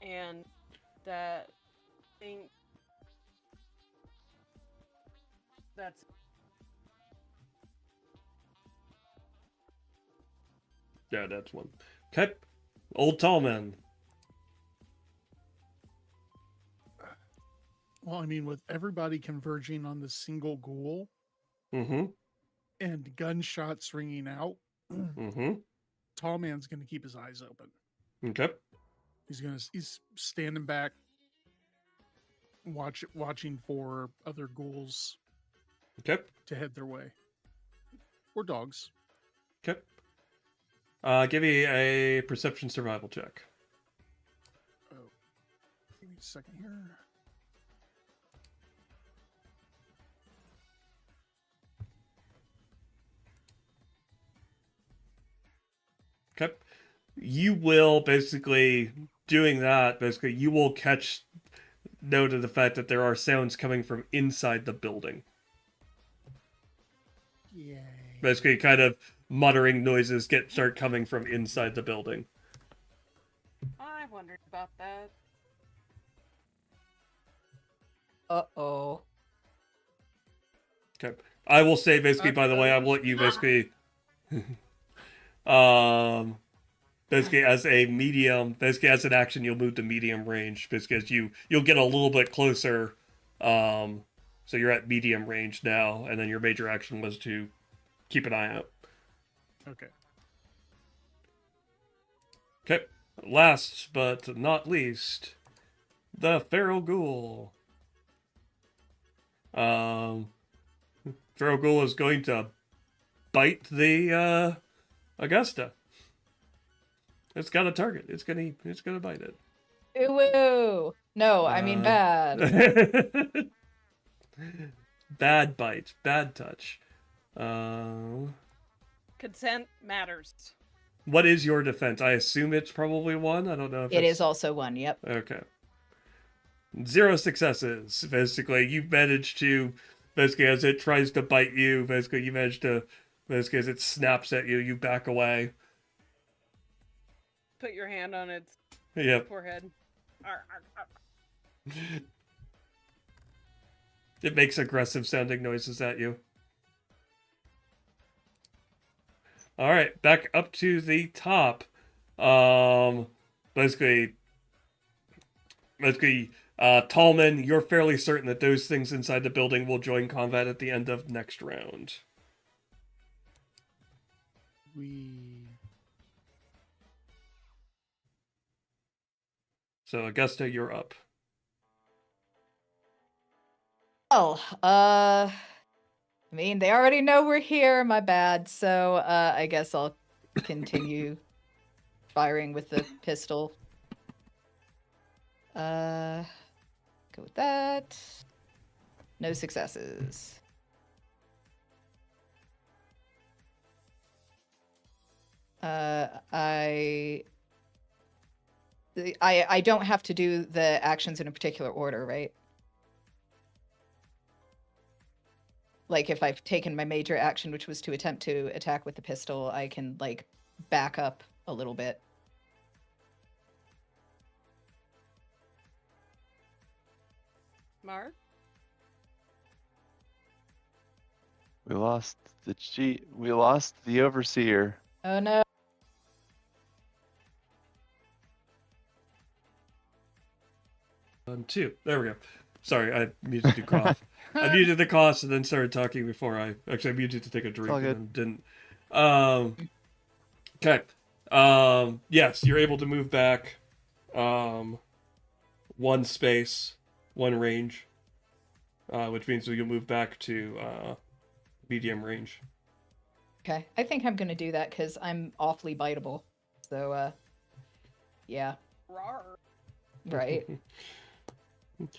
And that thing... That's... Yeah, that's 1. Okay. Old tall man. Well, I mean, with everybody converging on the single ghoul Mm-hmm. and gunshots ringing out, Mm-hmm. Tall Man's going to keep his eyes open. Okay. He's standing back, watching for other ghouls Okay. to head their way, or dogs. Okay. Give me a perception survival check. Oh, give me a second here. Okay. You will basically doing that. Basically, you will catch note of the fact that there are sounds coming from inside the building. Yay! Basically, kind of muttering noises start coming from inside the building. I wondered about that. Uh-oh. Okay. I will say basically. By the way, I will let you basically. Basically as a medium, basically as an action, you'll move to medium range. Basically, as you'll get a little bit closer. So you're at medium range now, and then your major action was to keep an eye out. Okay. Okay. Last but not least, the Feral Ghoul. Feral Ghoul is going to bite the Augusta. It's got a target. It's gonna bite it. Ooh. No, I mean bad. Bad bite. Bad touch. Consent matters. What is your defense? I assume it's probably 1. I don't know if It it's... is also 1, yep. Okay. 0 successes. Basically, you've managed to... Basically, as it tries to bite you, basically, you manage to... Basically, as it snaps at you, you back away. Put your hand on its Yep. forehead. Arr, arr, arr. It makes aggressive sounding noises at you. Alright, back up to the top. Basically, Tallman, you're fairly certain that those things inside the building will join combat at the end of next round. So, Augusta, you're up. Well, I mean, they already know we're here, my bad. So, I guess I'll continue firing with the pistol. Go with that. No successes. I don't have to do the actions in a particular order, right? Like, if I've taken my major action, which was to attempt to attack with the pistol, I can, like, back up a little bit. Mark? We lost we lost the overseer. Oh, no. Two. There we go. Sorry, I muted to cough. I muted the cough and then started talking before I muted to take a drink all and good. then didn't. Okay. Yes, you're able to move back. One space, one range, which means we can move back to medium range. Okay, I think I'm gonna do that because I'm awfully biteable. So, yeah. Rawr. Right.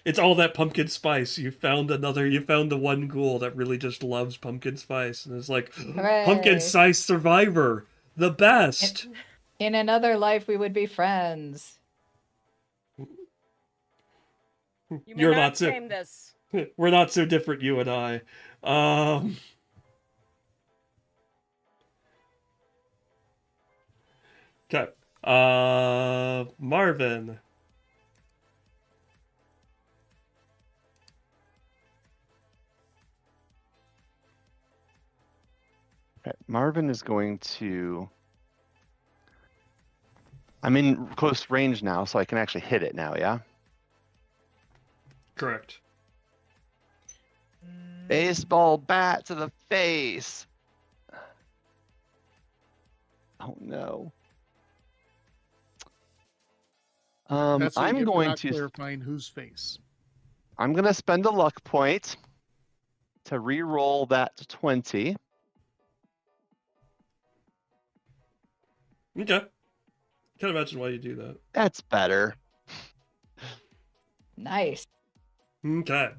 It's all that pumpkin spice. You found the one ghoul that really just loves pumpkin spice, and it's like, Hooray. pumpkin spice survivor, the best. In another life, we would be friends. You may You're not not so. claim this. We're not so different, you and I. Okay. Marvin. Okay, Marvin is going to. I'm in close range now, so I can actually hit it now, yeah? Correct. Baseball bat to the face. Oh no. That's what you I'm get for going not to. clarifying whose face. I'm gonna spend a luck point to re-roll that to 20. Okay. Can't imagine why you do that. That's better. Nice. Okay.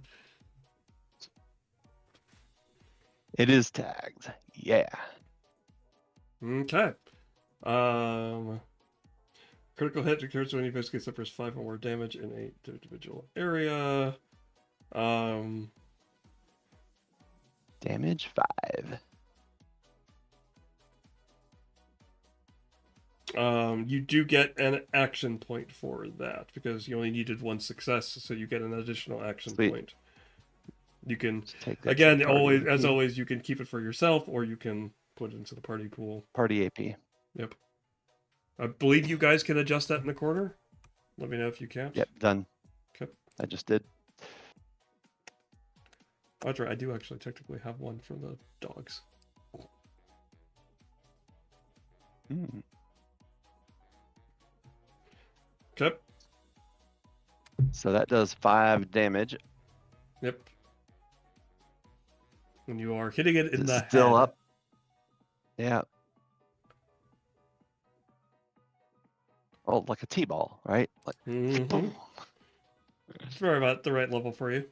It is tagged. Yeah. Okay. Critical hit occurs when you basically suffers 5 or more damage in a individual area. Damage 5. You do get an action point for that because you only needed one success, so you get an additional action Sweet. point. You can Take that again, to the party always AP. as always, you can keep it for yourself or you can put it into the party pool. Party AP. Yep. I believe you guys can adjust that in the corner. Let me know if you can't. Yep, done. Okay. I just did. Audra, I do actually technically have one for the dogs. Hmm. Okay. So that does 5 damage. Yep. And you are hitting it in It's the still head. up. Yeah. Oh, like a T-ball, right? Like, Mhm. It's very about the right level for you.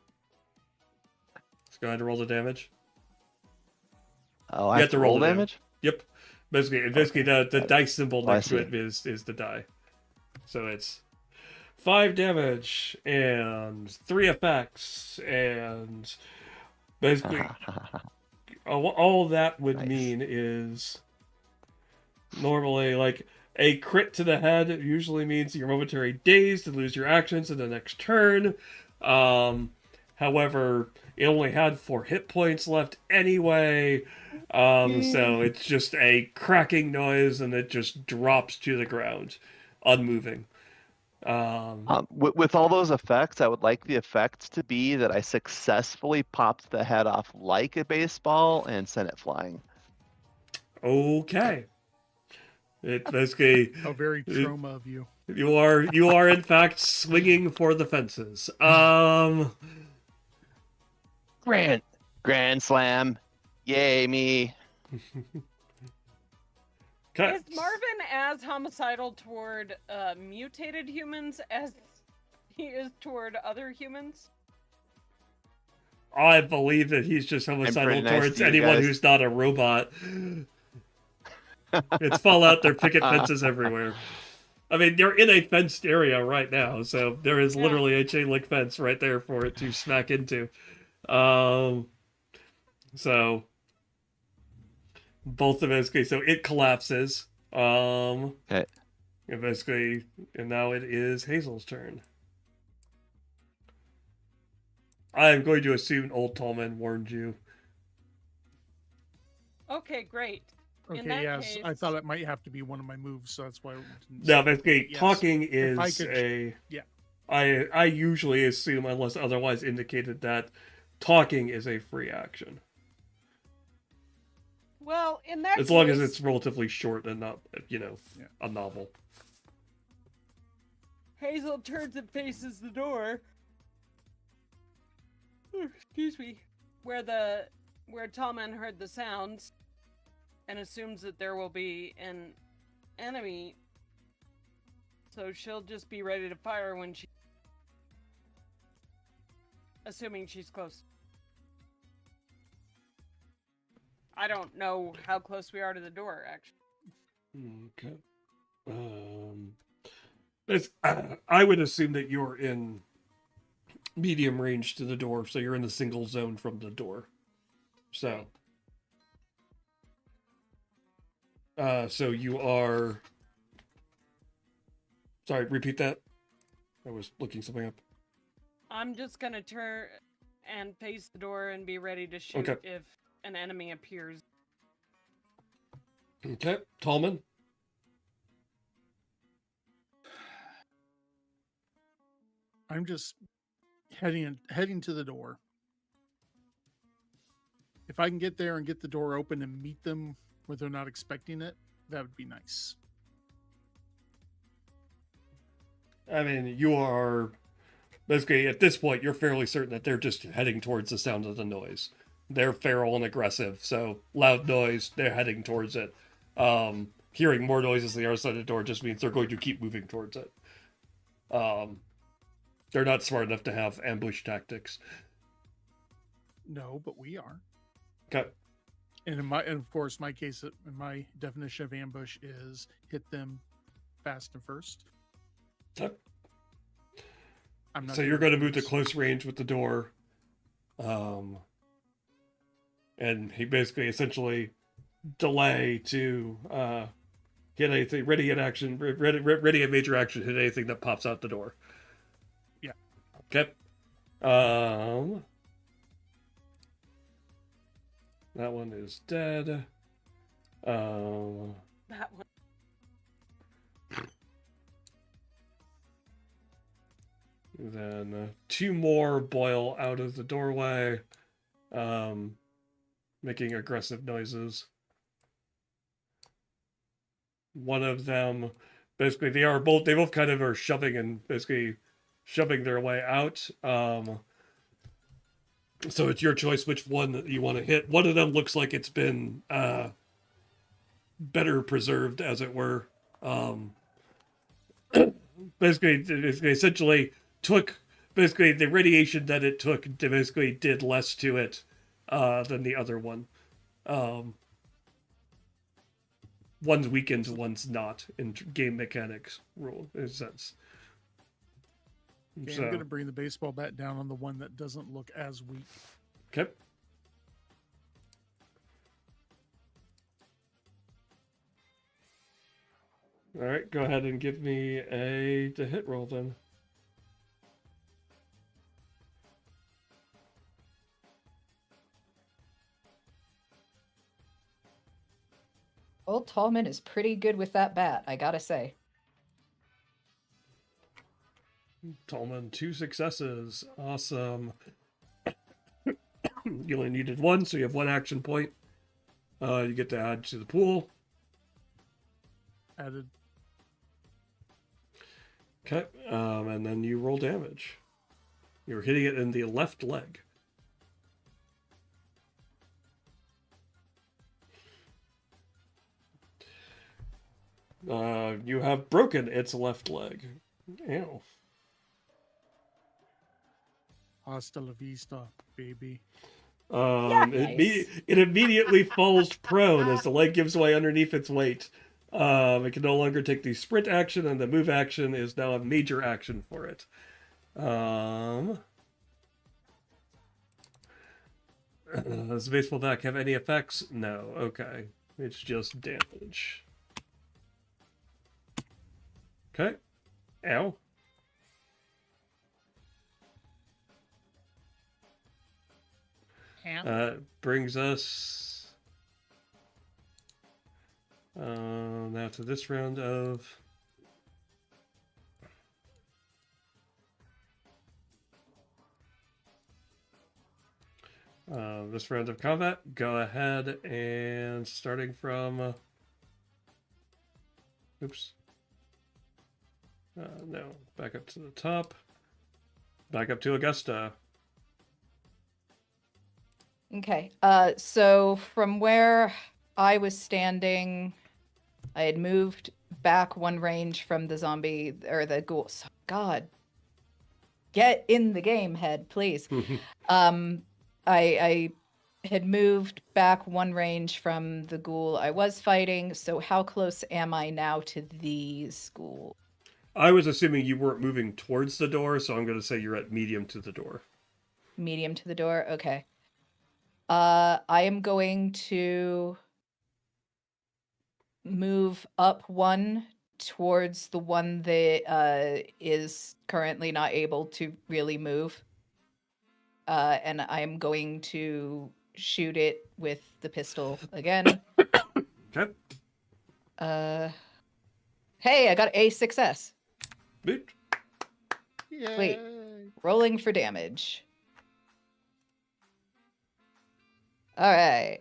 Let's go ahead and roll the damage. oh, I You have to roll the damage? Yep. Basically, the dice symbol Oh, I next to see. it is the die. So it's 5 damage and 3 effects, and basically all that would Nice. mean is normally like a crit to the head usually means you're momentary dazed and lose your actions in the next turn. However, it only had 4 hit points left anyway. So it's just a cracking noise and it just drops to the ground, unmoving. With all those effects, I would like the effect to be that I successfully popped the head off like a baseball and sent it flying. Okay. It basically How very trauma of you. you are in fact swinging for the fences. Grand slam. Yay me. Okay. Is Marvin as homicidal toward mutated humans as he is toward other humans? I believe that he's just homicidal pretty nice towards to you anyone guys. who's not a robot. It's Fallout, there are picket fences everywhere. I mean, you're in a fenced area right now, so there is Yeah. literally a chain link fence right there for it to smack into. So both of us, okay, so it collapses. Okay. And basically, and now it is Hazel's turn. I am going to assume Old Tallman warned you. Okay, great. In Okay, that yes. I case- thought it might have to be one of my moves, so that's why I didn't No, say it. basically, Yes. talking If I is could- yeah. I usually assume, unless otherwise indicated, that talking is a free action. Well, in that As long as case, it's relatively short and not, Yeah. a novel. Hazel turns and faces the door. Excuse me. Where Tallman heard the sounds and assumes that there will be an enemy. So she'll just be ready to fire when she... Assuming she's close. I don't know how close we are to the door, actually. Okay. I would assume that you're in medium range to the door, so you're in the single zone from the door. So, so you are. Sorry, repeat that. I was looking something up. I'm just gonna turn and face the door and be ready to shoot Okay. if an enemy appears. Okay, Tallman. I'm just heading to the door. If I can get there and get the door open and meet them where they're not expecting it, that would be nice. I mean, you are basically at this point. You're fairly certain that they're just heading towards the sound of the noise. They're feral and aggressive, so loud noise. They're heading towards it. Hearing more noises on the other side of the door just means they're going to keep moving towards it. They're not smart enough to have ambush tactics. No, but we are. Okay. And of course, my case, in my definition of ambush is hit them fast and first. Okay. I'm not So you're going to move to close range with the door. And he basically essentially delay to hit anything, ready hit action, ready a major action, hit anything that pops out the door. Yeah. Okay. That one is dead. That one. Then two more boil out of the doorway, making aggressive noises. One of them, basically, they both kind of are shoving and basically shoving their way out. So it's your choice which one that you want to hit. One of them looks like it's been better preserved, as it were. Basically, essentially took the radiation that it took to basically did less to it than the other one. One's weakened, one's not in game mechanics rule in a sense. Okay, I'm going to bring the baseball bat down on the one that doesn't look as weak. Okay. All right, go ahead and give me the hit roll then. Old Tallman is pretty good with that bat, I gotta say. Tallman, 2 successes. Awesome. You only needed 1, so you have 1 action point. You get to add to the pool. Added. Okay, and then you roll damage. You're hitting it in the left leg. You have broken its left leg. Ew. Hasta la vista, baby. Nice. It immediately falls prone as the leg gives way underneath its weight. It can no longer take the sprint action, and the move action is now a major action for it. Does the baseball bat have any effects? No. Okay. It's just damage. Okay. Ow. Brings us now to this round of combat. Go ahead and starting from oops. No, back up to the top. Back up to Augusta. Okay. So from where I was standing, I had moved back 1 range from the zombie or the ghoul. God, get in the game, head, please. I had moved back 1 range from the ghoul I was fighting. So how close am I now to these ghouls? I was assuming you weren't moving towards the door, so I'm going to say you're at medium to the door. Medium to the door. Okay. I am going to move up 1 towards the one that is currently not able to really move. And I'm going to shoot it with the pistol again. Okay. Hey, I got a success. Boot. Yay. Wait. Rolling for damage. All right.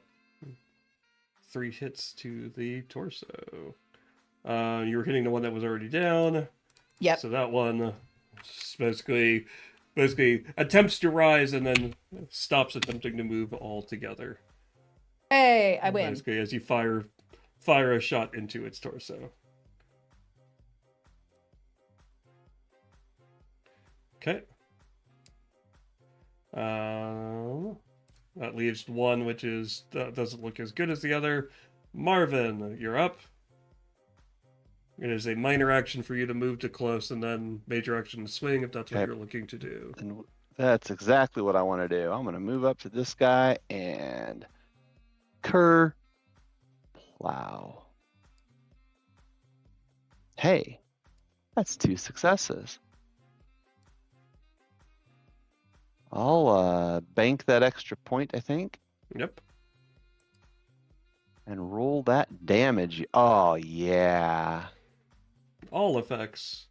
3 hits to the torso. You were hitting the one that was already down. Yep. So that one basically attempts to rise and then stops attempting to move altogether. Hey, I win. Basically, as you fire a shot into its torso. Okay. That leaves 1, which doesn't look as good as the other. Marvin, you're up. It is a minor action for you to move to close, and then major action to swing if that's what Okay. you're looking to do. And that's exactly what I want to do. I'm going to move up to this guy and plow. Hey, that's 2 successes. I'll bank that extra point, I think, Yep. and roll that damage. Oh, yeah. All effects,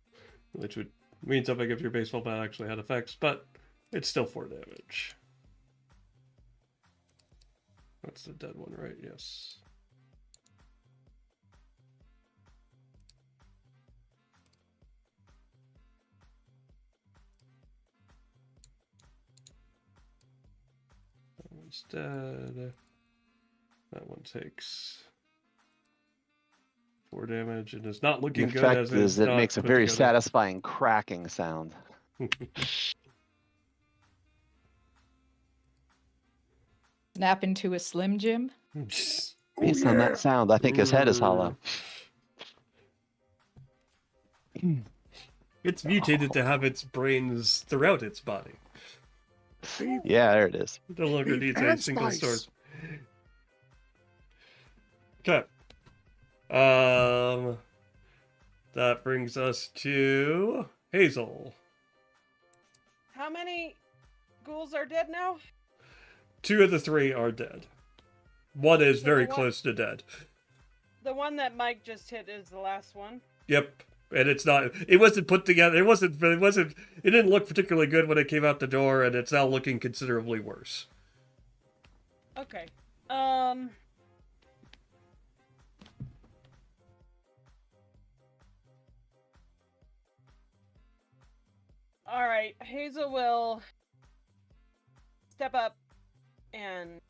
which would mean something if your baseball bat actually had effects, but it's still 4 damage. That's the dead one, right? Yes. That one's dead. That one takes 4 damage and is not The looking good effect as is it makes a put very together. satisfying cracking sound. Snap into a Slim Jim. Based on that sound, I think his head is hollow. It's mutated to have its brains throughout its body. Yeah, there it is. It no longer Beef needs a and single spice. source. Okay. That brings us to Hazel. How many ghouls are dead now? 2 of the 3 are dead. 1 is So very the one- close to dead. The one that Mike just hit is the last one. Yep. and it's not. It wasn't put together. It wasn't. It didn't look particularly good when it came out the door, and it's now looking considerably worse. Okay. All right. Hazel will step up and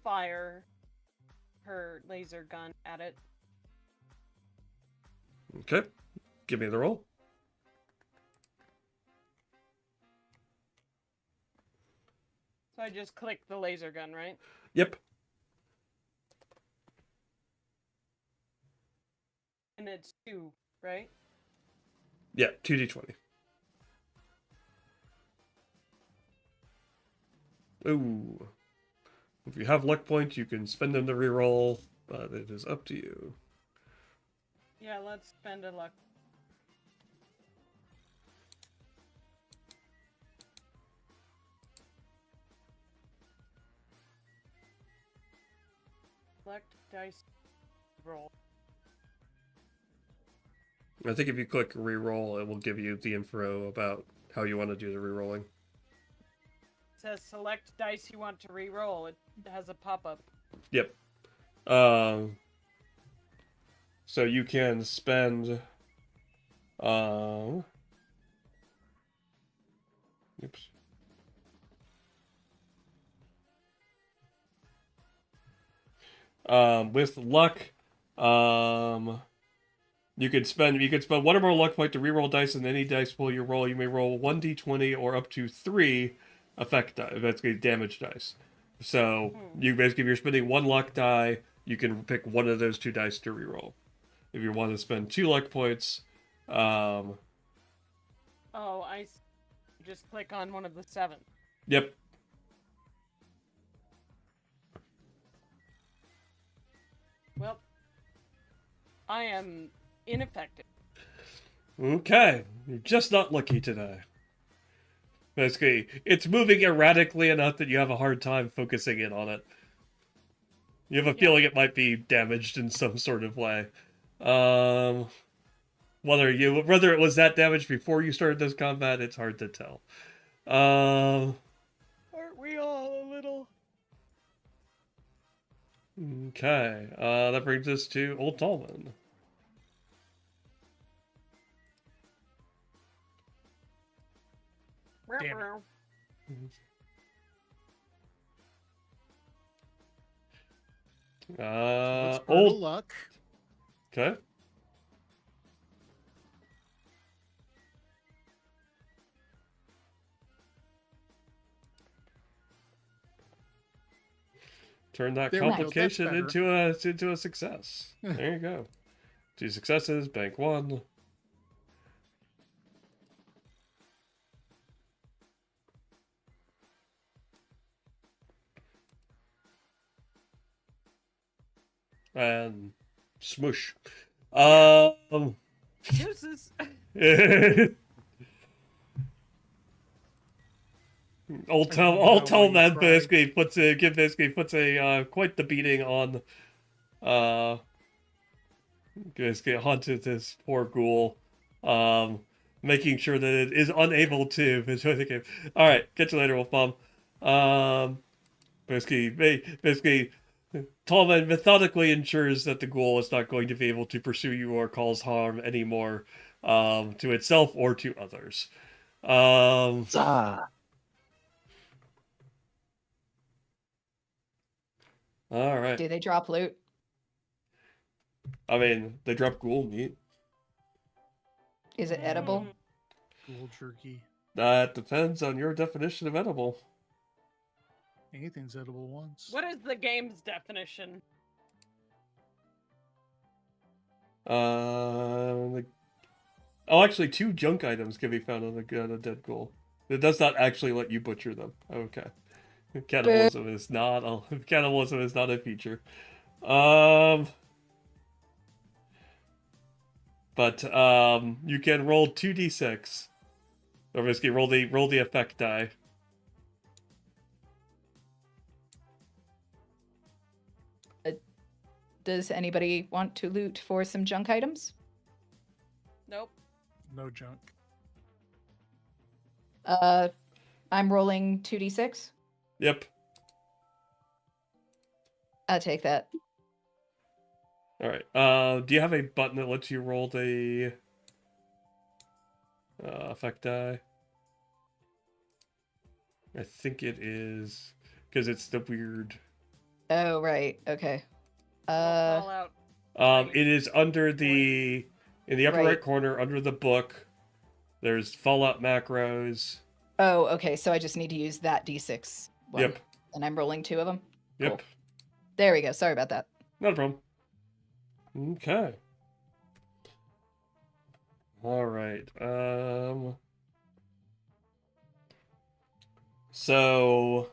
fire her laser gun at it. Okay, give me the roll. So I just click the laser gun, right? Yep. And it's 2, right? Yeah, 2d20. Ooh. If you have luck points, you can spend them to reroll, but it is up to you. Yeah, let's spend a luck. Select dice roll. I think if you click reroll, it will give you the info about how you want to do the rerolling. It says select dice you want to re-roll. It has a pop-up. Yep. So you can spend. Oops. With luck, you could spend one or more luck point to reroll dice, and any dice pool you roll, you may roll 1d20 or up to 3 effect die, basically damage dice. So you basically, if you're spending 1 luck die, you can pick one of those 2 dice to reroll. If you want to spend 2 luck points, Oh, just click on one of the 7. Yep. Well, I am ineffective. Okay, you're just not lucky today. Basically, it's moving erratically enough that you have a hard time focusing in on it. You have a feeling it might be damaged in some sort of way. Whether it was that damaged before you started this combat, it's hard to tell. Aren't we all a little? Okay, that brings us to Old Tallman. Damn it. Let's burn a Old. luck. Okay. Turn that There we go, that's complication better. into a success. There you go. 2 successes, bank 1. And smoosh. Deuces. Old why Tallman you basically puts a quite the beating on basically onto this poor ghoul, making sure that it is unable to enjoy the game. All right, catch you later, Wolf Mom. Basically, Tallman methodically ensures that the ghoul is not going to be able to pursue you or cause harm anymore, to itself or to others. All right. Do they drop loot? I mean, they drop ghoul meat. Is it edible? Ghoul jerky. That depends on your definition of edible. Anything's edible once. What is the game's definition? Actually, 2 junk items can be found on a dead ghoul. It does not actually let you butcher them. Okay. Cannibalism is not a feature. But you can roll 2d6. Or basically roll the effect die. Does anybody want to loot for some junk items? Nope. No junk. I'm rolling 2d6. Yep. I'll take that. All right. Do you have a button that lets you roll the effect die? I think it is because it's the weird. Oh, right. Okay. I'll call out. It is under in the upper right Right. corner under the book. There's Fallout macros. Oh, okay. So I just need to use that d6 one. Yep. And I'm rolling 2 of them? Yep. Cool. There we go. Sorry about that. Not a problem. Okay. All right. So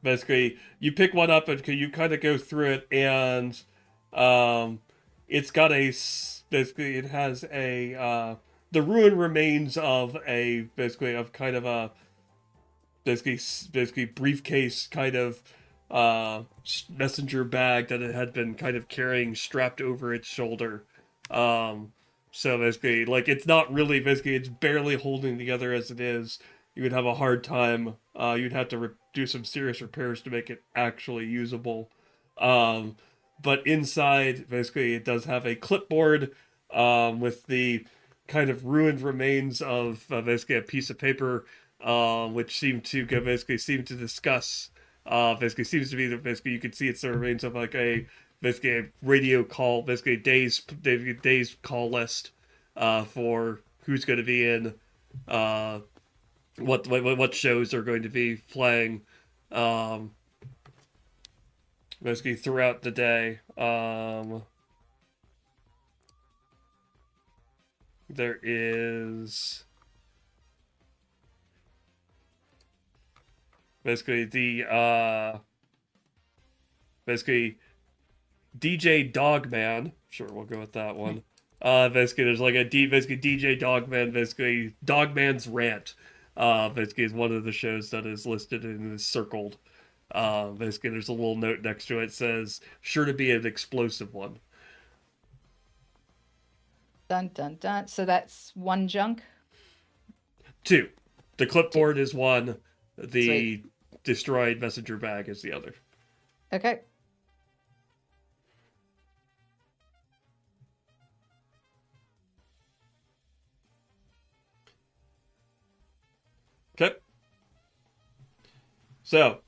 basically, you pick one up and you kind of go through it, and it's got basically it has a the ruin remains of kind of a basically briefcase kind of messenger bag that it had been kind of carrying strapped over its shoulder. So basically, like, it's not really basically it's barely holding together as it is. You would have a hard time. You'd have to do some serious repairs to make it actually usable. But inside, basically, it does have a clipboard with the kind of ruined remains of basically a piece of paper, which seem to discuss. Basically, seems to be that basically you can see it's the remains of like basically a radio call, basically days call list for who's going to be in what shows are going to be playing basically throughout the day. There is basically basically DJ Dogman. Sure, we'll go with that one. Basically, there's like basically DJ Dogman, basically Dogman's Rant. Basically, is one of the shows that is listed and is circled. Basically, there's a little note next to it that says, "Sure to be an explosive one." Dun, dun, dun. So that's 1 junk? 2. The clipboard is 1. The Sweet. destroyed messenger bag is the other. Okay. Okay. So,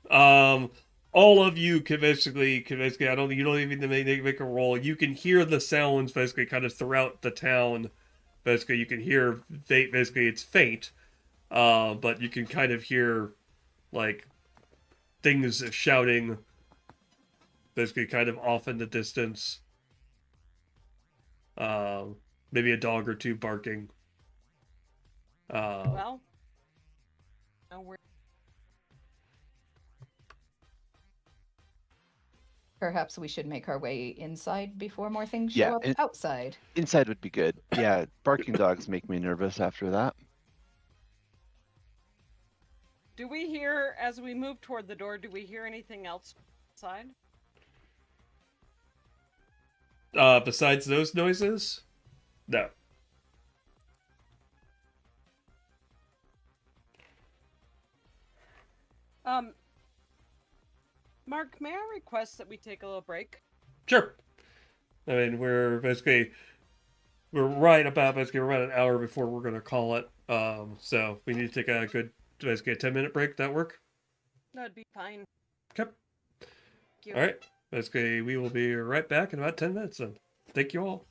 all of you can basically, you don't even need to make a roll. You can hear the sounds basically kind of throughout the town. Basically, you can hear, basically it's faint, but you can kind of hear, like, things shouting, basically kind of off in the distance. Maybe a dog or two barking. Well, no, we're Perhaps we should make our way inside before more things show Yeah, up outside. Inside would be good. Yeah, barking dogs make me nervous after that. Do we hear, as we move toward the door, do we hear anything else outside? Besides those noises? No. Mark, may I request that we take a little break? Sure. I mean, we're right about an hour before we're gonna call it. So we need to take a good basically a 10-minute break. That work? That'd be fine. Okay. Thank you. All right. Basically, we will be right back in about 10 minutes. Then, thank you all.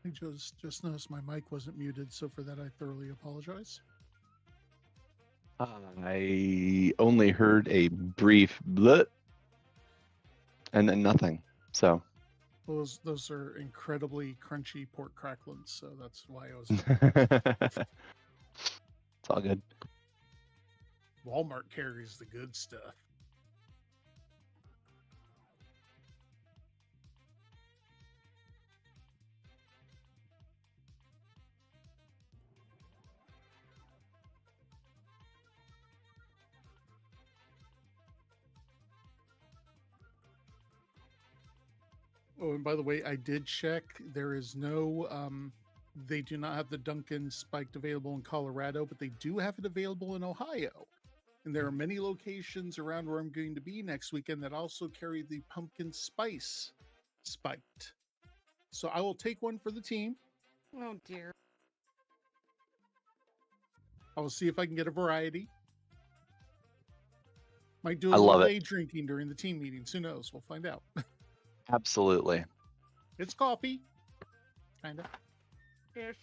I just noticed my mic wasn't muted, so for that I thoroughly apologize. I only heard a brief blip and then nothing. So Those are incredibly crunchy pork cracklings, so that's why I was. it's all good. Walmart carries the good stuff. Oh, and by the way, I did check. There is no, they do not have the Dunkin' Spiked available in Colorado, but they do have it available in Ohio. And there are many locations around where I'm going to be next weekend that also carry the pumpkin spice spiked. So I will take one for the team. Oh dear. I will see if I can get a variety. Might do a I little love it. day drinking during the team meetings. Who knows? We'll find out. Absolutely. It's coffee. Kind of. Ish.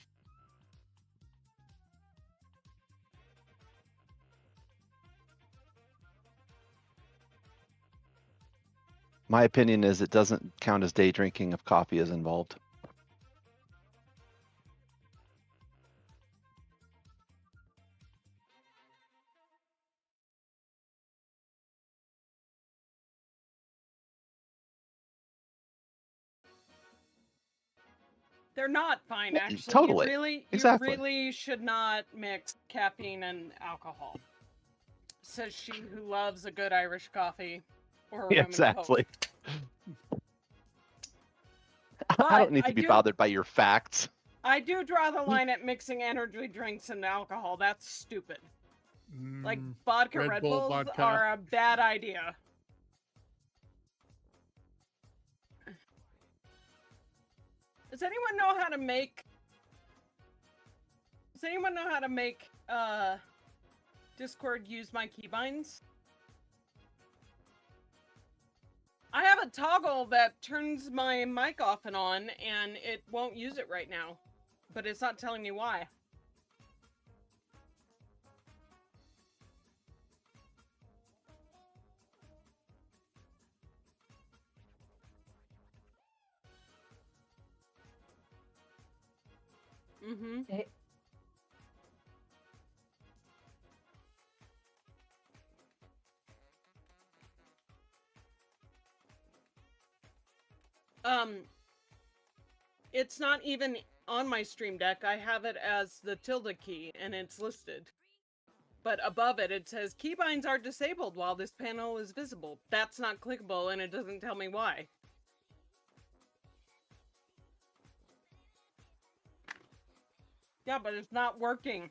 My opinion is it doesn't count as day drinking if coffee is involved. They're not fine, Yeah, actually. totally. You Exactly. really should not mix caffeine and alcohol. Says she who loves a good Irish coffee or a rum and Exactly. coke. I But don't need to be bothered by your facts. I do draw the line at mixing energy drinks and alcohol. That's stupid. Like vodka Red Bull, Bulls vodka. are a bad idea. Does anyone know how to make Discord use my keybinds? I have a toggle that turns my mic off and on, and it won't use it right now. But it's not telling me why. Mm-hmm. It's not even on my Stream Deck. I have it as the tilde key, and it's listed. But above it, it says, keybinds are disabled while this panel is visible. That's not clickable, and it doesn't tell me why. Yeah, but it's not working.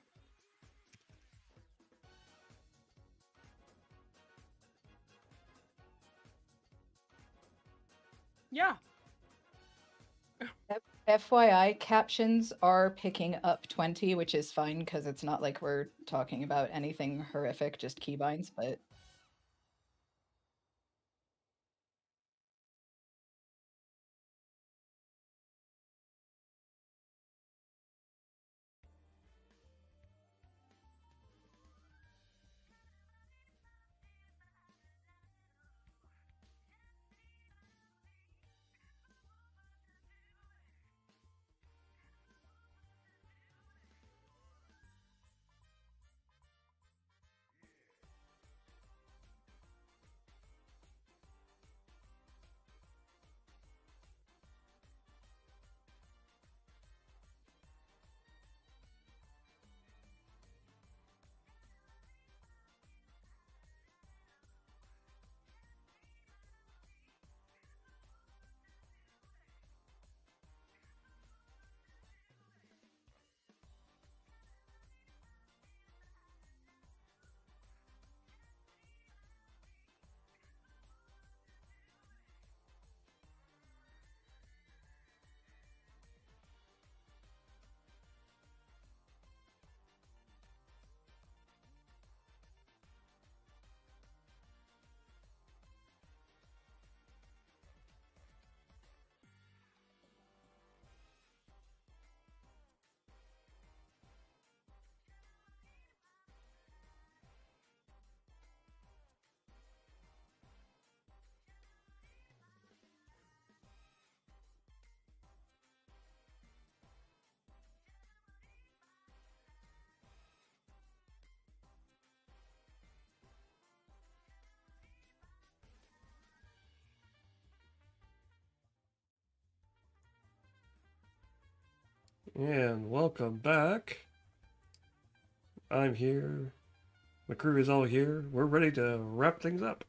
Yeah. FYI, captions are picking up 20, which is fine because it's not like we're talking about anything horrific, just keybinds, but And welcome back. I'm here. The crew is all here. We're ready to wrap things up.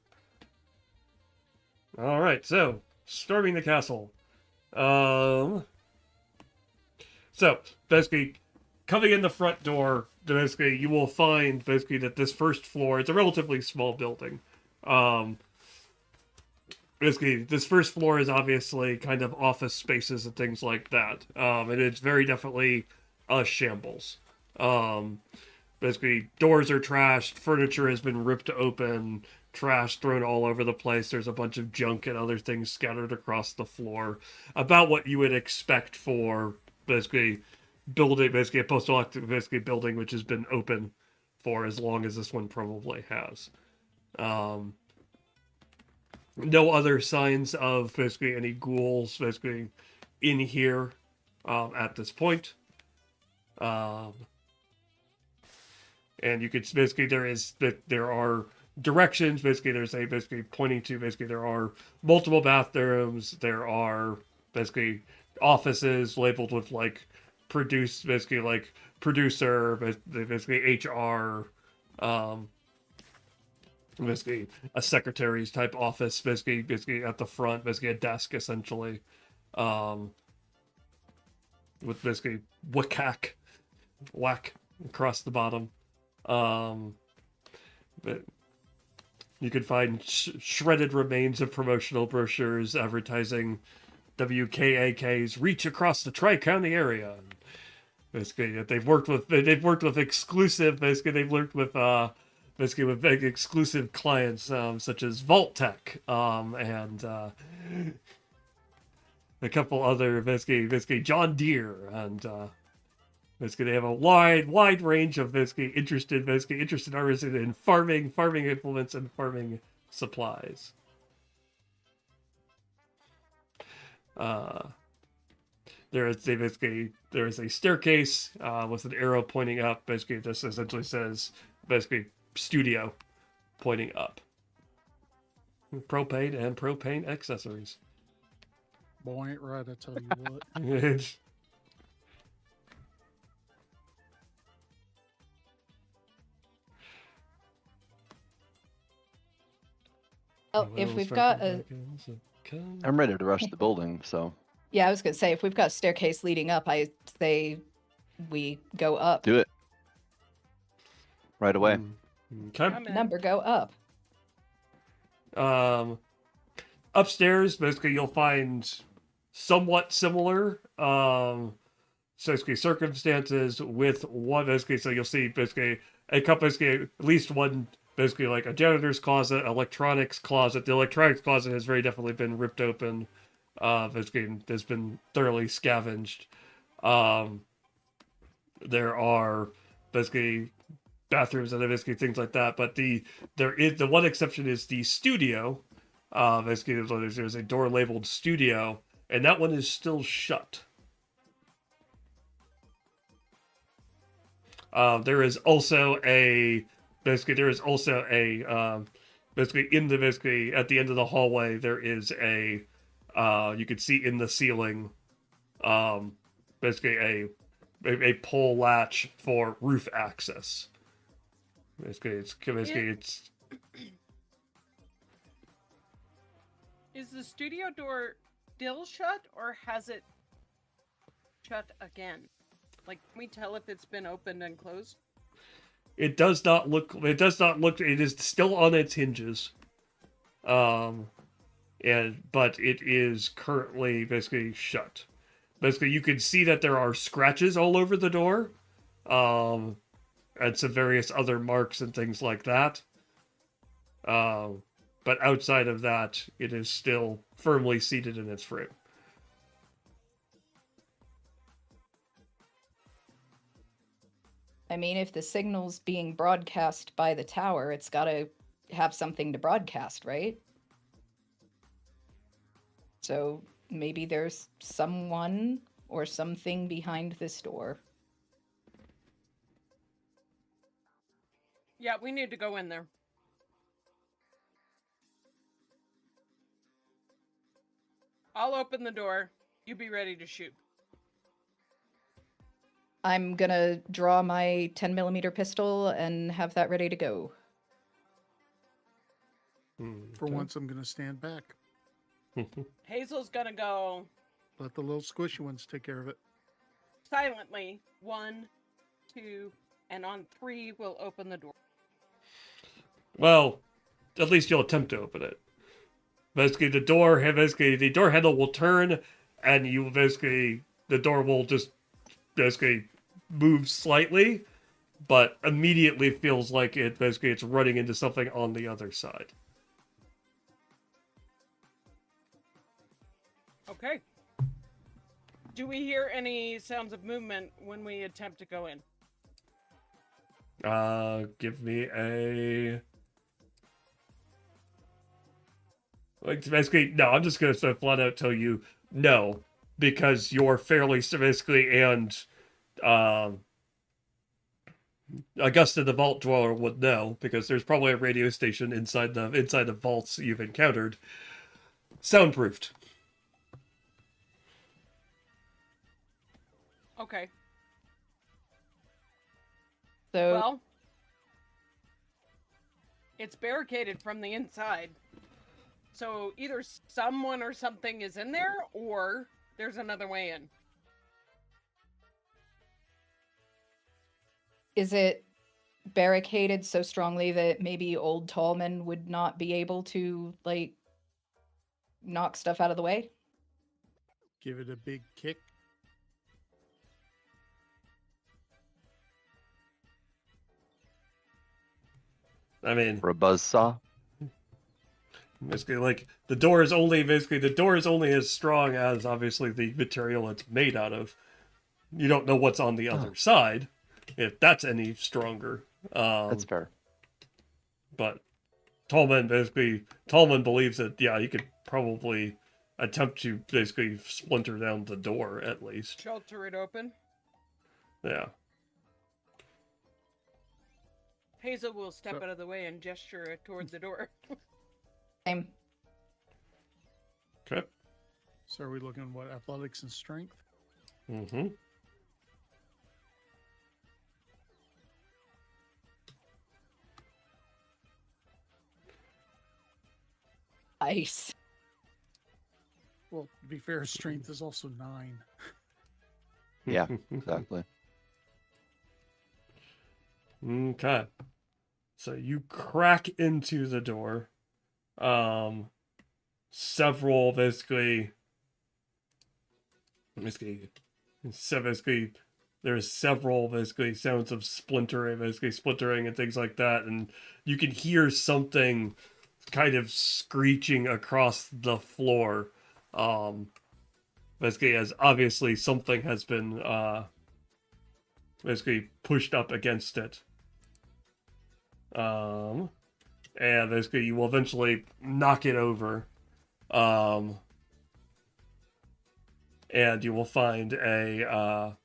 Alright, so, storming the castle. So, basically, coming in the front door, basically, you will find, basically, that this first floor, it's a relatively small building. Basically, this first floor is obviously kind of office spaces and things like that. And it's very definitely a shambles. Basically, doors are trashed, furniture has been ripped open, trash thrown all over the place. There's a bunch of junk and other things scattered across the floor. About what you would expect for basically basically a basically building which has been open for as long as this one probably has. No other signs of basically any ghouls basically in here at this point. And you could basically there are directions. Basically, there's a basically pointing to basically there are multiple bathrooms. There are basically offices labeled with like basically like producer, basically HR, basically a secretary's type office, basically at the front, basically a desk essentially, with basically whack across the bottom. But you can find shredded remains of promotional brochures advertising WKAK's reach across the Tri-County area. Basically, they've worked with exclusive. Basically, they've worked with basically with big exclusive clients such as Vault Tech and a couple other basically John Deere and. Basically, they have a wide range of basically interested artists in farming implements, and farming supplies. There is a staircase with an arrow pointing up. Basically, this essentially says basically studio pointing up. Propane and propane accessories. Boy, ain't right, I tell you what. Oh, if we've got a I'm ready to rush the building, so yeah, I was gonna say if we've got a staircase leading up, I say we go up. do it right away. Okay. I'm in. Number go up. Upstairs, basically, you'll find somewhat similar basically circumstances with one basically. So you'll see basically a couple, basically at least one, basically like a janitor's closet, electronics closet. The electronics closet has very definitely been ripped open. Basically, has been thoroughly scavenged. There are basically bathrooms and basically things like that. But the one exception is the studio. Basically, there's a door labeled studio, and that one is still shut. There is also a basically in the basically at the end of the hallway there is a you could see in the ceiling basically a pole latch for roof access. It's Is the studio door still shut, or has it shut again? Like, can we tell if it's been opened and closed? It does not look. It is still on its hinges. But it is currently basically shut. Basically, you can see that there are scratches all over the door, and some various other marks and things like that. But outside of that, it is still firmly seated in its frame. I mean, if the signal's being broadcast by the tower, it's got to have something to broadcast, right? So maybe there's someone or something behind this door. Yeah, we need to go in there. I'll open the door. You be ready to shoot. I'm gonna draw my 10mm pistol and have that ready to go. For once, I'm going to stand back. Hazel's gonna go Let the little squishy ones take care of it. silently. 1, 2, and on 3, we'll open the door. Well, at least you'll attempt to open it. Basically, the door handle will turn, and the door will just basically move slightly, but immediately feels like it's running into something on the other side. Okay. Do we hear any sounds of movement when we attempt to go in? Give me a. Like, basically, no, I'm just going to flat out tell you no, because you're fairly basically, and Augusta the Vault Dweller would know, because there's probably a radio station inside the vaults you've encountered. Soundproofed. Okay. So Well, it's barricaded from the inside. So either someone or something is in there, or there's another way in. is it barricaded so strongly that maybe old Tallman would not be able to, like, knock stuff out of the way? Give it a big kick. I mean, For a buzzsaw? basically, like, the door is only as strong as, obviously, the material it's made out of. You don't know what's on the other side, if that's any stronger. That's fair. But Tallman believes that, yeah, you could probably attempt to basically splinter down the door, at least. Shelter it open. Yeah. Hazel will step out of the way and gesture toward the door. Same. Okay. So are we looking at what? Athletics and strength? Mm-hmm. Nice. Well, to be fair, strength is also 9. Yeah, exactly. Okay. So you crack into the door. Several basically, there's several basically sounds of splintering and things like that, and you can hear something kind of screeching across the floor. Basically, as obviously something has been basically pushed up against it. And basically you will eventually knock it over. And you will find a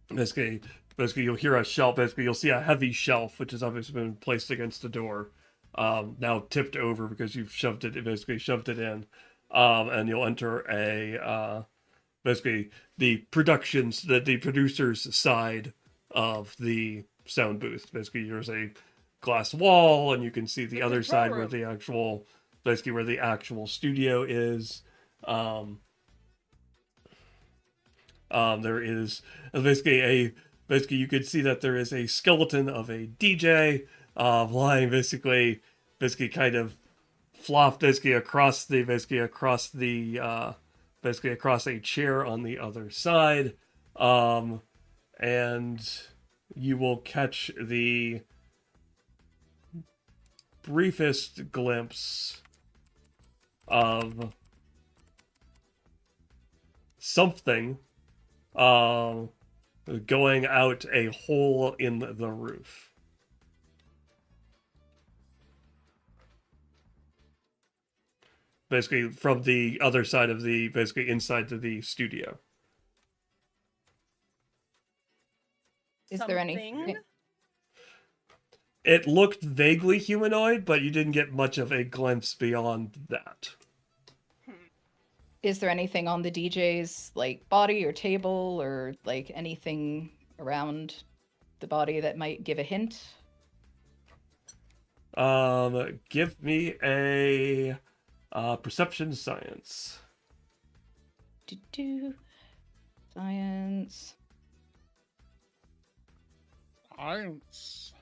basically you'll hear a shelf. Basically you'll see a heavy shelf which has obviously been placed against the door. Now tipped over because you've shoved it in. And you'll enter a basically the producer's side of the sound booth. Basically there's a glass wall and you can see the other side where the actual studio is. There is basically you could see that there is a skeleton of a DJ lying basically kind of flopped across a chair on the other side. And you will catch the briefest glimpse of something going out a hole in the roof. Basically from the other side of inside of the studio. Is there anything? It looked vaguely humanoid, but you didn't get much of a glimpse beyond that. Is there anything on the DJ's like body or table or like anything around the body that might give a hint? Give me a perception science. Science. Science.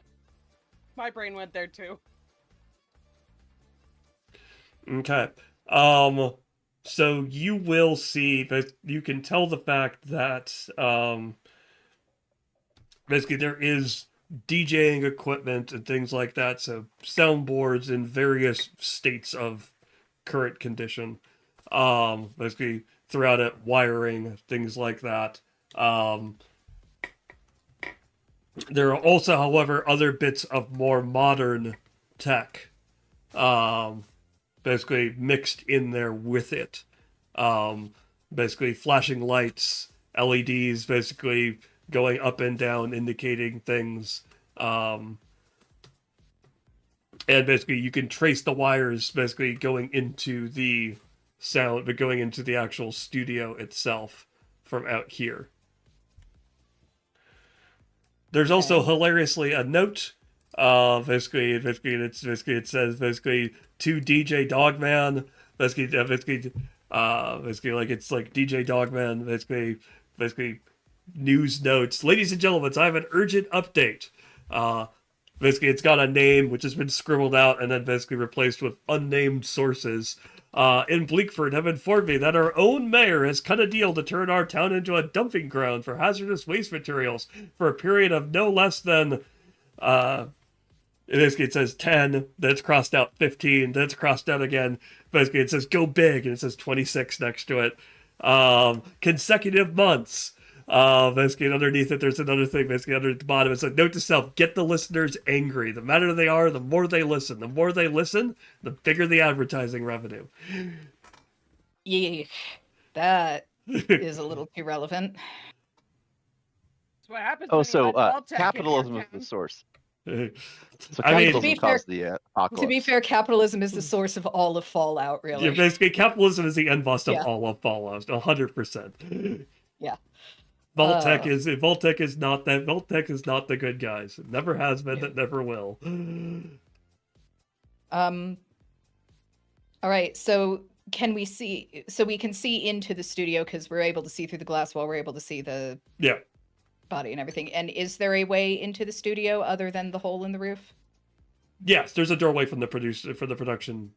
My brain went there too. Okay. So you will see that you can tell the fact that basically there is DJing equipment and things like that, so soundboards in various states of current condition. Basically throughout it, wiring, things like that. There are also, however, other bits of more modern tech, basically mixed in there with it. Basically flashing lights, LEDs, basically going up and down, indicating things. And basically you can trace the wires basically going into the sound, but going into the actual studio itself from out here. There's also hilariously a note. Basically it says basically to DJ Dogman. Basically like it's like DJ Dogman. Basically news notes. Ladies and gentlemen, I have an urgent update. Basically it's got a name which has been scribbled out and then basically replaced with unnamed sources. In Bleakford have informed me that our own mayor has cut a deal to turn our town into a dumping ground for hazardous waste materials for a period of no less than, in this case it says 10, then it's crossed out 15, then it's crossed out again. Basically it says go big, and it says 26 next to it. Consecutive months. Basically underneath it there's another thing, basically under the bottom it's like, note to self, get the listeners angry. The madder they are, the more they listen. The more they listen, the bigger the advertising revenue. Yeah, that is a little too relevant. That's what happens Oh, when you so let Vault-Tec in your capitalism is town. the source. So I mean, capitalism To be caused the apocalypse. To be fair, capitalism is the source of all of Fallout, really. Yeah, basically capitalism is the end boss of Yeah. all of Fallout, 100%. Yeah. Vault-Tec is not that. Vault-Tec is not the good guys. It never has been. It never will. All right. So can we see? So we can see into the studio because we're able to see through the glass wall. We're able to see the Yeah. body and everything. And is there a way into the studio other than the hole in the roof? Yes, there's a doorway from the production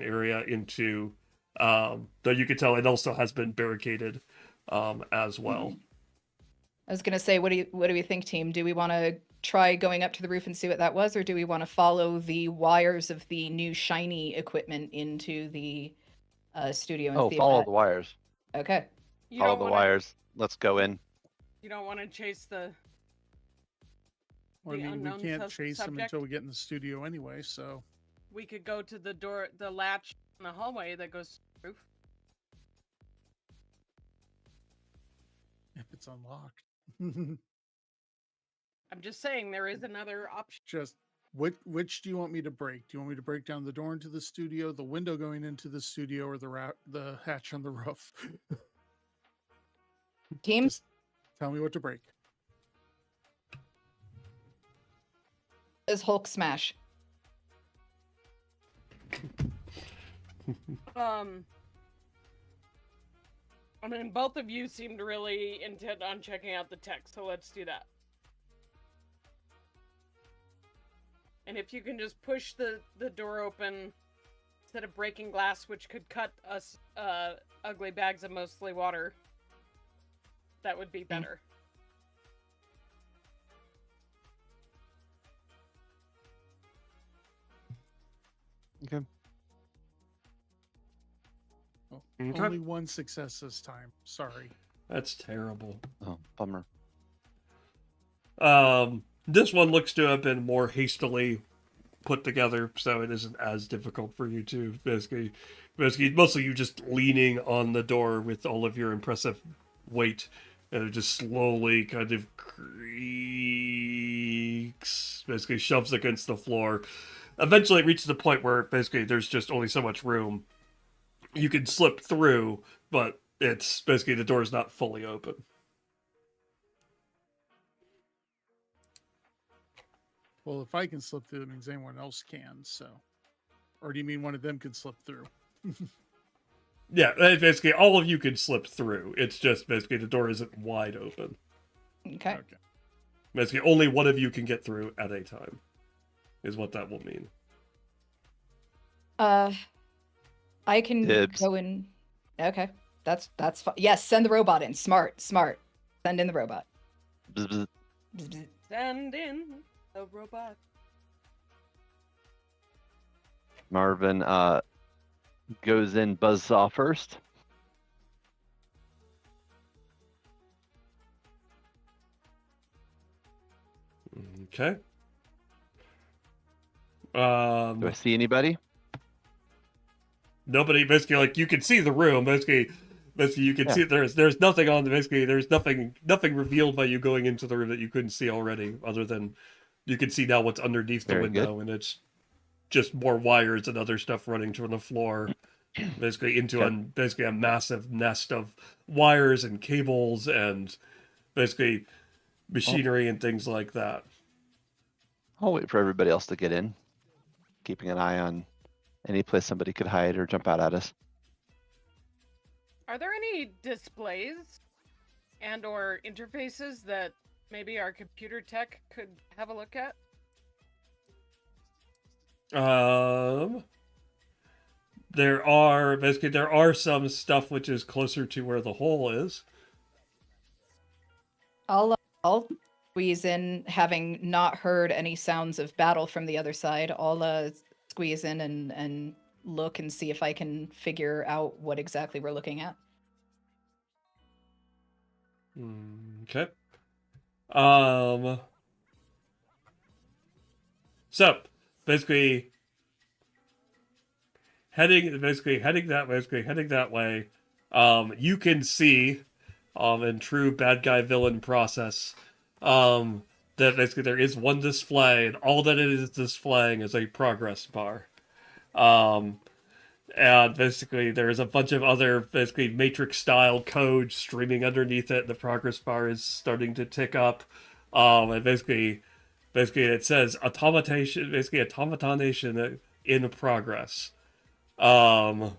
area into though you can tell it also has been barricaded as well. I was gonna say, what do we think, team? Do we want to try going up to the roof and see what that was, or do we want to follow the wires of the new shiny equipment into the studio and see follow if the wires. Okay. You Follow don't the wanna- wires. Let's go in. You don't want to chase the. Well, I The mean, we unknown can't chase them subject? until we get in the studio anyway, so. We could go to the door, the latch in the hallway that goes to the roof. If it's unlocked. I'm just saying there is another option. Just which do you want me to break? Do you want me to break down the door into the studio, the window going into the studio, or the hatch on the roof? Team, Just tell me what to break. is Hulk smash. I mean, both of you seemed really intent on checking out the tech, so let's do that. And if you can just push the door open instead of breaking glass, which could cut us ugly bags of mostly water, that would be better. Okay. Well, Okay. only one success this time. Sorry. That's terrible. Oh, bummer. This one looks to have been more hastily put together, so it isn't as difficult for you to basically mostly you just leaning on the door with all of your impressive weight, and it just slowly kind of creaks, basically shoves against the floor. Eventually it reaches the point where basically there's just only so much room, You can slip through, but it's basically the door's not fully open. Well, if I can slip through, that means anyone else can. So, or do you mean one of them can slip through? Yeah, basically all of you can slip through. It's just basically the door isn't wide open. Okay. Okay. Basically only one of you can get through at a time, is what that will mean. I can Dibs. go in. Okay, that's fine. Yes, send the robot in. Smart. Send in the robot. Bzz, bzz. Bzz, bzz. Send in a robot. Marvin goes in buzzsaw first. Okay. Do I see anybody? Nobody, basically, like, you can see the room. Basically you can Yeah. see there's nothing on. Basically, there's nothing revealed by you going into the room that you couldn't see already, other than you can see now what's underneath the Very window, and it's just more wires and other stuff running from the floor, basically into Okay. basically a massive nest of wires and cables and basically machinery and things like that. I'll wait for everybody else to get in, keeping an eye on any place somebody could hide or jump out at us. Are there any displays and or interfaces that maybe our computer tech could have a look at? There are some stuff which is closer to where the hole is. I'll squeeze in, having not heard any sounds of battle from the other side. I'll squeeze in and look and see if I can figure out what exactly we're looking at. Okay. So basically heading that way, you can see, in true bad guy villain process, that basically there is one display, and all that it is displaying is a progress bar. And basically there is a bunch of other basically matrix style code streaming underneath it. The progress bar is starting to tick up. And basically it says automatonation in progress. And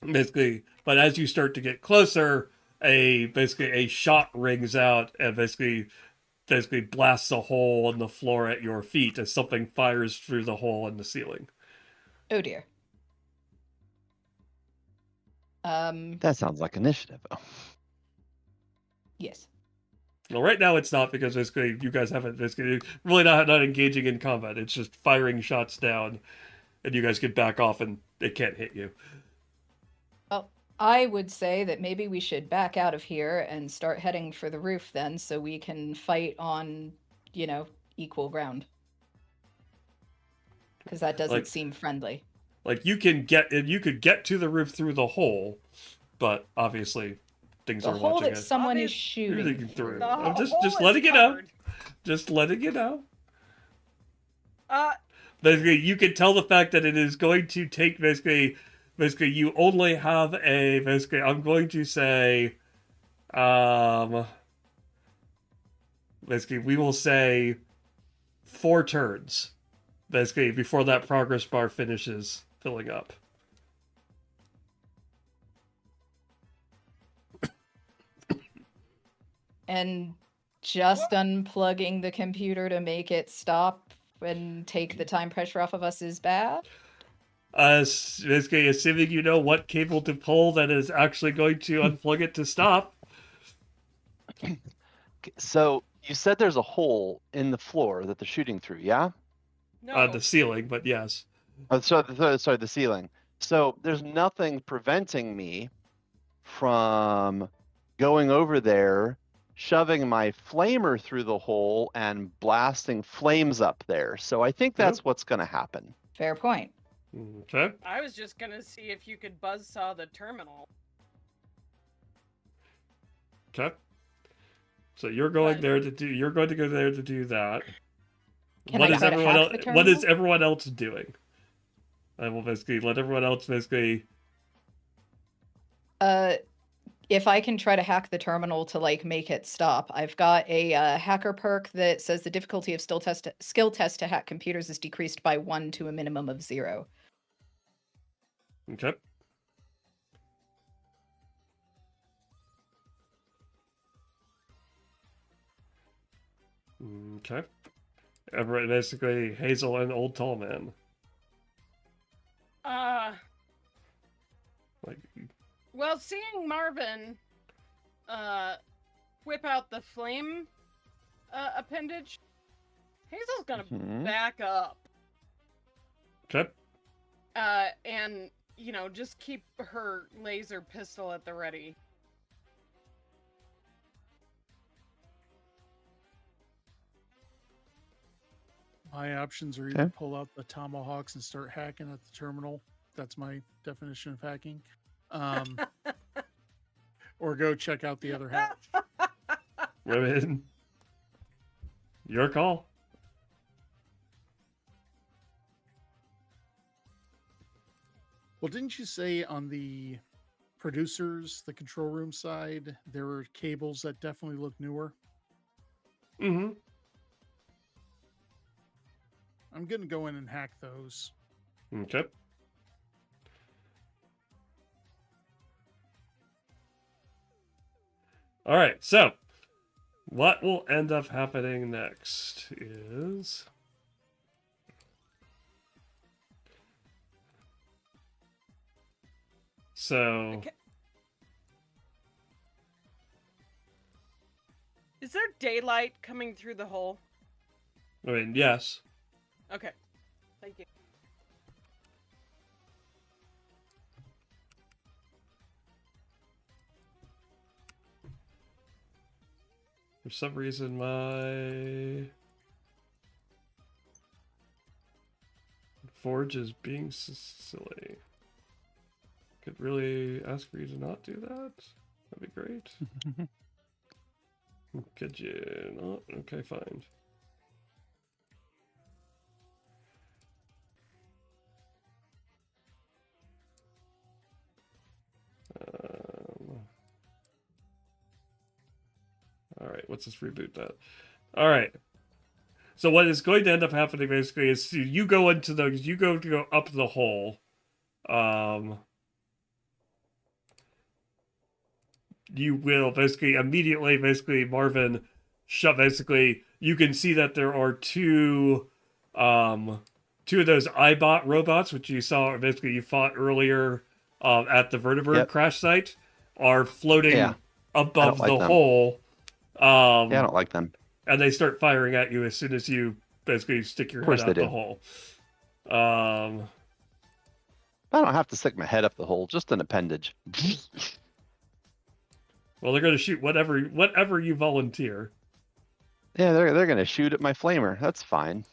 basically, but as you start to get closer, a shot rings out and basically blasts a hole in the floor at your feet as something fires through the hole in the ceiling. Oh dear. That sounds like initiative. Yes. Well, right now it's not, because basically you guys haven't basically really not engaging in combat. It's just firing shots down, and you guys get back off and they can't hit you. Well, I would say that maybe we should back out of here and start heading for the roof then, so we can fight on, equal ground. Because that doesn't seem friendly. Like you could get to the roof through the hole, but obviously things The are hole watching that it. someone is Shooting shooting through. through. I'm just hole letting is you know. covered. Just letting you know. Uh, Basically, you can tell the fact that it is going to take basically you only have I'm going to say, basically we will say 4 turns, basically, before that progress bar finishes filling up. And just unplugging the computer to make it stop and take the time pressure off of us is bad? Basically, assuming you know what cable to pull that is actually going to unplug it to stop. So you said there's a hole in the floor that they're shooting through, yeah? no. The ceiling, but yes. Oh, sorry, the ceiling. So there's nothing preventing me from going over there, shoving my flamer through the hole, and blasting flames up there. So I think that's what's going to happen. Fair point. Okay. I was just gonna see if you could buzzsaw the terminal. Okay. So you're going But- there to do. You're going to go there to do that. Can what I is try to everyone hack else? the What is terminal? everyone else doing? I will basically let everyone else basically. If I can try to hack the terminal to like make it stop, I've got a hacker perk that says the difficulty of skill test to hack computers is decreased by 1 to a minimum of 0. Okay. Okay. Everyone basically Hazel and Old Tall Man. Like, Well, seeing Marvin whip out the flame appendage, Hazel's gonna Mhm. back up. okay. And, just keep her laser pistol at the ready. My options are either Okay. pull out the tomahawks and start hacking at the terminal. That's my definition of hacking. Or go check out the other hatch. Women. Your call. Well, didn't you say on the producers, the control room side, there were cables that definitely look newer? Mm-hmm. I'm going to go in and hack those. Okay. All right. So, what will end up happening next is so. Okay. Is there daylight coming through the hole? I mean, yes. Okay. Thank you. For some reason, my Forge is being silly. Could really ask for you to not do that. That'd be great. Could you not? Okay, fine. All right, let's just reboot that. All right. So what is going to end up happening basically is you go into the you go up the hole. You will basically immediately Marvin shut you can see that there are two of those iBot robots which you saw basically you fought earlier at the vertebrate Yep. crash site are floating Yeah. above like the them. hole. Yeah, I don't like them. And they start firing at you as soon as you basically stick your Of head course out they the do. hole. I don't have to stick my head up the hole, just an appendage. Well, they're going to shoot whatever you volunteer. Yeah, they're gonna shoot at my flamer. That's fine.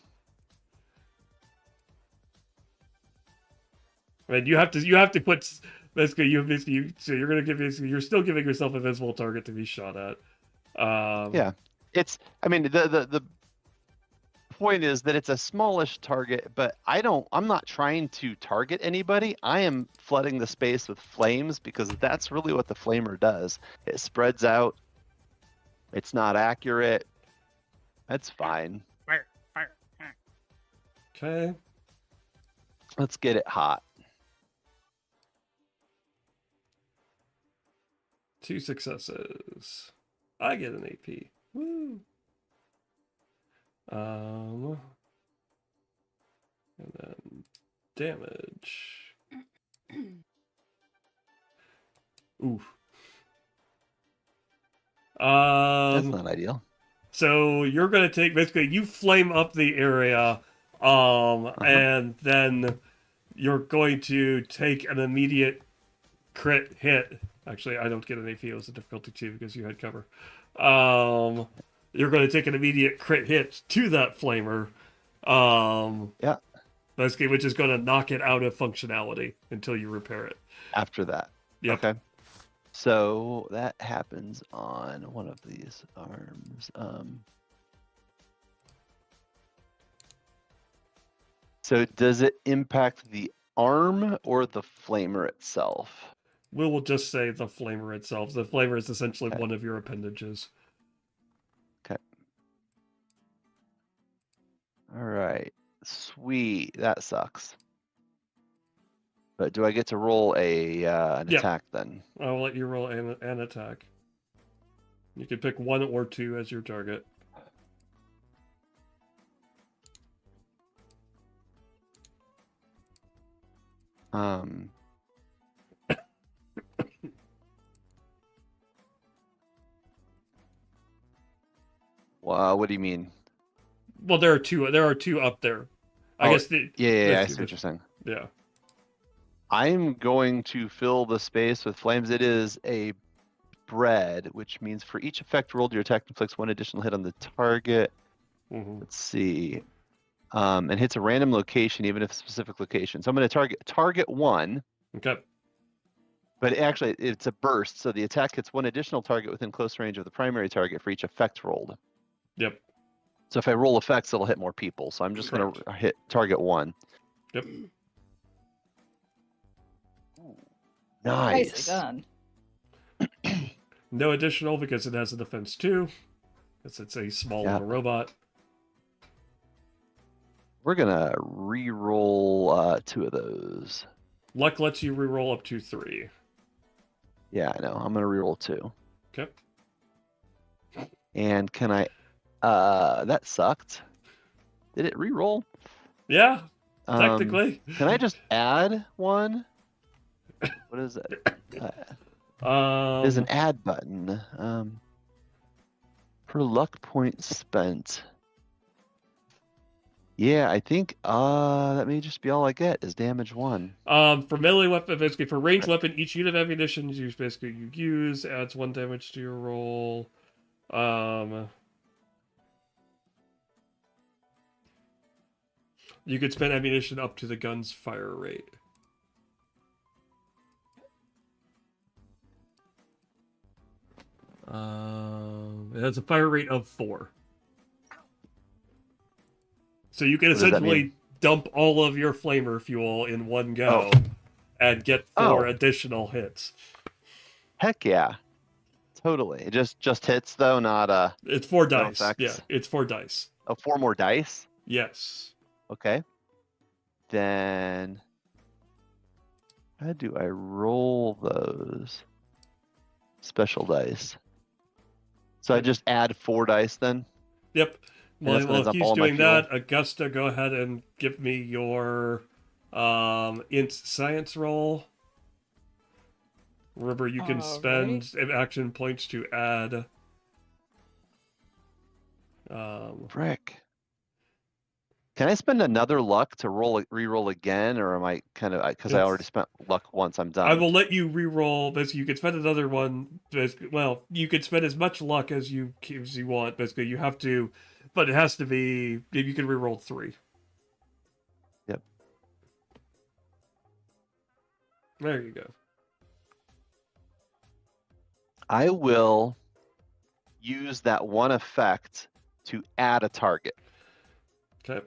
I mean, you have to put basically so you're going to you're still giving yourself a visible target to be shot at. Yeah, I mean, the point is that it's a smallish target, but I'm not trying to target anybody. I am flooding the space with flames because that's really what the flamer does. It spreads out. It's not accurate. That's fine. Fire. Okay. Let's get it hot. 2 successes. I get an AP. Woo. And then damage. Oof. That's not ideal. So you're gonna take basically you flame up the area, and then you're going to take an immediate crit hit. Actually, I don't get an AP. It was a difficulty 2 because you had cover. You're going to take an immediate crit hit to that flamer. Yeah. Basically, which is going to knock it out of functionality until you repair it. After that. Yep. Okay. So that happens on one of these arms. So does it impact the arm or the flamer itself? We will just say the flamer itself. The flamer is essentially Okay. one of your appendages. All right. Sweet. That sucks. But do I get to roll an Yeah. attack then? I'll let you roll an attack. You can pick 1 or 2 as your target. Well, what do you mean? Well, there are two. There are 2 up there. I guess. Yeah, I see what you're saying. Yeah. I'm going to fill the space with flames. It is a bread, which means for each effect rolled, your attack inflicts 1 additional hit on the target. Mm-hmm. Let's see. And hits a random location, even if a specific location. So I'm going to target 1. Okay. But actually, it's a burst, so the attack hits 1 additional target within close range of the primary target for each effect rolled. Yep. So if I roll effects, it'll hit more people. So I'm just going to hit target 1. Yep. Nice. Nicely done. No additional because it has a defense 2. Because it's a small little robot. We're going to re-roll 2 of those. Luck lets you reroll up to 3. Yeah, I know. I'm going to re-roll 2. Okay. And can I... that sucked. Did it re-roll? Yeah, technically. Can I just add 1? What is it? There's an add button. Per luck point spent. Yeah, I think that may just be all I get is damage 1. For melee weapon, basically for ranged weapon, each unit of ammunition you use adds 1 damage to your roll. You could spend ammunition up to the gun's fire rate. It has a fire rate of 4. So you can essentially dump all of your flamer fuel in one go and get 4 additional hits. Heck yeah. Totally. It just hits though, not It's 4 no dice. effects. Yeah, it's 4 dice. Oh, 4 more dice? Yes. Okay. Then how do I roll those special dice? So I just add 4 dice then? Yep. Well, that's if up he's all my doing fuel? that, Augusta, go ahead and give me your int science roll. Remember, you can spend action points to add. Frick. Can I spend another luck to re-roll again, or am I kind of because I already spent luck once? I'm done. I will let you re-roll. Basically, you can spend another one. Basically, well, you can spend as much luck as you want. Basically, you have to, but it has to be. You can re-roll 3. Yep. There you go. I will use that 1 effect to add a target. Okay.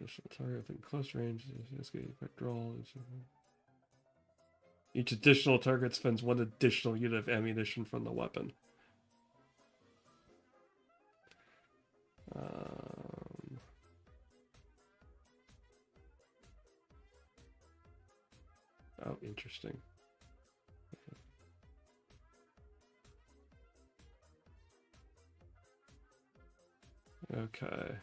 Additional target within close range. Effect roll. Each additional target spends 1 additional unit of ammunition from the weapon. Oh, interesting. Okay.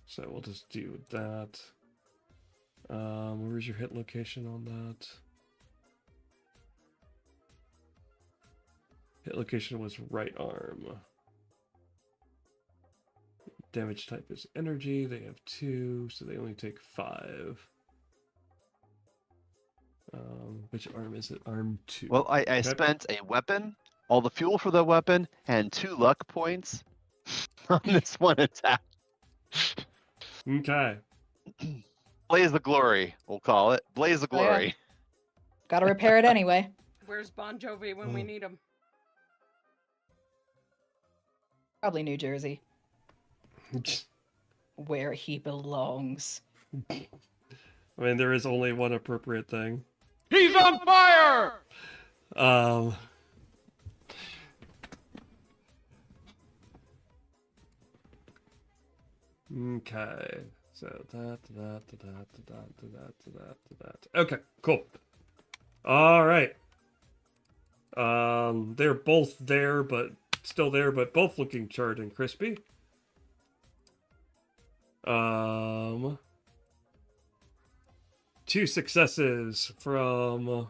So we'll just do that. Where's your hit location on that? Hit location was right arm. Damage type is energy. They have 2, so they only take 5. Which arm is it? Arm 2. Well, I spent a weapon, all the fuel for the weapon, and 2 luck points on this 1 attack. Okay. Blaze the glory, we'll call it. Blaze the glory. Gotta repair it anyway. Where's Bon Jovi when we need him? Probably New Jersey, where he belongs. I mean, there is only one appropriate thing. He's on fire! Okay. So that. Okay, cool. All right. They're both there, but still there, but both looking charred and crispy. Two successes from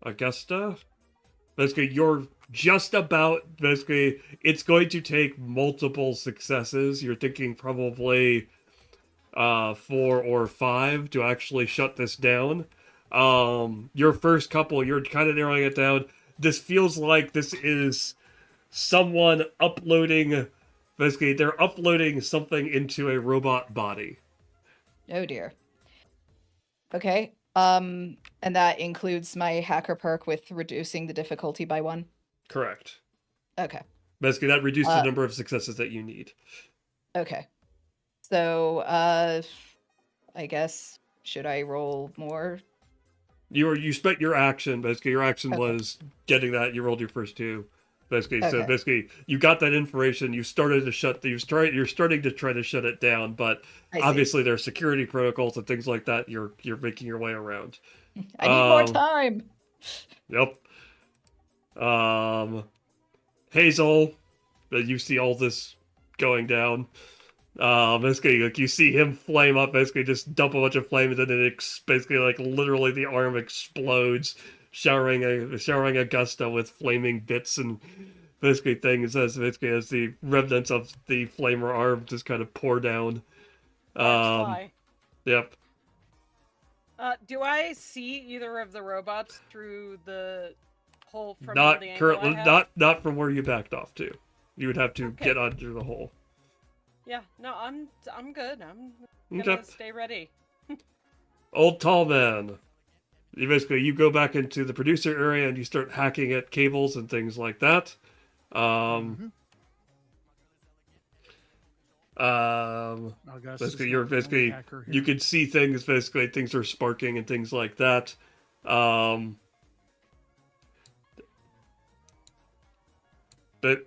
Augusta. Basically, you're just about, basically, it's going to take multiple successes. You're thinking probably 4 or 5 to actually shut this down. Your first couple, you're kind of narrowing it down. This feels like this is someone uploading, basically, they're uploading something into a robot body. Oh dear. Okay. And that includes my hacker perk with reducing the difficulty by 1. Correct. Okay. Basically, that reduced the number of successes that you need. Okay. So, I guess, should I roll more? You spent your action. Basically, your action Okay. was getting that. You rolled your first 2. Basically, so Okay. basically, you got that information. You started to shut. You're starting to try to shut it down, but I see. obviously there are security protocols and things like that. You're making your way around. I need more time. Yep. Hazel, you see all this going down. Basically, like, you see him flame up, basically just dump a bunch of flame, and then it basically, like, literally the arm explodes, showering Augusta with flaming bits and basically things as the remnants of the flamer arm just kind of pour down. Fly. Yep. Do I see either of the robots through the hole from Not the angle currently, I have? not from where you backed off to. You would have to Okay. get under the hole. Yeah, no, I'm good. I'm Okay. gonna stay ready. Old tall man. You go back into the producer area and you start hacking at cables and things like that. Augustus You're not the only basically hacker you here. can see things. Basically, things are sparking and things like that. But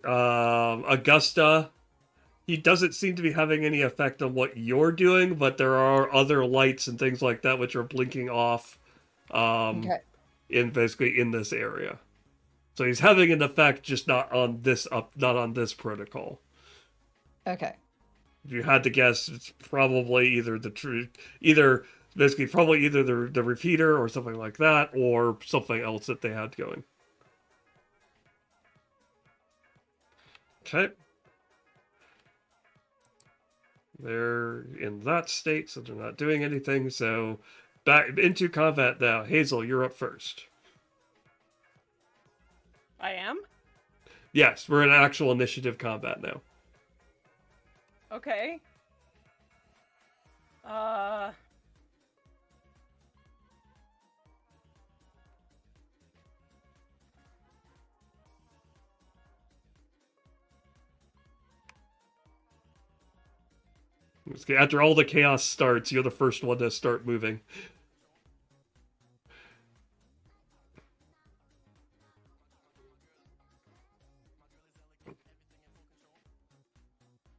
Augusta, he doesn't seem to be having any effect on what you're doing, but there are other lights and things like that which are blinking off. Okay. In this area. So he's having an effect, just not on this protocol. Okay. If you had to guess, it's probably either the repeater or something like that, or something else that they had going. Okay. They're in that state, so they're not doing anything. So back into combat now. Hazel, you're up first. I am? Yes, we're in actual initiative combat now. Okay. After all the chaos starts, you're the first one to start moving.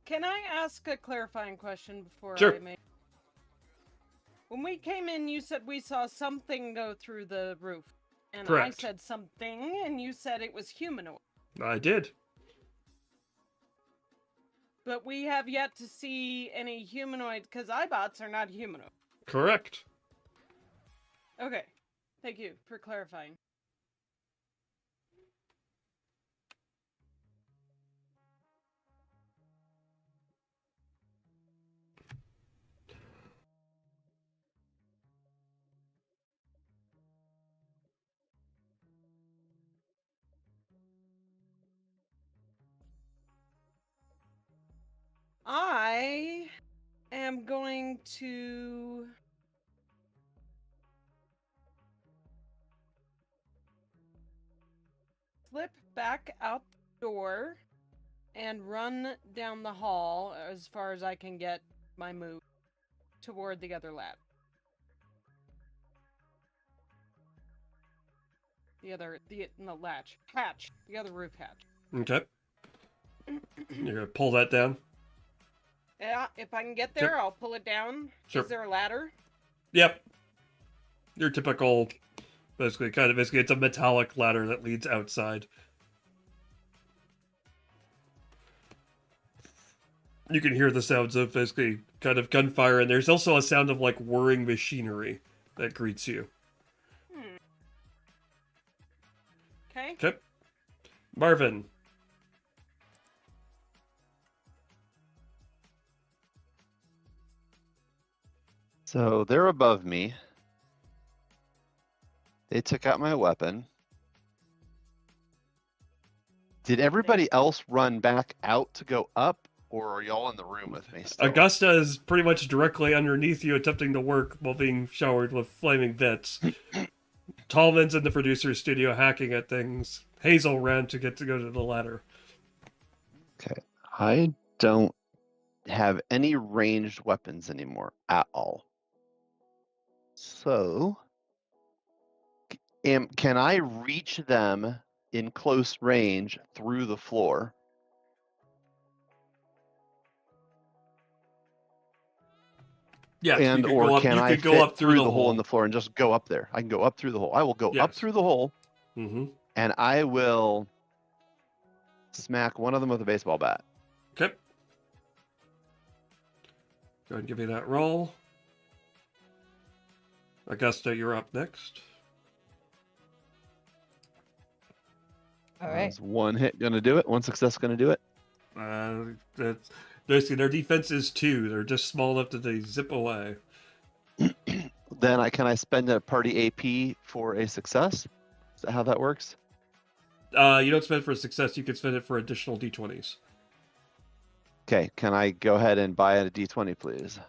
Can I ask a clarifying question before Sure. I make? When we came in, you said we saw something go through the roof. And Correct. I said something, and you said it was humanoid. I did. But we have yet to see any humanoid, because iBots are not humanoid. Correct. Okay. Thank you for clarifying. I am going to slip back out the door and run down the hall as far as I can get my move toward the other ladder. Hatch. The other roof hatch. Okay. You're gonna pull that down. Yeah, if I can get there, Sure. I'll pull it down. Sure. Is there a ladder? Yep. Your typical, basically, it's a metallic ladder that leads outside. You can hear the sounds of basically kind of gunfire, and there's also a sound of like whirring machinery that greets you. Okay. Okay. Marvin. So they're above me. They took out my weapon. Did everybody else run back out to go up, or are y'all in the room with me still? Augusta is pretty much directly underneath you, attempting to work while being showered with flaming bits. Tallman's in the producer's studio hacking at things. Hazel ran to go to the ladder. Okay. I don't have any ranged weapons anymore at all. So, can I reach them in close range through the floor? Yeah, And you could or go up, can you I could go fit up through the hole in the floor and just go up there? I can go up through the hole. I will go up Yes. through the hole, Mm-hmm. and I will smack one of them with a baseball bat. Okay. Go ahead and give me that roll. Augusta, you're up next. All right. Is one hit going to do it? One success going to do it? That's basically their defense is 2. They're just small enough that they zip away. Then can I spend a party AP for a success? Is that how that works? You don't spend it for a success. You can spend it for additional d20s. Okay, can I go ahead and buy a d20, please?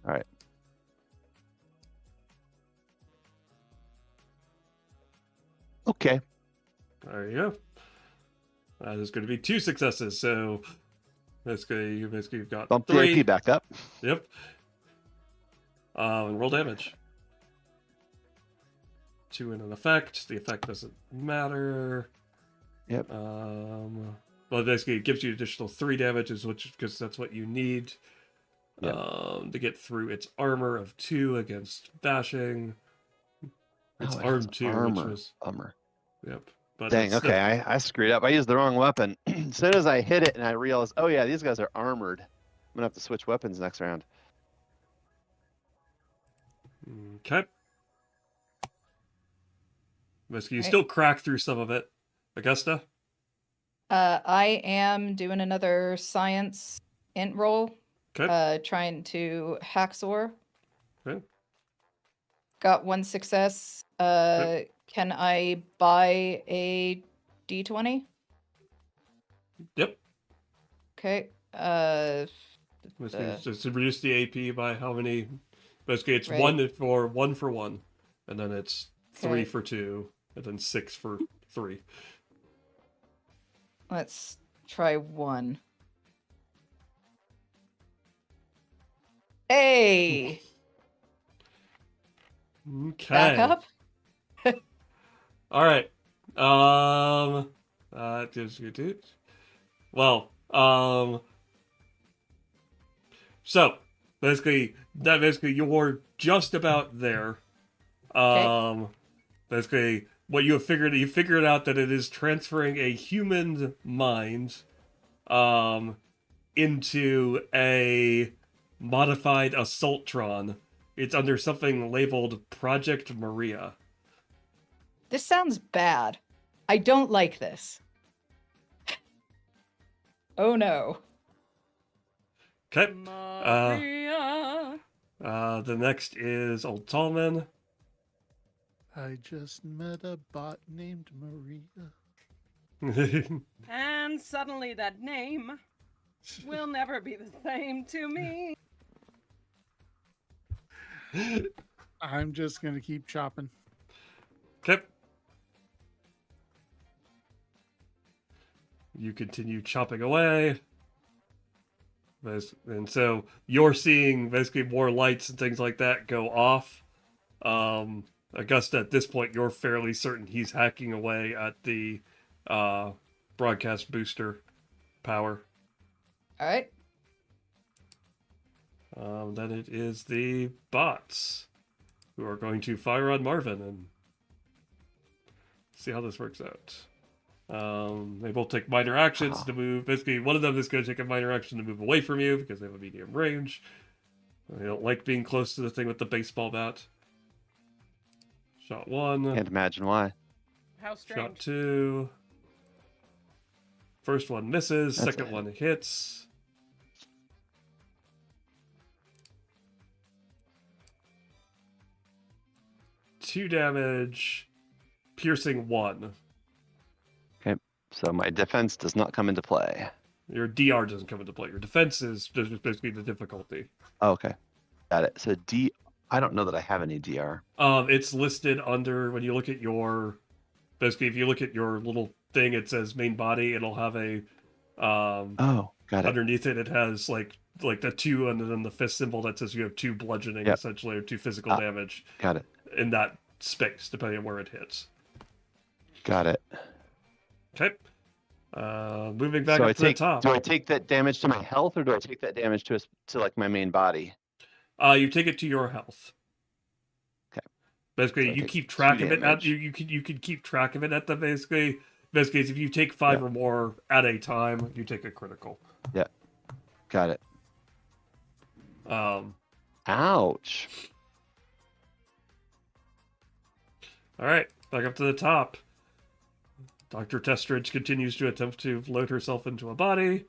All right. Okay. There you go. There's going to be 2 successes, so basically you've got Bump 3. the AP back up. Yep. And roll damage. 2 in an effect. The effect doesn't matter. Yep. Well, basically, it gives you additional 3 damages, because that's what you need. Yep. To get through its armor of 2 against bashing. It's Oh, it arm has 2, armor. which was Bummer. Yep. But Dang, that's okay, I screwed up. I used the wrong weapon. As soon as I hit it and I realized, oh yeah, these guys are armored. I'm gonna have to switch weapons next round. Okay. Basically, you Right. still crack through some of it. Augusta? I am doing another science int roll. Okay. Trying to hacksaw. Okay. Got 1 success. Okay. Can I buy a d20? Yep. Okay. Basically, it's just to reduce the AP by how many? Basically, it's Right. 1 for 1, and then it's 3 Okay. for 2, and then 6 for 3. Let's try 1. Hey! Okay. Back up? All right. Well, so basically you're just about there. Basically what you figured out that it is transferring a human mind into a modified assaultron. It's under something labeled Project Maria. This sounds bad. I don't like this. Oh no. Okay. Maria. The next is Old Tallman. I just met a bot named Maria. And suddenly that name will never be the same to me. I'm just gonna keep chopping. Okay. You continue chopping away. And so you're seeing basically more lights and things like that go off. Augusta, at this point, you're fairly certain he's hacking away at the broadcast booster power. All right. Then it is the bots who are going to fire on Marvin and see how this works out. They both take minor actions to move. Basically, one of them is going to take a minor action to move away from you because they have a medium range. They don't like being close to the thing with the baseball bat. Shot 1. Can't imagine why. How strange. Shot 2. First one misses. That's Second one hits. Two damage. Piercing 1. Okay, so my defense does not come into play. Your DR doesn't come into play. Your defense is just basically the difficulty. Oh, okay, got it. So I don't know that I have any DR. It's listed under, when you look at your, basically if you look at your little thing, it says main body. It'll have a, Oh, got it. underneath it, it has like the 2 and then the fist symbol that says you have 2 bludgeoning, Yep. essentially, or 2 physical damage Got it. in that space, depending on where it hits. Got it. Okay. Moving back So up to the top. do I take that damage to my health, or do I take that damage to like my main body? You take it to your health. Okay. Basically, So I you take keep 2 track of it. damage. You can keep track of it at the basically. Basically, if you take 5 or more at a time, you take a critical. Yeah. Got it. Ouch. All right, back up to the top. Dr. Testridge continues to attempt to load herself into a body.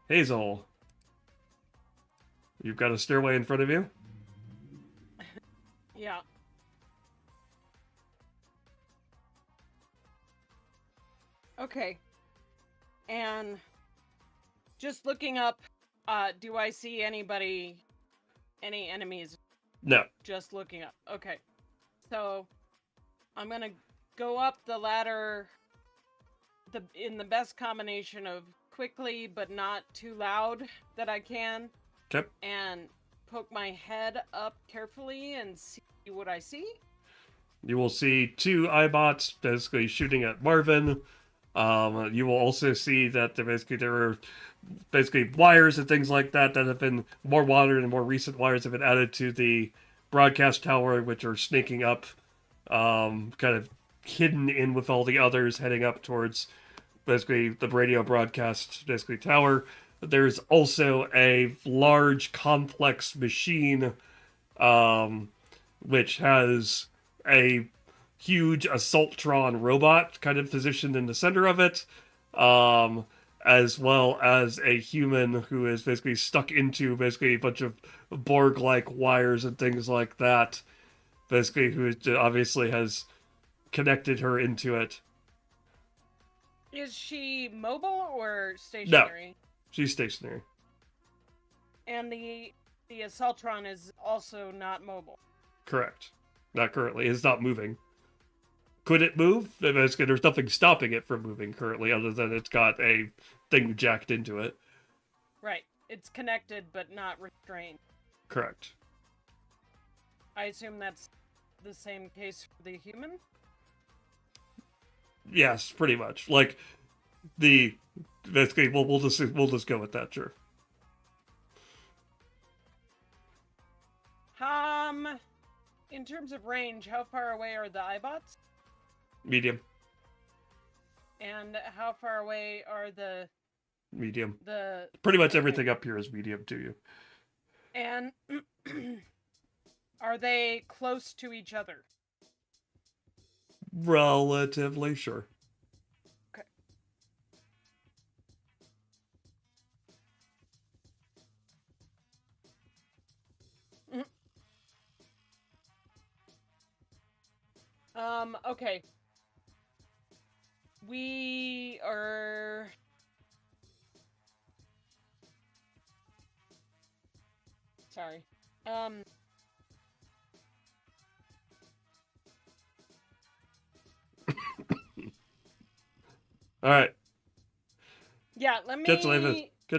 Hazel, you've got a stairway in front of you. Yeah. Okay. And just looking up, do I see any enemies? No. Just looking up. Okay. So I'm gonna go up the ladder in the best combination of quickly but not too loud that I can. Okay. And poke my head up carefully and see what I see. You will see 2 iBots basically shooting at Marvin. You will also see that there are basically wires and things like that have been more modern and more recent wires have been added to the broadcast tower, which are snaking up, kind of hidden in with all the others, heading up towards basically the radio broadcast basically tower. There's also a large complex machine, which has a huge Assaultron robot kind of positioned in the center of it, as well as a human who is basically stuck into basically a bunch of Borg-like wires and things like that, basically who obviously has connected her into it. Is she mobile or stationary? She's stationary. And the Assaultron is also not mobile. Correct. Not currently. It's not moving. Could it move? There's nothing stopping it from moving currently, other than it's got a thing jacked into it. Right. It's connected, but not restrained. Correct. I assume that's the same case for the human? Yes, pretty much. Like, basically, we'll just go with that, sure. In terms of range, how far away are the iBots? Medium. And how far away are the Medium. the Pretty much everything up here is medium to you. and are they close to each other? Relatively, sure. Okay. Okay. We are... Sorry. All right. Yeah, let me. Catch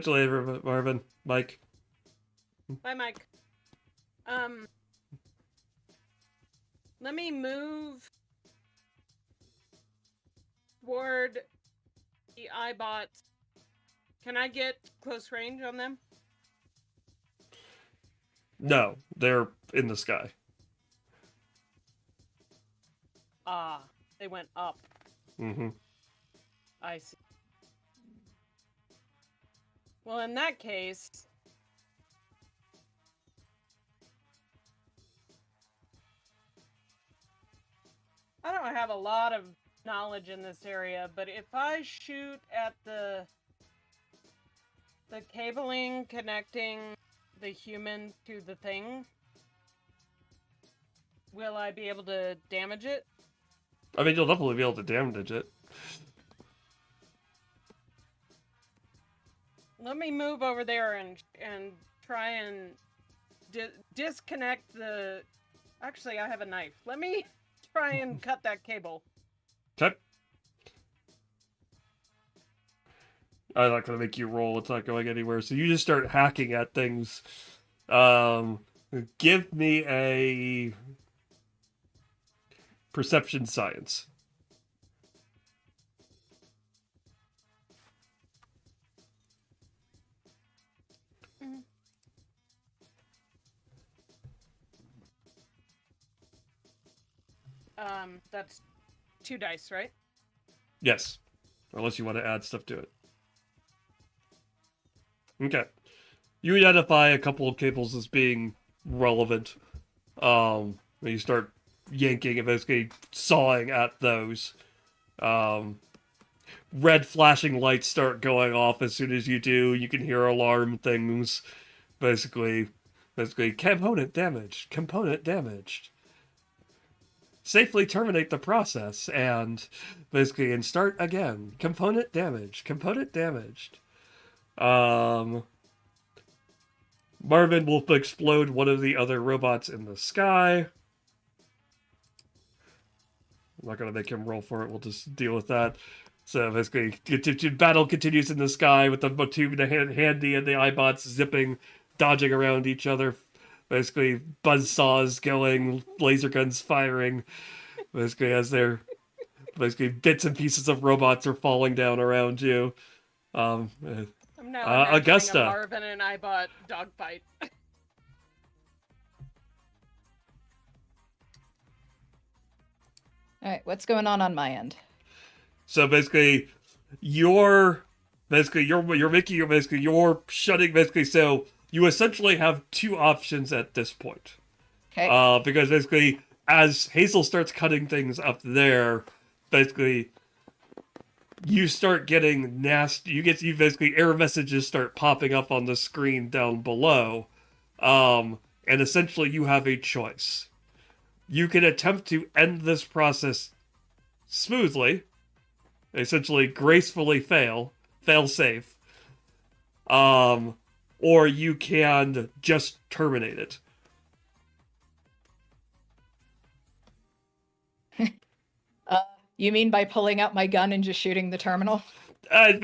you later, Marvin. Mike. Bye, Mike. Let me move toward the iBots. Can I get close range on them? No, they're in the sky. Ah, they went up. Mm-hmm. I see. Well, in that case, I don't have a lot of knowledge in this area, but if I shoot at the cabling connecting the human to the thing, will I be able to damage it? I mean, you'll definitely be able to damage it. Let me move over there and try and disconnect the... Actually, I have a knife. Let me try and cut that cable. Okay. I'm not going to make you roll. It's not going anywhere. So you just start hacking at things. Give me a perception science. That's 2 dice, right? Yes. Unless you want to add stuff to it. Okay. You identify a couple of cables as being relevant. You start yanking and basically sawing at those. Red flashing lights start going off as soon as you do. You can hear alarm things. Basically, component damaged. Component damaged. Safely terminate the process and start again. Component damaged. Component damaged. Marvin will explode one of the other robots in the sky. I'm not going to make him roll for it. We'll just deal with that. So basically, battle continues in the sky with the tube handy and the iBots zipping, dodging around each other. Basically, buzzsaws going, laser guns firing. Basically, as their bits and pieces of robots are falling down around you. I'm now imagining Augusta. a Marvin and iBot dogfight. All right, what's going on my end? So basically, you're shutting. So you essentially have 2 options at this point. Okay. Because basically, as Hazel starts cutting things up there, basically, you start getting nasty. You basically error messages start popping up on the screen down below, and essentially you have a choice. You can attempt to end this process smoothly, essentially gracefully fail safe, or you can just terminate it. You mean by pulling out my gun and just shooting the terminal? You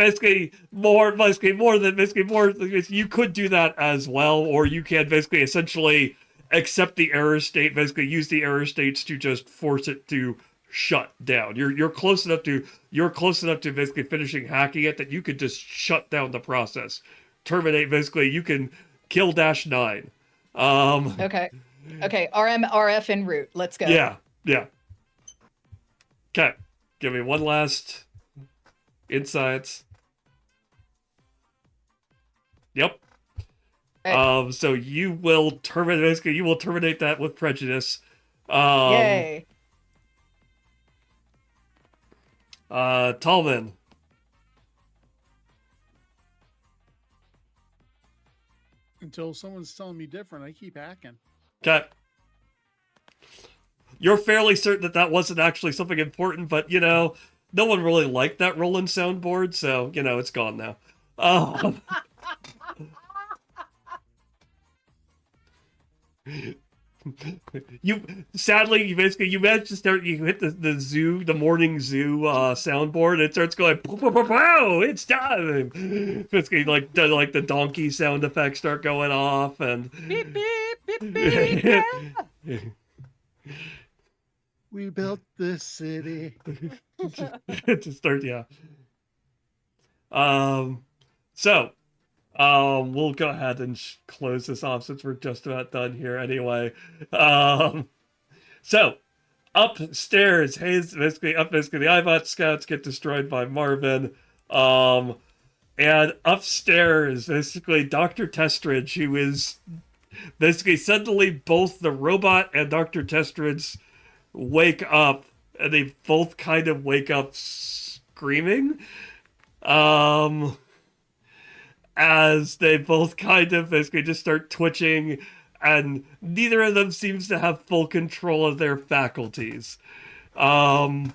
could do that as well, or you can basically essentially accept the error state, basically use the error states to just force it to shut down. You're close enough to basically finishing hacking it that you could just shut down the process. Terminate, basically you can kill -9. Okay. Okay, RF en route. Let's go. Yeah. Okay. Give me one last insights. Yep. Right. So you will terminate that with prejudice. Yay. Tallman. Until someone's telling me different, I keep hacking. Okay. You're fairly certain that wasn't actually something important, but, no one really liked that Roland soundboard, so, it's gone now. You sadly you managed to start. You hit the morning zoo soundboard. It starts going wow, it's time. Basically, like the donkey sound effects start going off, and Beep beep beep beep. Yeah. We built this city. to start, yeah. So we'll go ahead and close this off since we're just about done here anyway. So upstairs, basically the Ibot scouts get destroyed by Marvin. And upstairs, basically Dr. Testridge, who is basically suddenly both the robot and Dr. Testridge wake up, and they both kind of wake up screaming. As they both kind of basically just start twitching, and neither of them seems to have full control of their faculties. The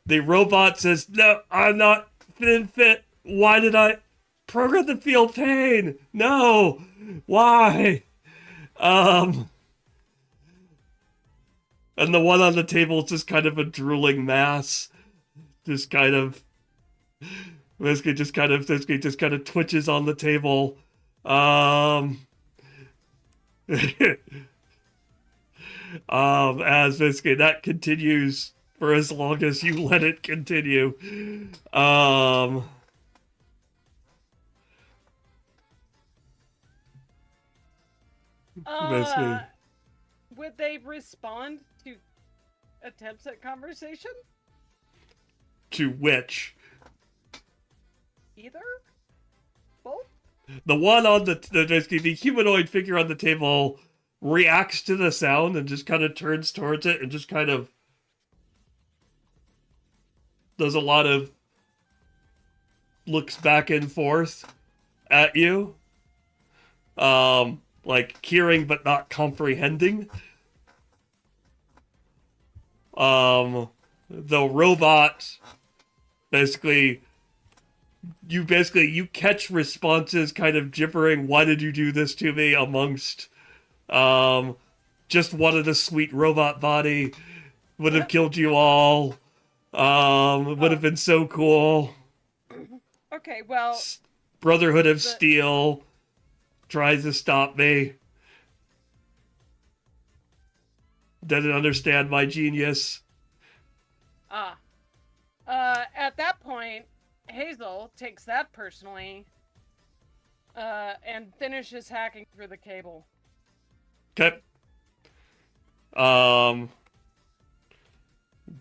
robot says, "No, I'm not fit. Why did I program to feel pain? No, why?" And the one on the table is just kind of a drooling mass, just kind of basically just kind of twitches on the table. As basically that continues for as long as you let it continue. Basically. Would they respond to attempts at conversation? To which? Either? Both? The one on the humanoid figure on the table reacts to the sound and just kind of turns towards it and just kind of does a lot of looks back and forth at you. Like hearing but not comprehending. The robot basically you catch responses kind of gibbering, "Why did you do this to me?" amongst just wanted a sweet robot body, would have killed you all, would have been so cool. Okay, well, Brotherhood of Steel tries to stop me. Doesn't understand my genius. At that point, Hazel takes that personally, and finishes hacking through the cable. Okay.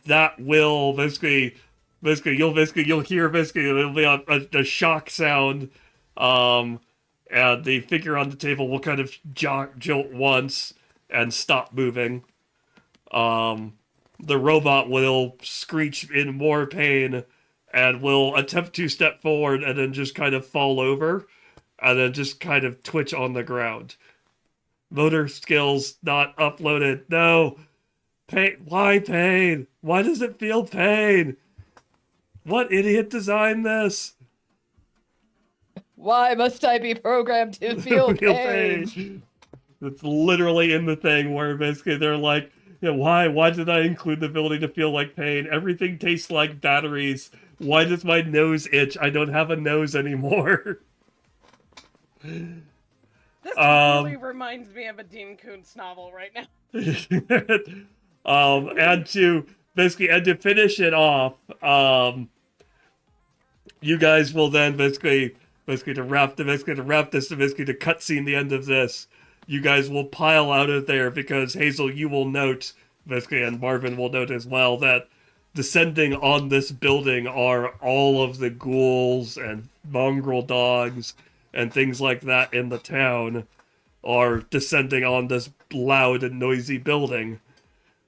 That will basically you'll hear it'll be a shock sound, and the figure on the table will kind of jolt once and stop moving. The robot will screech in more pain and will attempt to step forward and then just kind of fall over and then just kind of twitch on the ground. Motor skills not uploaded. No. Pain. Why pain? Why does it feel pain? What idiot designed this? Why must I be programmed to feel pain? It's literally in the thing where basically they're like, yeah, why did I include the ability to feel like pain? Everything tastes like batteries. Why does my nose itch? I don't have a nose anymore. This really reminds me of a Dean Koontz novel right now. And to finish it off, you guys will then to cutscene the end of this. You guys will pile out of there because Hazel, you will note, and Marvin will note as well, that descending on this building are all of the ghouls and mongrel dogs and things like that in the town are descending on this loud and noisy building.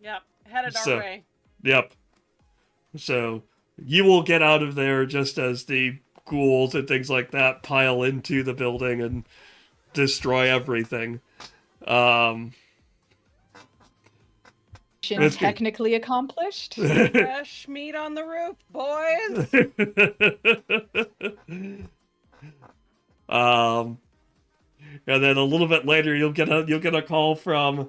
Yep, headed our way. Yep. So you will get out of there just as the ghouls and things like that pile into the building and destroy everything. Mission technically accomplished. Fresh meat on the roof, boys. And then a little bit later, you'll get a call from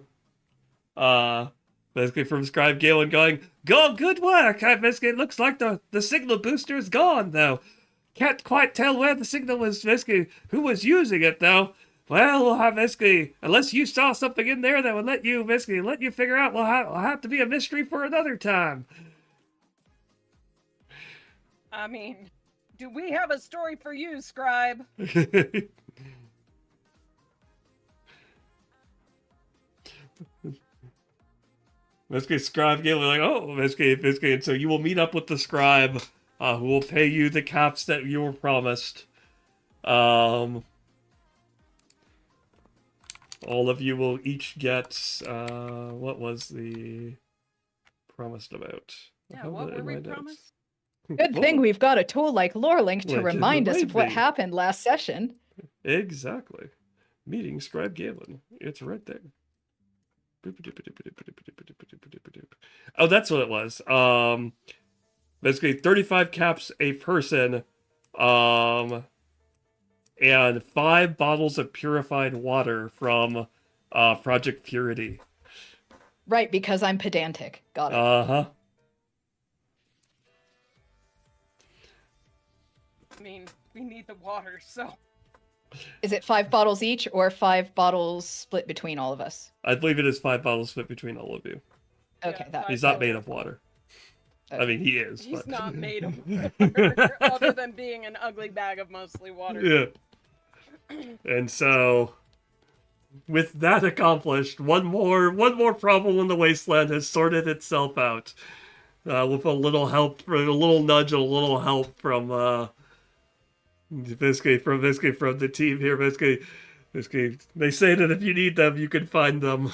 Basically from Scribe Galen going, "Go, good work! Basically, it looks like the signal booster is gone, though. Can't quite tell where the signal was, basically, who was using it, though. Well, we'll have, basically, unless you saw something in there that would let you figure out, we'll have to be a mystery for another time." I mean, do we have a story for you, Scribe? Basically, Scribe Galen like, "Oh, basically, and so you will meet up with the Scribe, who will pay you the caps that you were promised. All of you will each get, what was the promised about? Yeah, How what did were we my notes? promised? Good thing we've got a tool like Lorelink to Like, remind us of what me. happened last session. Exactly. Meeting Scribe Galen. It's right there. Oh, that's what it was. Basically 35 caps a person, and 5 bottles of purified water from Project Purity. Right, because I'm pedantic. Got it. Uh-huh. I mean, we need the water, so. Is it 5 bottles each or 5 bottles split between all of us? I believe it is 5 bottles split between all of you. Okay, Yeah, that He's five not made bottles. of water. Okay. I mean, he is. He's but... not made of water, other than being an ugly bag of mostly water. Yeah. And so, with that accomplished, one more problem in the wasteland has sorted itself out. With a little help, a little nudge, and a little help from basically from the team here. Basically, they say that if you need them, you can find them.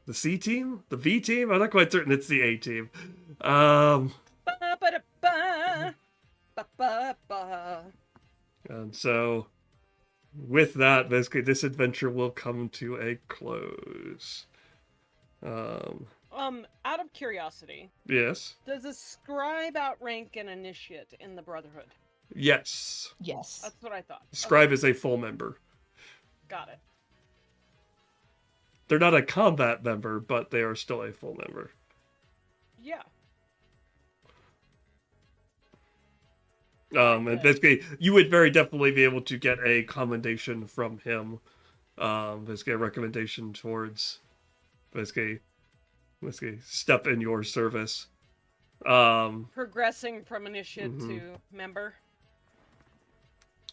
The C team, the V team. I'm not quite certain it's the A team. Ba-ba-da-ba, ba-ba-ba. And so, with that, basically, this adventure will come to a close. Out of curiosity, Yes. does a scribe outrank an initiate in the Brotherhood? Yes. Yes. That's what I thought. Scribe is a full member. Got it. They're not a combat member, but they are still a full member. Yeah. And basically, you would very definitely be able to get a commendation from him. Basically, a recommendation towards, basically step in your service. Progressing from initiate to member.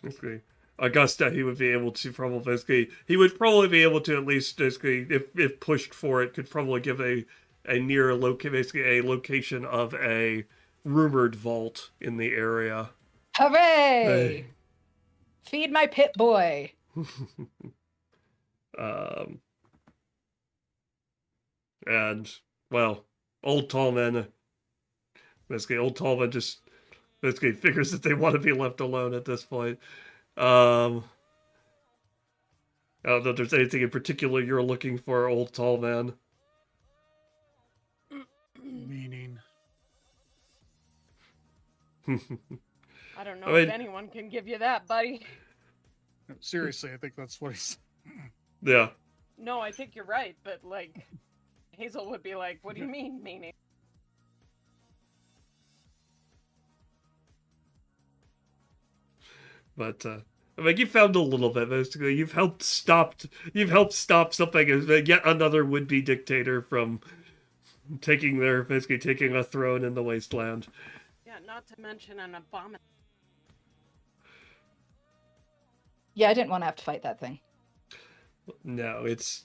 Basically, Augusta, he would be able to probably, he would probably be able to at least, basically, if pushed for it, could probably give a near basically a location of a rumored vault in the area. Hooray! Feed my pit boy. And, well, Old Tallman just basically figures that they want to be left alone at this point. I don't know if there's anything in particular you're looking for, Old Tallman. Meaning. I don't know I mean- if anyone can give you that, buddy. Seriously, I think that's what he's. Yeah. No, I think you're right, but like, Hazel would be like, "What do you mean, meaning?" But I mean, you found a little bit. Basically, you've helped stop something as yet another would-be dictator from taking a throne in the wasteland. Yeah, not to mention an abomination. Yeah, I didn't want to have to fight that thing. No, it's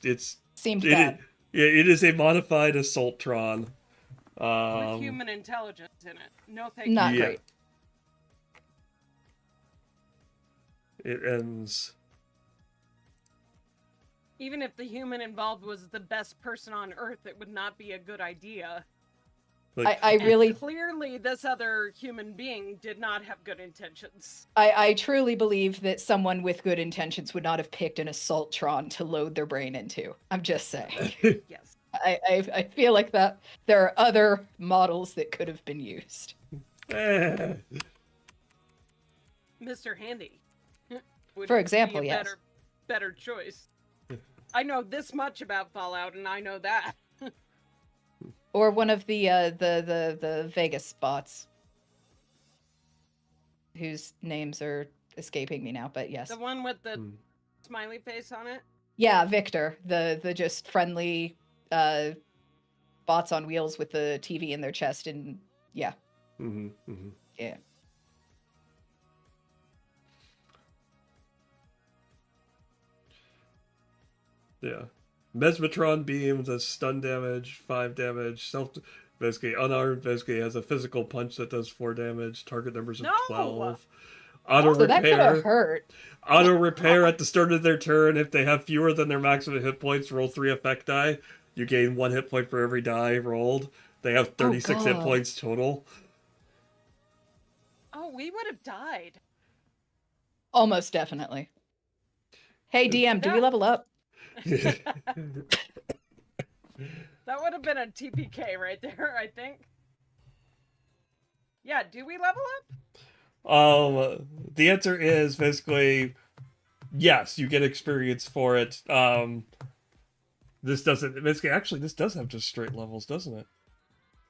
Seemed bad. it is a modified Assaultron. With human intelligence in it. No thank Not you. yeah. great. It ends. Even if the human involved was the best person on Earth, it would not be a good idea. Like, I And really, clearly, this other human being did not have good intentions. I truly believe that someone with good intentions would not have picked an Assaultron to load their brain into. I'm just saying. Yes. I feel like that there are other models that could have been used. eh. Mr. Handy. would For be example, a yes. better choice. I know this much about Fallout, and I know that. Or one of the Vegas bots, whose names are escaping me now, but yes. The one with the Hmm. smiley face on it. Yeah, Victor, the just friendly bots on wheels with the TV in their chest, and yeah. Mm-hmm, mm-hmm. Yeah. Yeah. Mesmetron beam does stun damage, 5 damage. Basically unarmed basically has a physical punch that does 4 damage. Target numbers of No! 12. Auto So that could have repair. hurt. Auto repair at the start of their turn. If they have fewer than their maximum hit points, roll 3 effect die. You gain 1 hit point for every die rolled. They have 36 hit God. points total. Oh, we would have died. Almost definitely. Hey DM, do we That- level up? That would have been a TPK right there, I think. Yeah, do we level up? The answer is basically yes, you get experience for it. This doesn't basically actually this does have just straight levels, doesn't it?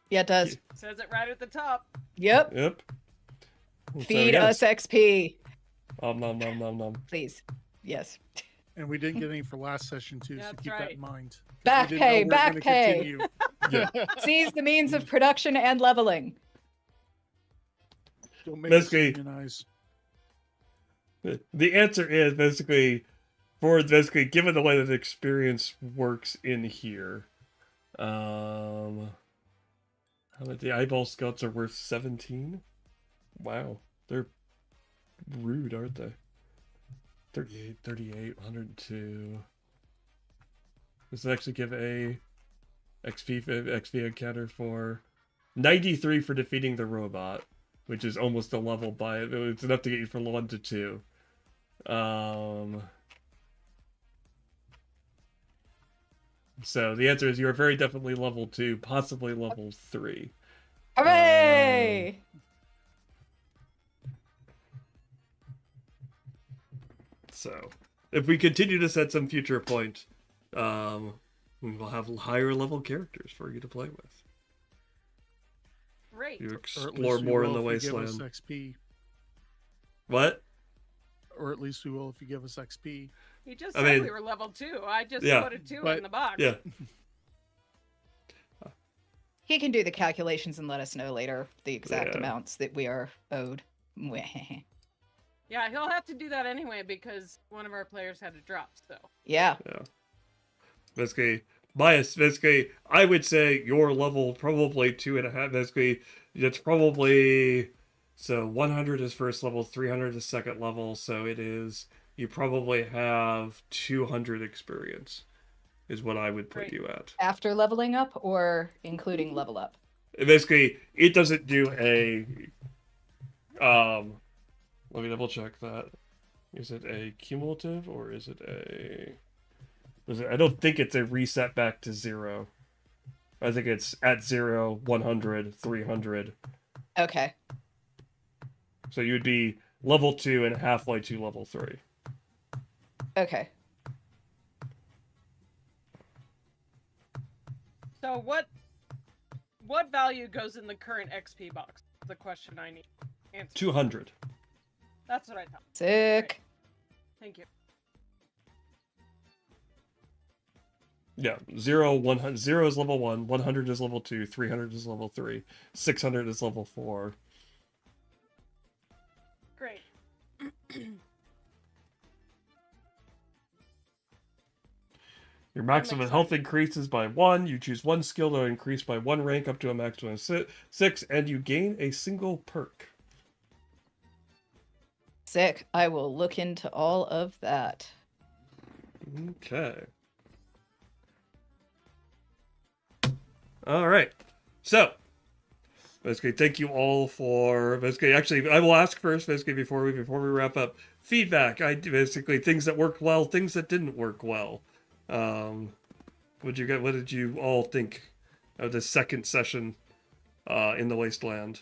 Yeah, it does. Says it right at the top. Yep. Yep. So, Feed yes. us XP, Nom nom nom nom. please. Yes. And we didn't get any for last session too, so That's keep that right. in mind. 'Cause we Back didn't know pay, we were back gonna pay. continue. Yeah. Seize the means of production and leveling. Don't make us Basically- unionize. The answer is basically given the way that experience works in here. How many the eyeball scouts are worth 17? Wow. They're rude, aren't they? 38, 38, 102. Does it actually give a XP encounter for 93 for defeating the robot, which is almost a level by it. It's enough to get you from 1 to 2. So the answer is you are very definitely level 2, possibly level 3. Hooray! So if we continue to set some future point, we will have higher level characters for you to play with. Great. You Or at explore least we more in will the if you give us wasteland. XP. What? Or at least we will if you give us XP. He just I said mean- we were level 2. I just Yeah, put a 2 but- in the box. Yeah. He can do the calculations and let us know later the exact Yeah. amounts that we are owed. Yeah, he'll have to do that anyway because one of our players had to drop, so. Yeah. Basically, I would say your level probably 2.5. Basically, it's probably so 100 is first level, 300 is second level. So it is you probably have 200 experience, is what I would put Right. you at. After leveling up or including level up? Basically, it doesn't do a. Let me double check that. Is it a cumulative or is it a? I don't think it's a reset back to 0. I think it's at 0, 100, 300. Okay. So you'd be level 2 and halfway to level 3. Okay. So what value goes in the current XP box? The question I need. Answer. 200. That's what I thought. Sick. Thank you. Yeah, 0, 100, 0 is level 1, 100 is level 2, 300 is level 3, 600 is level 4. Great. Your maximum makes health sense. increases by 1. You choose one skill to increase by 1 rank up to a maximum of 6, and you gain a single perk. Sick. I will look into all of that. Okay. All right. So, basically, thank you all for basically. Actually, I will ask first, basically, before we wrap up, feedback. Basically things that worked well, things that didn't work well. What did you all think of the second session in the Wasteland?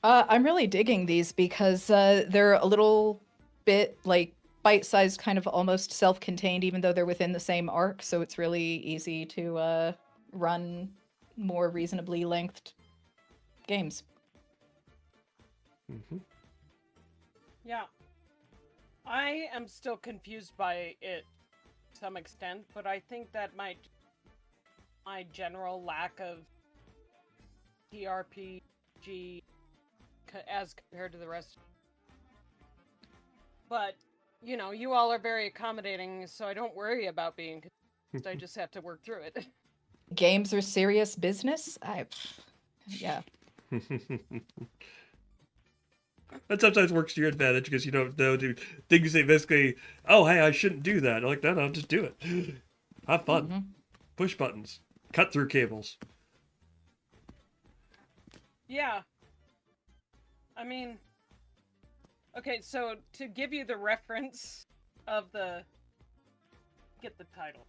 I'm really digging these because they're a little bit like bite-sized, kind of almost self-contained, even though they're within the same arc. So it's really easy to run more reasonably lengthed games. Mm-hmm. Yeah. I am still confused by it to some extent, but I think that my general lack of TRPG as compared to the rest. But, you know, you all are very accommodating, so I don't worry about being confused. I just have to work through it. Games are serious business. Yeah. That sometimes works to your advantage because you don't know things they basically, oh, hey, I shouldn't do that. Like, no, no, just do it. Have fun. Mhm. Push buttons. Cut through cables. Yeah. I mean, okay, so to give you the reference of get the title.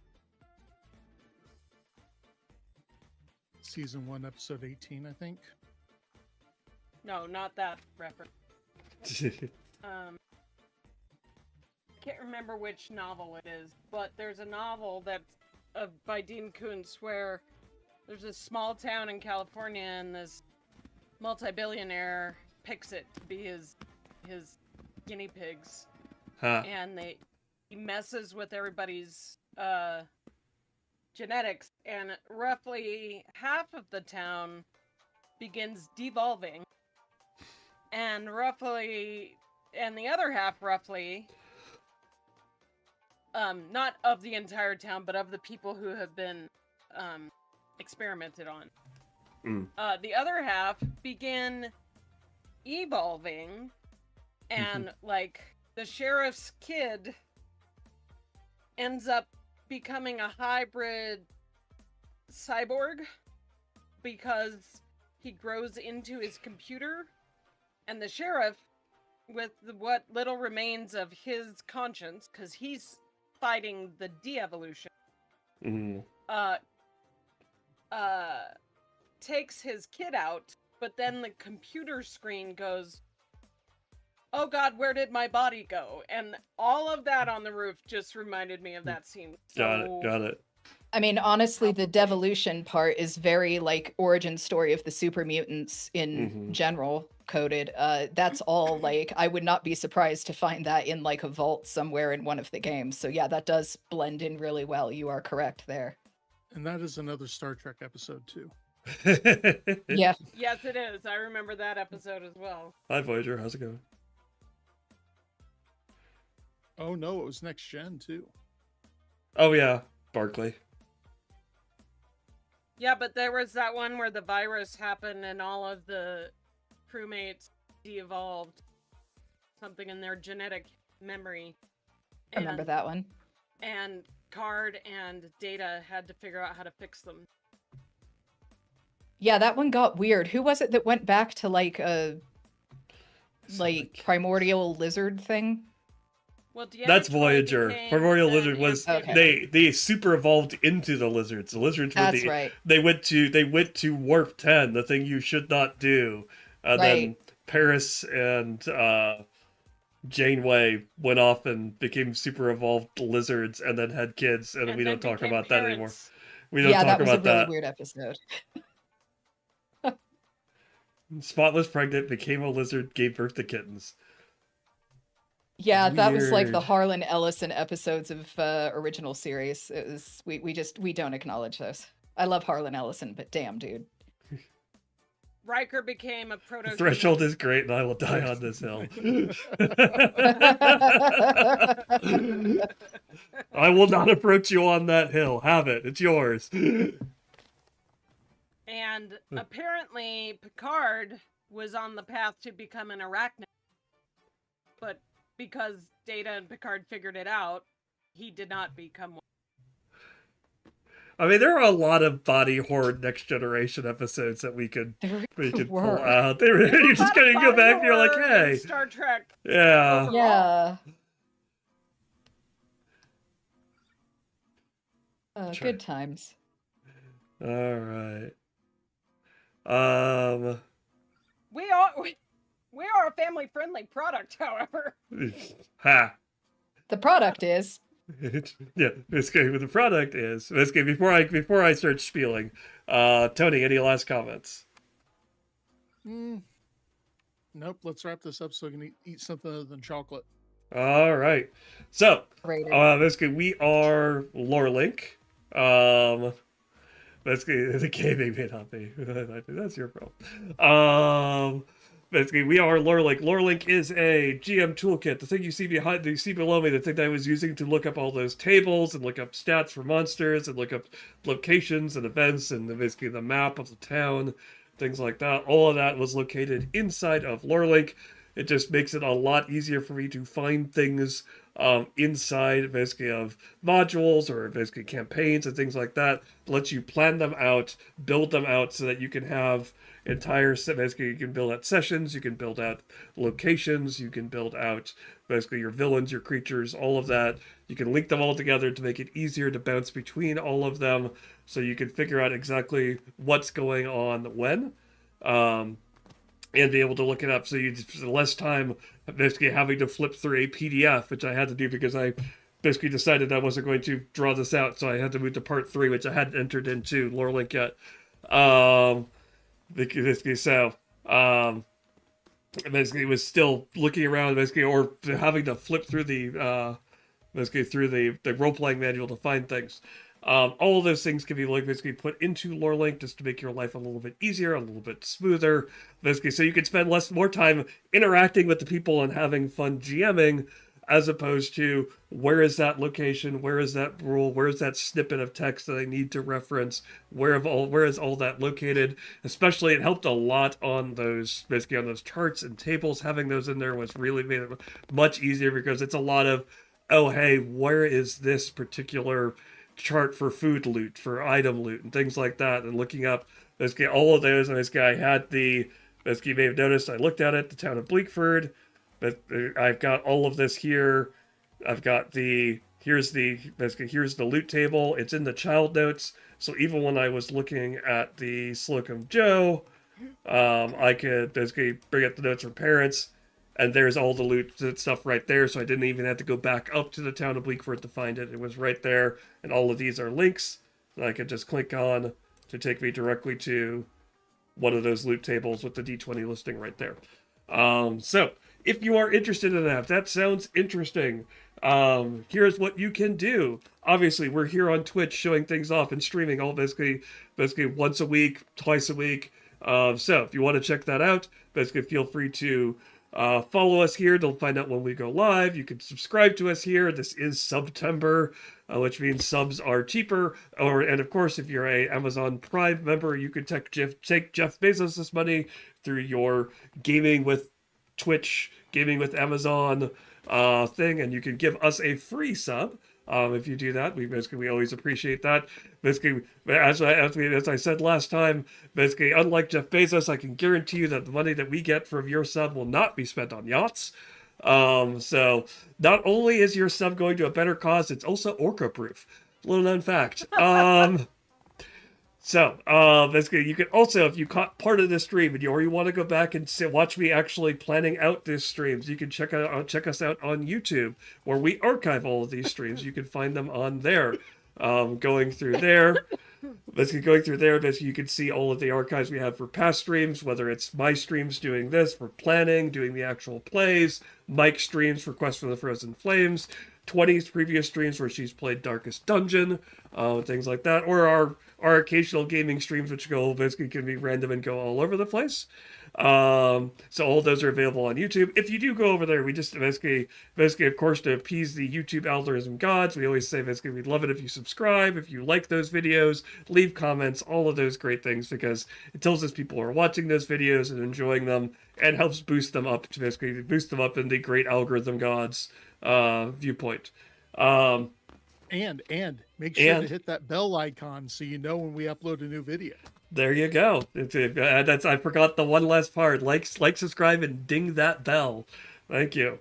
Season 1, episode 18, I think. No, not that reference. I can't remember which novel it is, but there's a novel that's by Dean Koontz where there's a small town in California and this multi-billionaire picks it to be his guinea pigs, Huh. and he messes with everybody's genetics, and roughly half of the town begins devolving, and the other half roughly, not of the entire town, but of the people who have been experimented on. The other half begin evolving, and like the sheriff's kid ends up becoming a hybrid cyborg because he grows into his computer, and the sheriff, with what little remains of his conscience, because he's fighting the de-evolution, takes his kid out, but then the computer screen goes, oh god, where did my body go? And all of that on the roof just reminded me of that scene. Got it. I mean, honestly, the devolution part is very like origin story of the super mutants in general coded. That's all like, I would not be surprised to find that in like a vault somewhere in one of the games. So yeah, that does blend in really well. You are correct there. And that is another Star Trek episode too. Yeah. Yes, it is. I remember that episode as well. Hi, Voyager. How's it going? Oh no, it was Next Gen too. Oh, yeah. Barclay. Yeah, but there was that one where the virus happened and all of the crewmates de-evolved something in their genetic memory. I remember that one. And Card and Data had to figure out how to fix them. Yeah, that one got weird. Who was it that went back to like a primordial lizard thing? Well, that's Voyager. Primordial lizard was okay. They super evolved into the lizards. The lizards were that's right. They went to warp 10, the thing you should not do. And then Paris and Janeway went off and became super evolved lizards and then had kids, and we don't talk about that anymore. We don't talk about that. That was a really weird episode. Spotless pregnant, became a lizard, gave birth to kittens. Yeah, Weird. That was like the Harlan Ellison episodes of original series. It was we don't acknowledge those. I love Harlan Ellison, but damn, dude. Riker became a proto. Threshold is great, and I will die on this hill. I will not approach you on that hill. Have it. It's yours. And apparently, Picard was on the path to become an arachnid. But because Data and Picard figured it out, he did not become one. I mean, there are a lot of body horror Next Generation episodes that we could pull out. You're just gonna go back and you're like, hey. Star Trek. Yeah. Overall. Yeah. Sure. Good times. All right. We are a family-friendly product, however. Ha. The product is. Yeah, basically what the product is. Basically, before I start spieling, Tony, any last comments? Nope. Let's wrap this up so we can eat something other than chocolate. All right. So, Rated. basically, we are Lorelink. Basically, the gaming may not be. That's your problem. Basically, we are Lorelink. Lorelink is a GM toolkit. The thing you see below me, the thing that I was using to look up all those tables and look up stats for monsters and look up locations and events and basically the map of the town, things like that. All of that was located inside of Lorelink. It just makes it a lot easier for me to find things inside basically of modules or basically campaigns and things like that. It lets you plan them out, build them out so that you can have basically you can build out sessions, you can build out locations, you can build out basically your villains, your creatures, all of that. You can link them all together to make it easier to bounce between all of them so you can figure out exactly what's going on when. And be able to look it up, so you less time basically having to flip through a PDF, which I had to do because I basically decided I wasn't going to draw this out, so I had to move to part 3, which I hadn't entered into Lorelink yet. Basically, so basically was still looking around, basically, or having to flip through the basically through the role-playing manual to find things. All of those things can be basically put into Lorelink just to make your life a little bit easier, a little bit smoother, basically, so you can spend more time interacting with the people and having fun GMing, as opposed to where is that location, where is that rule, where is that snippet of text that I need to reference, where is all that located. Especially, it helped a lot on those basically on those charts and tables. Having those in there was really made it much easier because it's a lot of, oh hey, where is this particular chart for food loot, for item loot, and things like that, and looking up basically all of those. And this guy had basically, you may have noticed, I looked at it, the town of Bleakford, but I've got all of this here. I've got here's the loot table. It's in the child notes, so even when I was looking at the Slocum Joe, I could basically bring up the notes from parents, and there's all the loot stuff right there, so I didn't even have to go back up to the town of Bleakford to find it. It was right there, and all of these are links that I could just click on to take me directly to one of those loot tables with the D20 listing right there. So, if you are interested in that, if that sounds interesting, here's what you can do. Obviously, we're here on Twitch showing things off and streaming all basically once a week, twice a week. So, if you want to check that out, basically feel free to follow us here to find out when we go live. You can subscribe to us here. This is September, which means subs are cheaper. And of course, if you're a Amazon Prime member, you can take Jeff Bezos' money through your gaming with Twitch, gaming with Amazon thing, and you can give us a free sub. If you do that, we always appreciate that. Basically, as I said last time, basically, unlike Jeff Bezos, I can guarantee you that the money that we get from your sub will not be spent on yachts. So not only is your sub going to a better cause, it's also orca-proof. Little known fact. So, basically, you can also, if you caught part of this stream or you want to go back and watch me actually planning out these streams, you can check us out on YouTube, where we archive all of these streams. You can find them on there. Going through there, basically you can see all of the archives we have for past streams, whether it's my streams doing this for planning, doing the actual plays, Mike's streams for Quest for the Frozen Flames, 20's previous streams where she's played Darkest Dungeon, things like that, or our occasional gaming streams, which basically can be random and go all over the place. So all those are available on YouTube. If you do go over there, we just basically, of course, to appease the YouTube algorithm gods, we always say basically we'd love it if you subscribe, if you like those videos, leave comments, all of those great things, because it tells us people are watching those videos and enjoying them, and helps boost them up in the great algorithm gods viewpoint. And make sure to hit that bell icon so you know when we upload a new video. There you go. I forgot the one last part. Like, subscribe, and ding that bell. Thank you.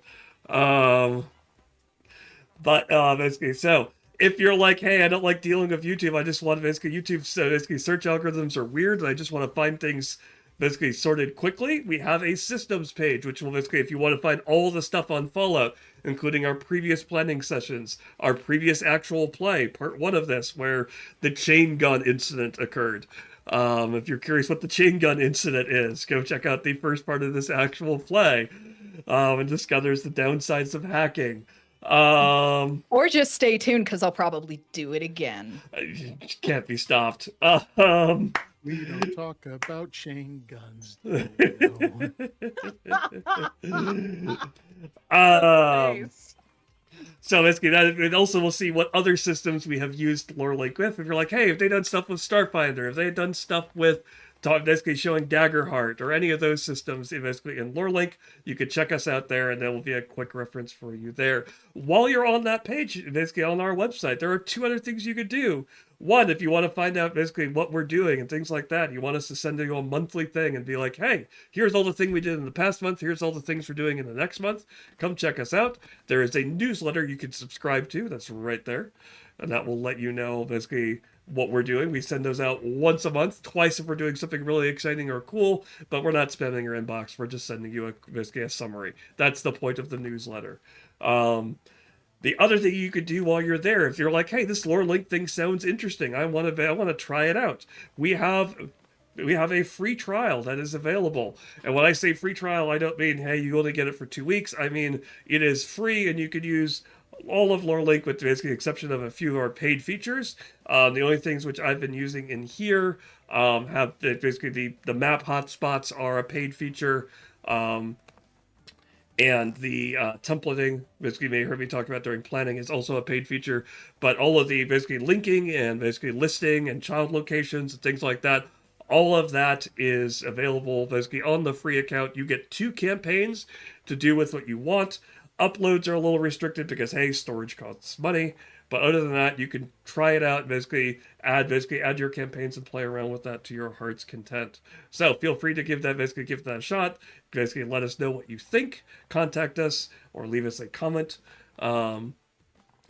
Basically, so if you're like, hey, I don't like dealing with YouTube, I just want YouTube. So basically, search algorithms are weird, and I just want to find things basically sorted quickly, we have a systems page, which will basically, if you want to find all the stuff on Fallout, including our previous planning sessions, our previous actual play, part 1 of this, where the chain gun incident occurred. If you're curious what the chain gun incident is, go check out the first part of this actual play, and discovers the downsides of hacking. Or just stay tuned, because I'll probably do it again. Can't be stopped. We don't talk about chain guns. Nice. So basically, and also we'll see what other systems we have used Lorelink with. If you're like, hey, have they done stuff with Starfinder? Have they done stuff with basically showing Daggerheart or any of those systems basically in Lorelink, you could check us out there, and there will be a quick reference for you there. While you're on that page, basically on our website, there are 2 other things you could do. One, if you want to find out basically what we're doing and things like that, you want us to send you a monthly thing and be like, hey, here's all the thing we did in the past month, here's all the things we're doing in the next month, come check us out. There is a newsletter you can subscribe to, that's right there, and that will let you know basically what we're doing. We send those out once a month, twice if we're doing something really exciting or cool, but we're not spamming your inbox, we're just sending you basically a summary. That's the point of the newsletter. The other thing you could do while you're there, if you're like, hey, this Lorelink thing sounds interesting, I want to try it out. We have a free trial that is available. And when I say free trial, I don't mean, hey, you only get it for 2 weeks. I mean, it is free and you could use all of Lorelink with basically the exception of a few of our paid features. The only things which I've been using in here have basically the map hotspots are a paid feature. And the templating, basically you may have heard me talk about during planning, is also a paid feature. But all of the basically linking and basically listing and child locations and things like that, all of that is available basically on the free account. You get 2 campaigns to do with what you want. Uploads are a little restricted because, hey, storage costs money. But other than that, you can try it out, basically add your campaigns and play around with that to your heart's content. So feel free to give that a shot. Basically let us know what you think. Contact us or leave us a comment. And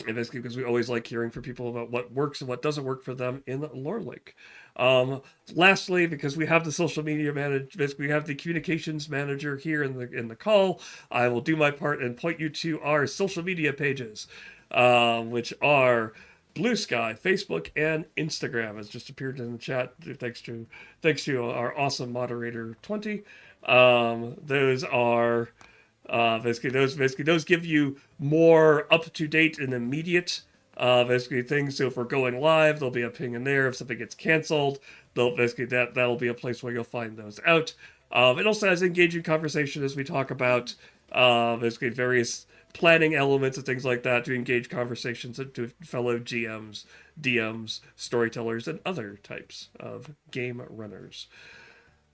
basically because we always like hearing from people about what works and what doesn't work for them in Lorelink. Lastly, because we have the social media manager, basically we have the communications manager here in the call, I will do my part and point you to our social media pages. Which are Blue Sky, Facebook, and Instagram. Has just appeared in the chat thanks to our awesome moderator 20. Those are those give you more up to date and immediate basically things. So if we're going live, there'll be a ping in there. If something gets canceled, that'll be a place where you'll find those out. It also has engaging conversation as we talk about basically various planning elements and things like that to engage conversations to fellow GMs, DMs, storytellers, and other types of game runners.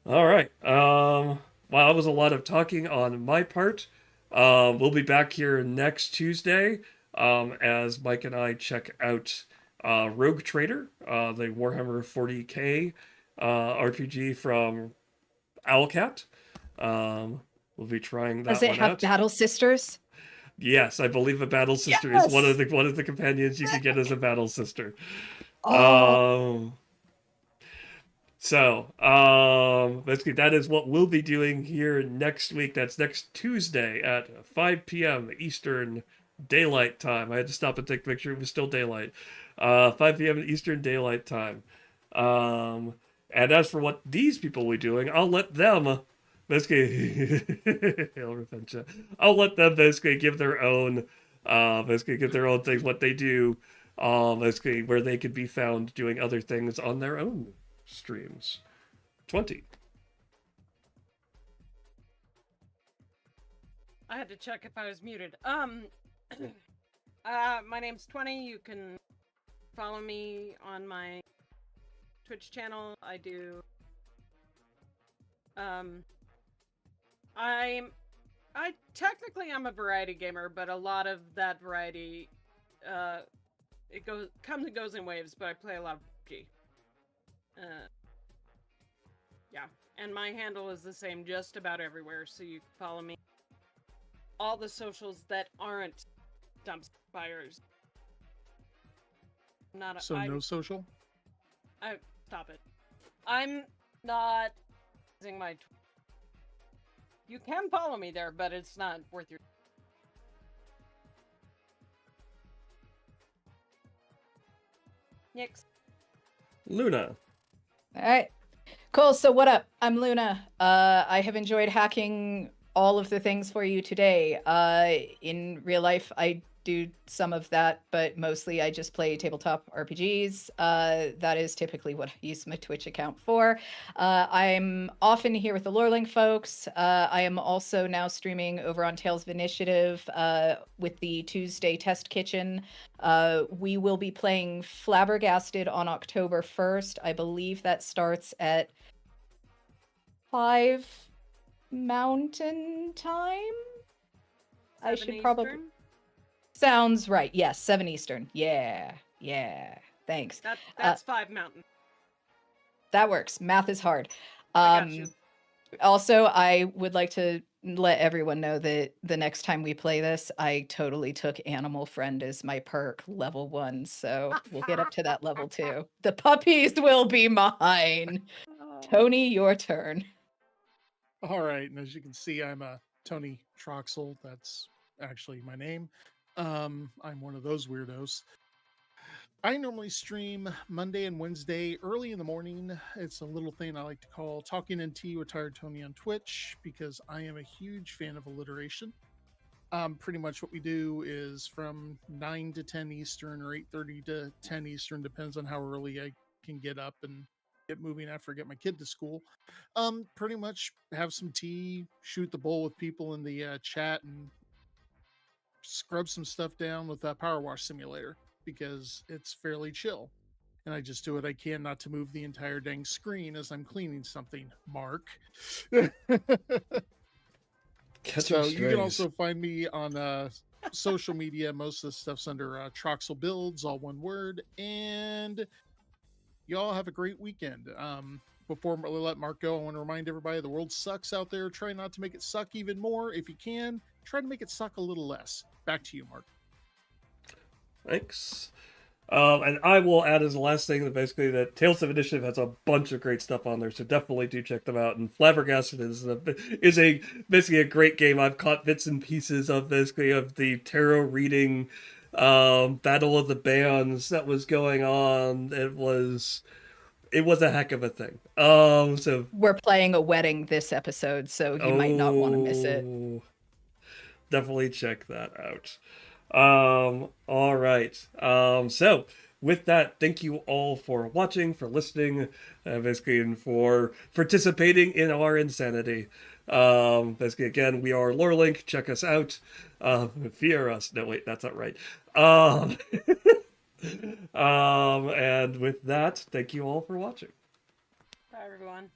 All right. Wow, that was a lot of talking on my part. We'll be back here next Tuesday as Mike and I check out Rogue Trader, the Warhammer 40k RPG from Owlcat. We'll be trying that one out. Does it have Battle Sisters? Yes, I believe a battle sister is one of the companions you can get as a battle sister. Oh. Basically that is what we'll be doing here next week. That's next Tuesday at 5 p.m. Eastern Daylight Time. I had to stop and take a picture. It was still daylight. 5 p.m. Eastern Daylight Time. And as for what these people will be doing, I'll let them basically I'll let them basically give their own things, what they do, basically where they could be found doing other things on their own streams. 20. I had to check if I was muted. My name's 20. You can follow me on my Twitch channel. I do I technically I'm a variety gamer, but a lot of that variety it comes and goes in waves, but I play a lot of PUBG. Yeah, and my handle is the same just about everywhere, so you can follow me. All the socials that aren't dumpster fires. No social? Stop it. I'm not using my. You can follow me there, but it's not worth your. Nix. Luna. All right. Cool. So what up? I'm Luna. I have enjoyed hacking all of the things for you today. In real life, I do some of that, but mostly I just play tabletop RPGs. That is typically what I use my Twitch account for. I'm often here with the Lorelink folks. I am also now streaming over on Tales of Initiative with the Tuesday Test Kitchen. We will be playing Flabbergasted on October 1st. I believe that starts at 5 Mountain Time. I should probably. Eastern? Sounds right. Yes, 7 Eastern. Yeah. Thanks. That's 5 Mountain. That works. Math is hard. I got you. Also, I would like to let everyone know that the next time we play this, I totally took Animal Friend as my perk level 1, so we'll get up to that level 2. The puppies will be mine. Tony, your turn. All right, and as you can see, I'm Tony Troxel. That's actually my name. I'm one of those weirdos. I normally stream Monday and Wednesday early in the morning. It's a little thing I like to call Talking in Tea with Tired Tony on Twitch because I am a huge fan of alliteration. Pretty much what we do is from 9 to 10 Eastern or 8:30 to 10 Eastern, depends on how early I can get up and get moving after I get my kid to school. Pretty much have some tea, shoot the bull with people in the chat, and scrub some stuff down with a Power Wash Simulator because it's fairly chill. And I just do what I can not to move the entire dang screen as I'm cleaning something, Mark. So you can also find me on social media. Most of the stuff's under Troxel Builds, all one word. And y'all have a great weekend. Before I let Mark go, I want to remind everybody the world sucks out there. Try not to make it suck even more. If you can, try to make it suck a little less. Back to you, Mark. Thanks. And I will add as the last thing that basically that Tales of Initiative has a bunch of great stuff on there, so definitely do check them out. And Flabbergasted is basically a great game. I've caught bits and pieces of basically of the tarot reading battle of the bands that was going on. It was a heck of a thing. So We're playing a wedding this episode, so you might not want to miss it. Definitely check that out. All right. So with that, thank you all for watching, for listening, basically, and for participating in our insanity. Basically, again, we are Lorelink. Check us out. Fear us. No, wait, that's not right. And with that, thank you all for watching. Bye, everyone.